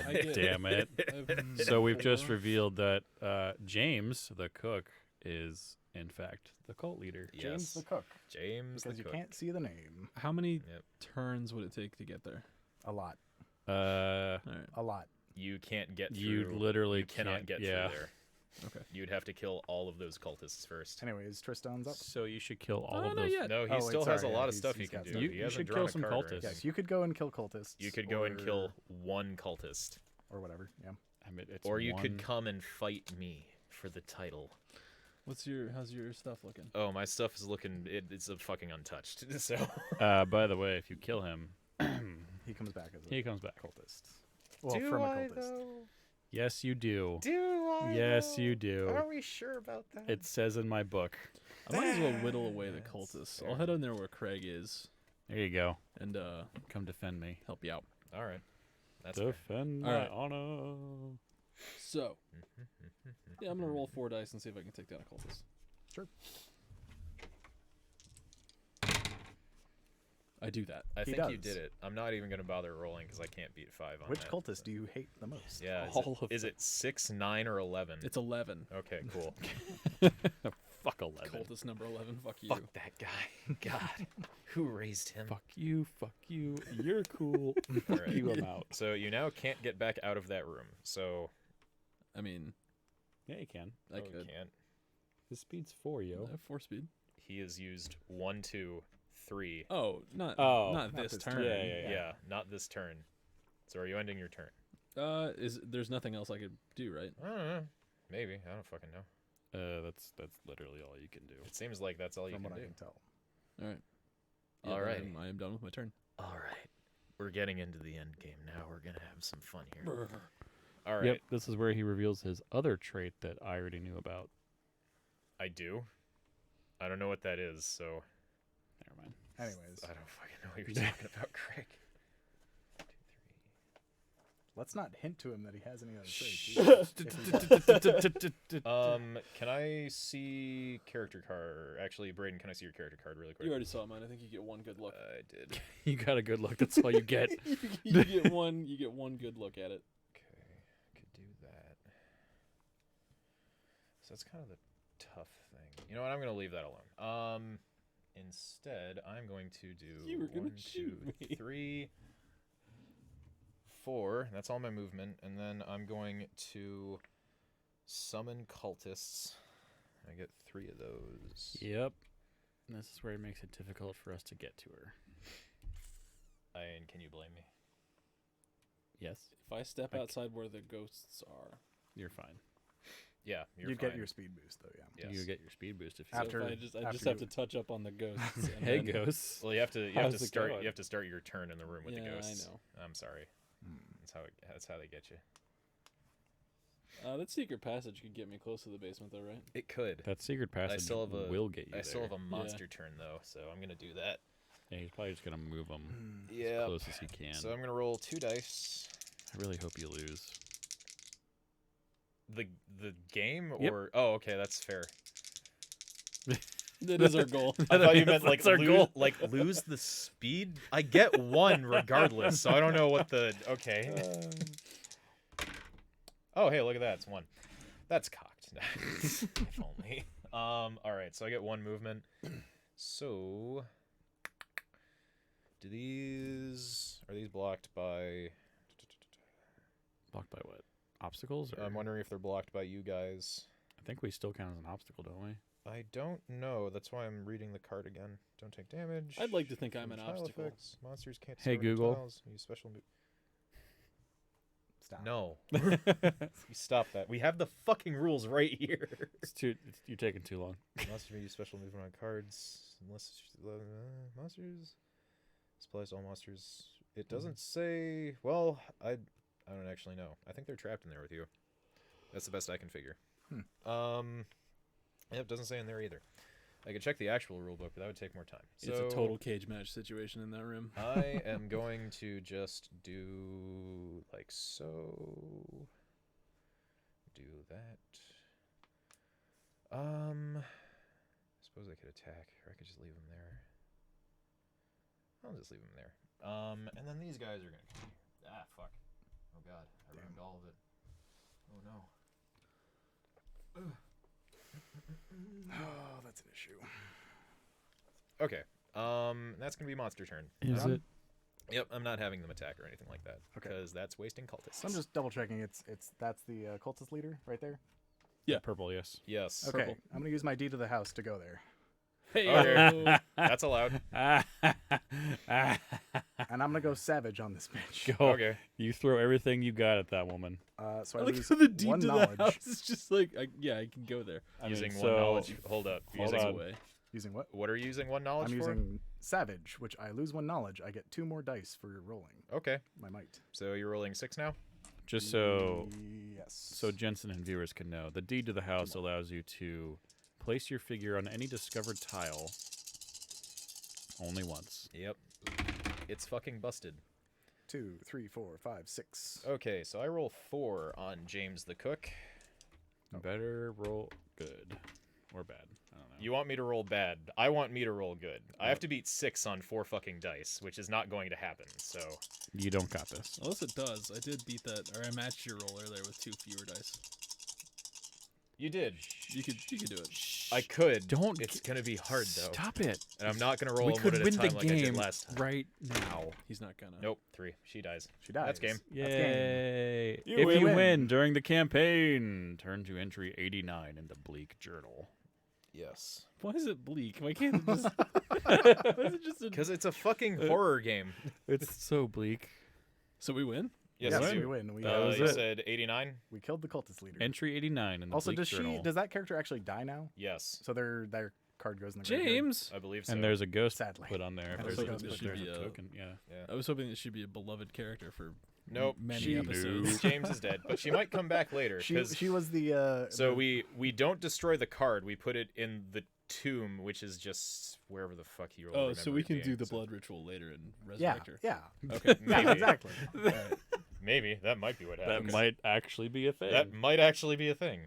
I get- damn it. I've- So we've just 4. revealed that James, the cook, is in fact the cult leader. James yes, the cook. James Because the you cook. can't see the name. How many Yep. turns would it take to get there? A lot. Uh, All right. A lot. You can't get through. you literally you cannot can't get yeah. through there. Okay. You'd have to kill all of those cultists first. Anyways, Tristan's up. So you should kill all Oh, of not those. yet. No, he Oh, wait, still has a sorry, yeah, lot of he's- stuff he he's can got do. stuff. You- He you hasn't should drawn kill a some card or cultists. anything. Yes, you could go and kill cultists. You could go and or- kill one cultist, or whatever. Yeah. I mean, it's or you could one- come and fight me for the title. How's your stuff looking? Oh, my stuff is looking. It's a fucking untouched. So By the way, if you kill him, He comes back as a he comes back. cultist. Well, from a cultist. though? Yes, you do. Do I? Yes, though? you do. Are we sure about that? It says in my book. I might as well whittle away the That's cultists. I'll head in there where Craig is There you go. and Come defend me. help you out. all right, that's fair. Defend All my right. honor. So, yeah, I'm gonna roll 4 dice and see if I can take down a cultist. Sure. I do that. I He think you does. did it. I'm not even gonna bother rolling because I can't beat 5 on Which that. cultist do you hate the most? Yeah, is, All of is them. it 6, 9, or 11? It's 11. Okay, cool. Fuck 11. Cultist number 11. Fuck you. Fuck that guy. God, who raised him? Fuck you. Fuck you. You're cool. All Fuck right. you. I'm out. So you now can't get back out of that room. So I mean, Yeah, you can. I you could. can't. His speed's 4, I yo. have 4 speed. He has used 1, 2, 3. Oh, not Not this this turn. turn. Yeah, not this turn. So are you ending your turn? There's nothing else I could do, right? I don't know. Maybe. I don't fucking know. That's literally all you can do. It seems like that's all you From can what do. I can tell. All right. All then right. I am done with my turn. All right. We're getting into the end game now. We're going to have some fun here. All right. Yep, this is where he reveals his other trait that I already knew about. I do. I don't know what that is, so Never mind. Anyways, I don't fucking know what you're talking about, Craig. let's not hint to him that he has any other traits. If he does. Can I see character card? Actually, Braden, can I see your character card really quick? You already saw mine. I think you get one good look. I did. You got a good look. That's all you get. you get one. You get one good look at it. Okay, could do that. So that's kind of the tough thing. You know what? I'm gonna leave that alone. Instead, I'm going to do You were gonna 1, shoot 2, me. 3, 4. That's all my movement, and then I'm going to summon cultists. I get 3 of those. Yep. And this is where it makes it difficult for us to get to her. And can you blame me? Yes, If I step Like- outside where the ghosts are, you're fine. Yeah, you're You'd fine. get your speed boost though, yeah. Yes. You get your speed boost if you so After- if I just after have you- to touch up on the ghosts. And Hey, then- ghosts. Well, you have to How's it start. going? You have to start your turn in the room with the Yeah, I ghosts. know. I'm sorry. Hmm. That's how they get you. That secret passage could get me close to the basement, though, right? It could. That secret passage still have a- will get you I still there. have a monster turn though, so I'm gonna do that. Yeah, he's probably just gonna move them Hmm. Yeah. as close as he can. So I'm gonna roll 2 dice. I really hope you lose. The game Yep. or okay, that's fair. That is our goal. I thought you meant like That's our lose, goal. like lose the speed. I get 1 regardless, so I don't know what the okay. Oh hey, look at that, it's 1. That's cocked. if only. All right, so I get 1 movement. So are these blocked by? Blocked by what? Obstacles? Or I'm wondering if they're blocked by you guys. I think we still count as an obstacle, don't we? I don't know. That's why I'm reading the card again. Don't take damage. I'd like to think I'm from an tile obstacle. effects. Monsters can't. Hey, discover new Google. tiles. Use special. Stop. No. You stop that. We have the fucking rules right here. You're taking too long. Monsters may use special movement on cards unless monsters. Applies to all monsters. It doesn't say. Well, I don't actually know. I think they're trapped in there with you. That's the best I can figure. Yeah, it doesn't say in there either. I could check the actual rule book, but that would take more time. It's a total cage match situation in that room. I am going to just do like so. Do that. I suppose I could attack, or I could just leave them there. I'll just leave them there. And then these guys are gonna come here. Ah, fuck. Oh god, I ruined all of it. Oh no. Oh, that's an issue. Okay. That's gonna be monster turn. Is it? Yep, I'm not having them attack or anything like that Okay. because that's wasting cultists. So I'm just double checking. That's the cultist leader right there. Yeah. Purple, yes. yes. Okay, Purple. I'm gonna use my deed to the house to go there, Hey, Okay. That's allowed. and I'm gonna go savage on this bitch. Go. Okay. You throw everything you got at that woman. So I I like lose how the deed one to knowledge. the house is just like, I can go there. Using so- one knowledge. Hold up. Hold Using on. Away. Using what? What are you using one knowledge I'm for? using savage, which I lose one knowledge. I get 2 more dice for rolling Okay. my might. So you're rolling 6 now? Just so Yes. Jensen and viewers can know, the deed to the house allows you to place your figure on any discovered tile only once. Yep. It's fucking busted. 2, 3, 4, 5, 6. Okay, so I roll 4 on James the Cook. Better roll good or bad. I don't know. You want me to roll bad. I want me to roll good. I have to beat 6 on 4 fucking dice, which is not going to happen, so... You don't got this. Unless it does. I did beat that, or I matched your roll earlier with 2 fewer dice. You did. You could do it. I could. Don't It's gonna be hard, though. Stop it. And I'm not gonna roll We them could one at win a the time like I did game last time. right now. He's not gonna. Nope, 3. She dies. She dies. That's game. That's game. Yay! You If you win. win during the campaign, turn to entry 89 in the Bleak Journal. Yes. Why is it bleak? Why can't it just? Why is it just? Because it's a fucking horror game. It's so bleak. So we win. Yes, Yes, you we win. We, was you it. said 89? we killed the cultist leader. Entry 89 in the Also, Bleak Journal. does that character actually die now? Yes, So their card goes in the graveyard? James. I believe so. And there's a ghost Sadly. put on there. I If was there's hoping a, it if should there's be a a- token, yeah. I was hoping it should be a beloved character for Nope. many she, episodes. James is dead, but she might come back later. She 'cause- was the so we don't destroy the card. We put it in the tomb, which is just wherever the fuck you. Oh, so we can do the blood ritual later and yeah resurrect her. yeah Okay. yeah Maybe. exactly. Maybe that might be what That happens. might actually be a thing. That might actually be a thing.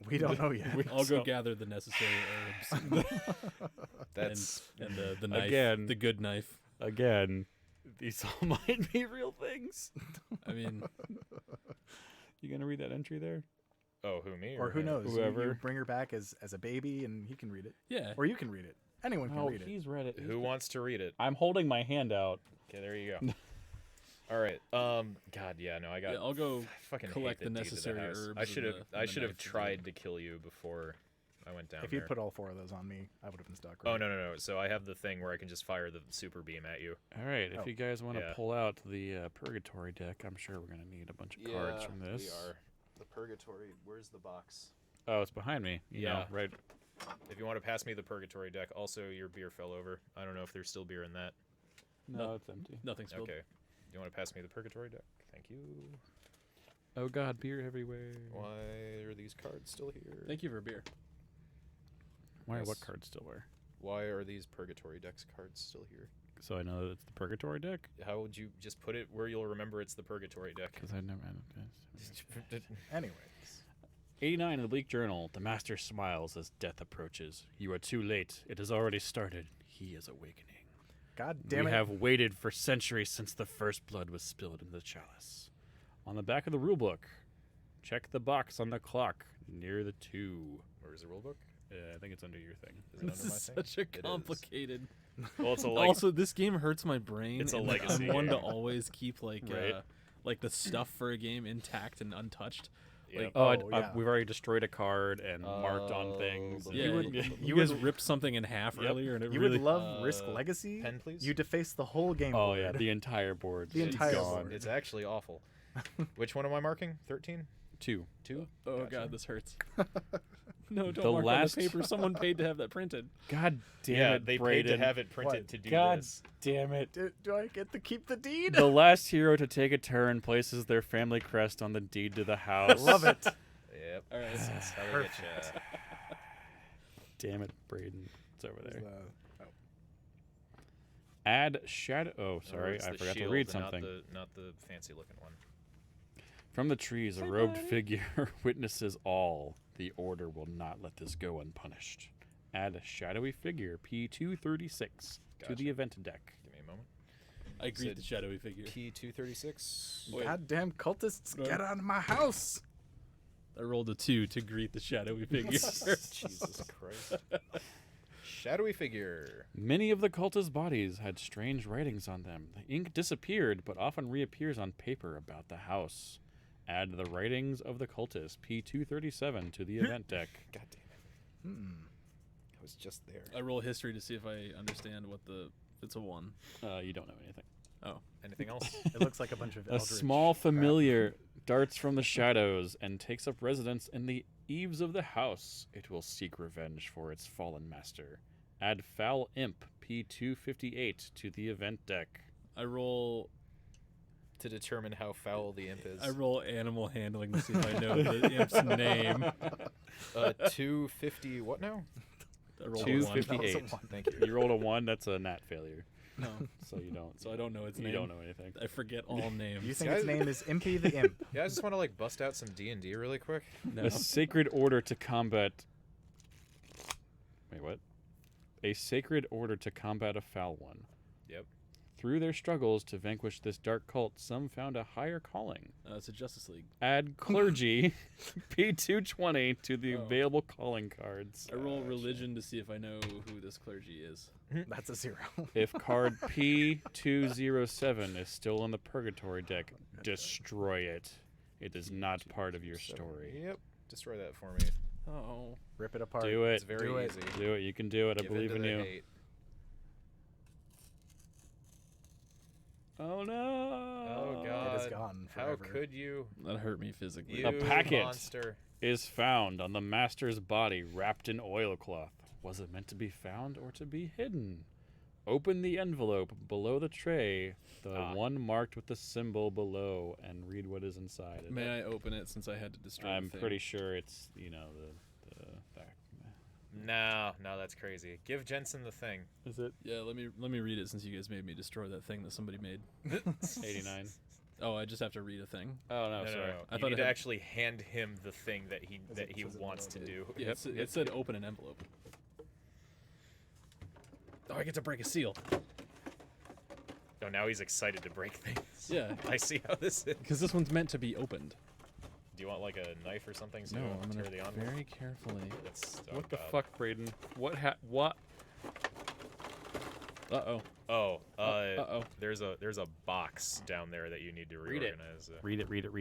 We don't know yet. I'll go So- gather the necessary herbs That's and the knife, Again. the good knife. Again, these all might be real things. I mean, You gonna read that entry there? oh, who me Or who him? knows? You Whoever. bring her back as a baby, and he can read it, yeah. or you can read it. Anyone can read it. he's read it. Who wants to read it? I'm holding my hand out. Okay, there you go. All right. God, yeah, no, I got. Yeah, I'll go I fucking collect hate the deed to necessary house. herbs I and should have. the- I and the should have knife to tried do to kill you before I went down If there. you put all 4 of those on me, I would have been stuck. Oh Right? no. So I have the thing where I can just fire the super beam at you. All right, if Oh. you guys want to Yeah. pull out the Purgatory deck, I'm sure we're gonna need a bunch of cards from this. We are. The purgatory. Where's the box? Oh, it's behind me. You know, Yeah. right. If you want to pass me the purgatory deck, also your beer fell over. I don't know if there's still beer in that. No, it's empty. Nothing spilled. Okay. You want to pass me the purgatory deck? Thank you. Oh God, beer everywhere. Why are these cards still here? Thank you for a beer. Why? What Yes. cards still where? Why are these purgatory decks cards still here? So I know that it's the Purgatory deck. How would you just put it where you'll remember it's the purgatory deck? Because I never. Anyways, 89 in the Bleak Journal. The Master smiles as death approaches. You are too late. It has already started. He is awakening. God damn We it! have waited for centuries since the first blood was spilled in the chalice. On the back of the rulebook, check the box on the clock near the 2. Where's the rulebook? I think it's under your thing. Is it This under my is thing? such a It is. complicated. Well, it's a Also, this game hurts my brain. It's a and legacy I'm one to game. always keep like Right. like the stuff for a game intact and untouched. Yeah. Like, Oh, yeah. we've already destroyed a card and marked on things. but and- yeah, You would- you guys ripped something in half Yep. earlier, and it You really. would love Risk Legacy. pen, please? You deface the whole game. Oh board. yeah, the entire board. The is entire gone. board. It's actually awful. Which one am I marking? 13? 2. 2? Oh Gotcha. god, this hurts. No, don't The mark last- on the paper. Someone paid to have that printed. God damn Yeah, it, they Brayden. paid to have it printed What? to do God this. damn it. Do I get to keep the deed? The last hero to take a turn places their family crest on the deed to the house. Love it. Yep. All right. That's how they get you. Damn it, Braden. It's over there. Oh. Add shadow. Oh, sorry, it's I the forgot to shield read and something. Not the fancy looking one. From the trees, a robed figure witnesses all. The order will not let this go unpunished. Add a shadowy figure, P236, to Gotcha. the event deck. Give me a moment. I greet Said the shadowy figure. P236. Wait. Goddamn cultists, No. get out of my house! I rolled a 2 to greet the shadowy figure. Jesus Christ. Shadowy figure. Many of the cultists' bodies had strange writings on them. The ink disappeared, but often reappears on paper about the house. Add the writings of the cultists, P237, to the event deck. God damn it. I was just there. I roll history to see if I understand what the. It's a 1. You don't know anything. Oh. Anything else? It looks like a bunch of A eldritch small crap. familiar darts from the shadows and takes up residence in the eaves of the house. It will seek revenge for its fallen master. Add Foul Imp, P258, to the event deck. I roll. To determine how foul the imp is. I roll animal handling to see if I know the imp's name. 250. What now? I rolled a 258. 1. Thank you. You rolled a 1, that's a nat failure. No, So you don't. so I don't know its you name. don't know anything. I forget all names. You think Guys- its name is Impy the Imp? Yeah, I just want to like bust out some D&D really quick. No. A sacred order to combat. Wait, what? A sacred order to combat a foul one. Yep. Through their struggles to vanquish this dark cult, some found a higher calling. It's a Justice League. Add clergy, P220, to the Oh. available calling cards. I roll religion to see if I know who this clergy is. That's a 0. If card P207 is still in the purgatory deck, destroy it. It is not part of your story. Yep. Destroy that for me. Oh. Rip it apart. Do it. It's very Do it. easy. Do it. You can do it. I Give believe into in the you. hate. Oh no! Oh God! It is gone How forever. could you? That hurt me physically. You A packet. monster. Is found on the master's body wrapped in oilcloth. Was it meant to be found or to be hidden? Open the envelope below the tray, the one marked with the symbol below, and read what is inside. May I open it since I had to destroy I'm the thing? pretty sure it's, the back. No, that's crazy. Give Jensen the thing. Is it Yeah, let me read it since you guys made me destroy that thing that somebody made. 89? Oh, I just have to read a thing. Oh, no, No, sorry. I You thought need it to had- actually hand him the thing that he it says in wants the to do. Yeah, it said open an envelope. Oh, I get to break a seal. Oh, now he's excited to break things. Yeah, I see how this is. because this one's meant to be opened. Do you want like a knife or something? So No, you I'm don't gonna tear the envelope? very carefully. That's, oh What the God. fuck, Braden? What? Uh-oh. Oh, Uh-oh. there's a box down there that you need to Read it. reorganize. Read it. Read the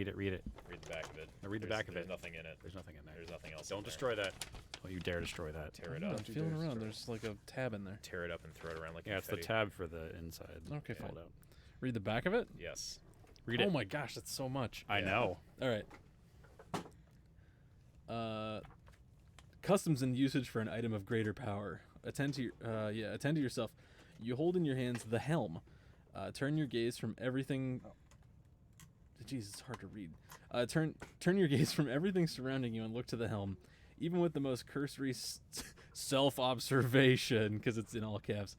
back of it. Now read the There's- back of there's it. nothing in it. There's nothing in there. There's nothing else. Don't in there. destroy that. Don't you dare destroy that. Tear it I'm up. feeling around. There's like a tab in there. Tear it up and throw it around like Yeah, it's the confetti. tab for the inside. Okay, Fold fine. out. Read the back of it? Yes. Read Oh it. my gosh, that's so much. I know. All right. Customs and usage for an item of greater power. Attend to yourself. You hold in your hands the helm. Turn your gaze from everything. Jeez, it's hard to read. Turn your gaze from everything surrounding you and look to the helm. Even with the most cursory self-observation, because it's in all caps,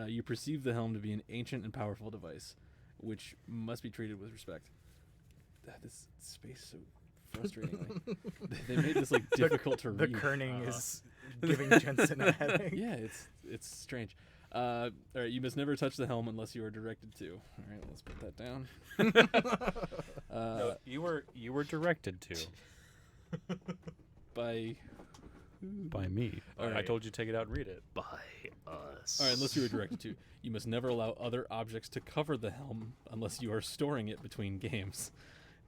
you perceive the helm to be an ancient and powerful device, which must be treated with respect. This space so frustratingly. They made this like difficult to The read. kerning is giving Jensen a headache. Yeah, it's strange. All right, you must never touch the helm unless you are directed to. All right, let's put that down. No, you were directed to By me. All I right. told you to take it out and read it. By us. All right, unless you are directed to. You must never allow other objects to cover the helm unless you are storing it between games.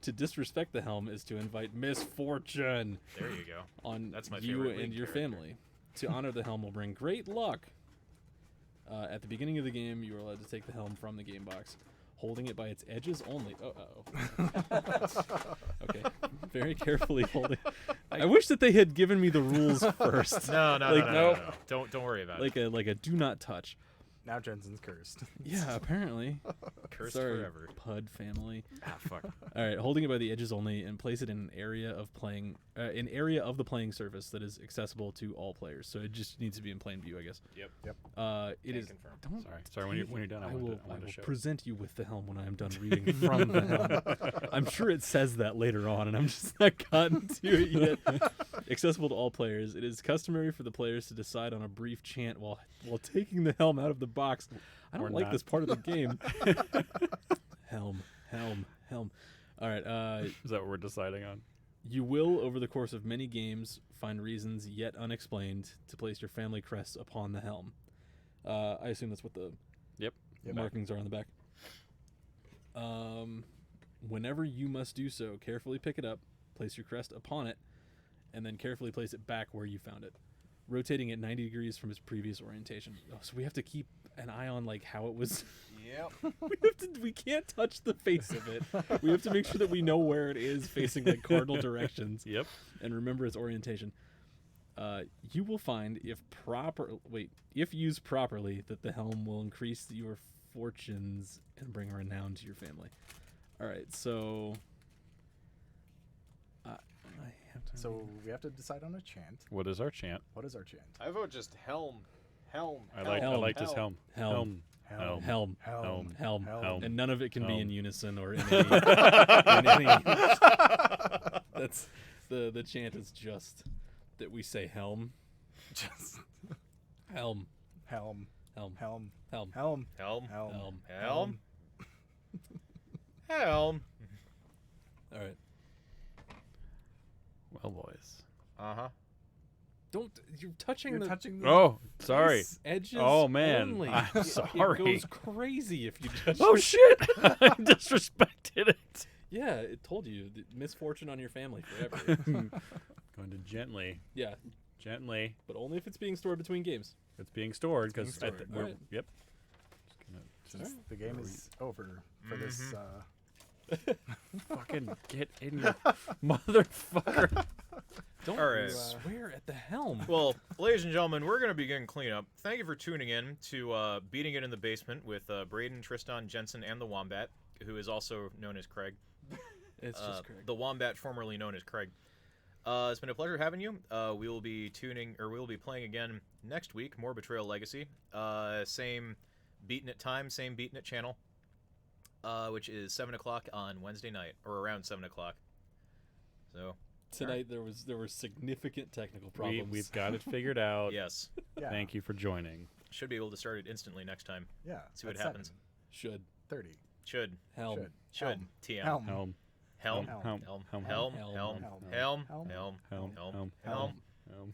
To disrespect the helm is to invite misfortune There you go. on That's my you favorite and Link your character. family. To honor the helm will bring great luck. At the beginning of the game, you are allowed to take the helm from the game box, holding it by its edges only. Okay, very carefully holding. I wish that they had given me the rules first. No, Like, no. no. Don't worry about like a do not touch. Now Jensen's cursed. Yeah, apparently. it. Cursed Sorry, forever. Pud family. Ah, fuck. All right, holding it by the edges only, and place it in an area of the playing surface that is accessible to all players. So it just needs to be in plain view, I guess. Yep. It Can is. confirm. Don't. Sorry. When you're done, I will wanted to show. present you with the helm when I am done reading from the helm. I'm sure it says that later on, and I'm just not gotten to it yet. Accessible to all players. It is customary for the players to decide on a brief chant while taking the helm out of the box. I don't Or like not. this part of the game. Helm. All right. Is that what we're deciding on? You will, over the course of many games, find reasons yet unexplained to place your family crests upon the helm. I assume that's what the Yep. markings are on the back. Whenever you must do so, carefully pick it up, place your crest upon it, and then carefully place it back where you found it, rotating it 90 degrees from its previous orientation. Oh, so we have to keep an eye on like how it was. Yep. We can't touch the face of it. We have to make sure that we know where it is facing like cardinal directions. Yep. And remember its orientation. You will find if used properly that the helm will increase your fortunes and bring renown to your family. All right, so I have to. So we have to decide on a chant. What is our chant? What is our chant? I vote just helm. I like this helm. Helm. Helm. Helm. Helm. Helm. And none of it can be in Helm. unison or in any. in any that's the chant is just that we say helm. Just Helm. helm, Helm. helm, Helm. helm, Helm. helm, Helm. Helm. Helm. All right. Well, boys. Uh-huh. You're touching You're the touching the Oh, sorry. edges. Oh, man. only. I'm It sorry. goes crazy if you touch. Oh shit! I disrespected it. Yeah, it told you misfortune on your family forever. Going to gently, Yeah, gently. but only if it's being stored between games. It's being stored because Being stored. we're Alright. yep. Just Since the game is over for this. fucking get in your motherfucker. Don't All right. swear at the helm. Well, ladies and gentlemen, we're going to begin cleanup. Thank you for tuning in to Beating It in the Basement with Braden, Tristan, Jensen, and the Wombat, who is also known as Craig. It's just Craig. The Wombat, formerly known as Craig. It's been a pleasure having you. We will be playing again next week. More Betrayal Legacy. Same Beating It time, same Beating It channel, which is 7 o'clock on Wednesday night, or around 7 o'clock. So Tonight there were significant technical problems. We've got it figured out. yes, Yeah. Thank you for joining. should be able to start it instantly next time. Yeah. See what at happens. 7:30. Should Should helm. Should. TM Helm. Helm. Helm Helm. Helm Helm. Helm Helm. Helm Helm. Helm Helm. Helm Helm. Helm Helm. Helm Helm. Helm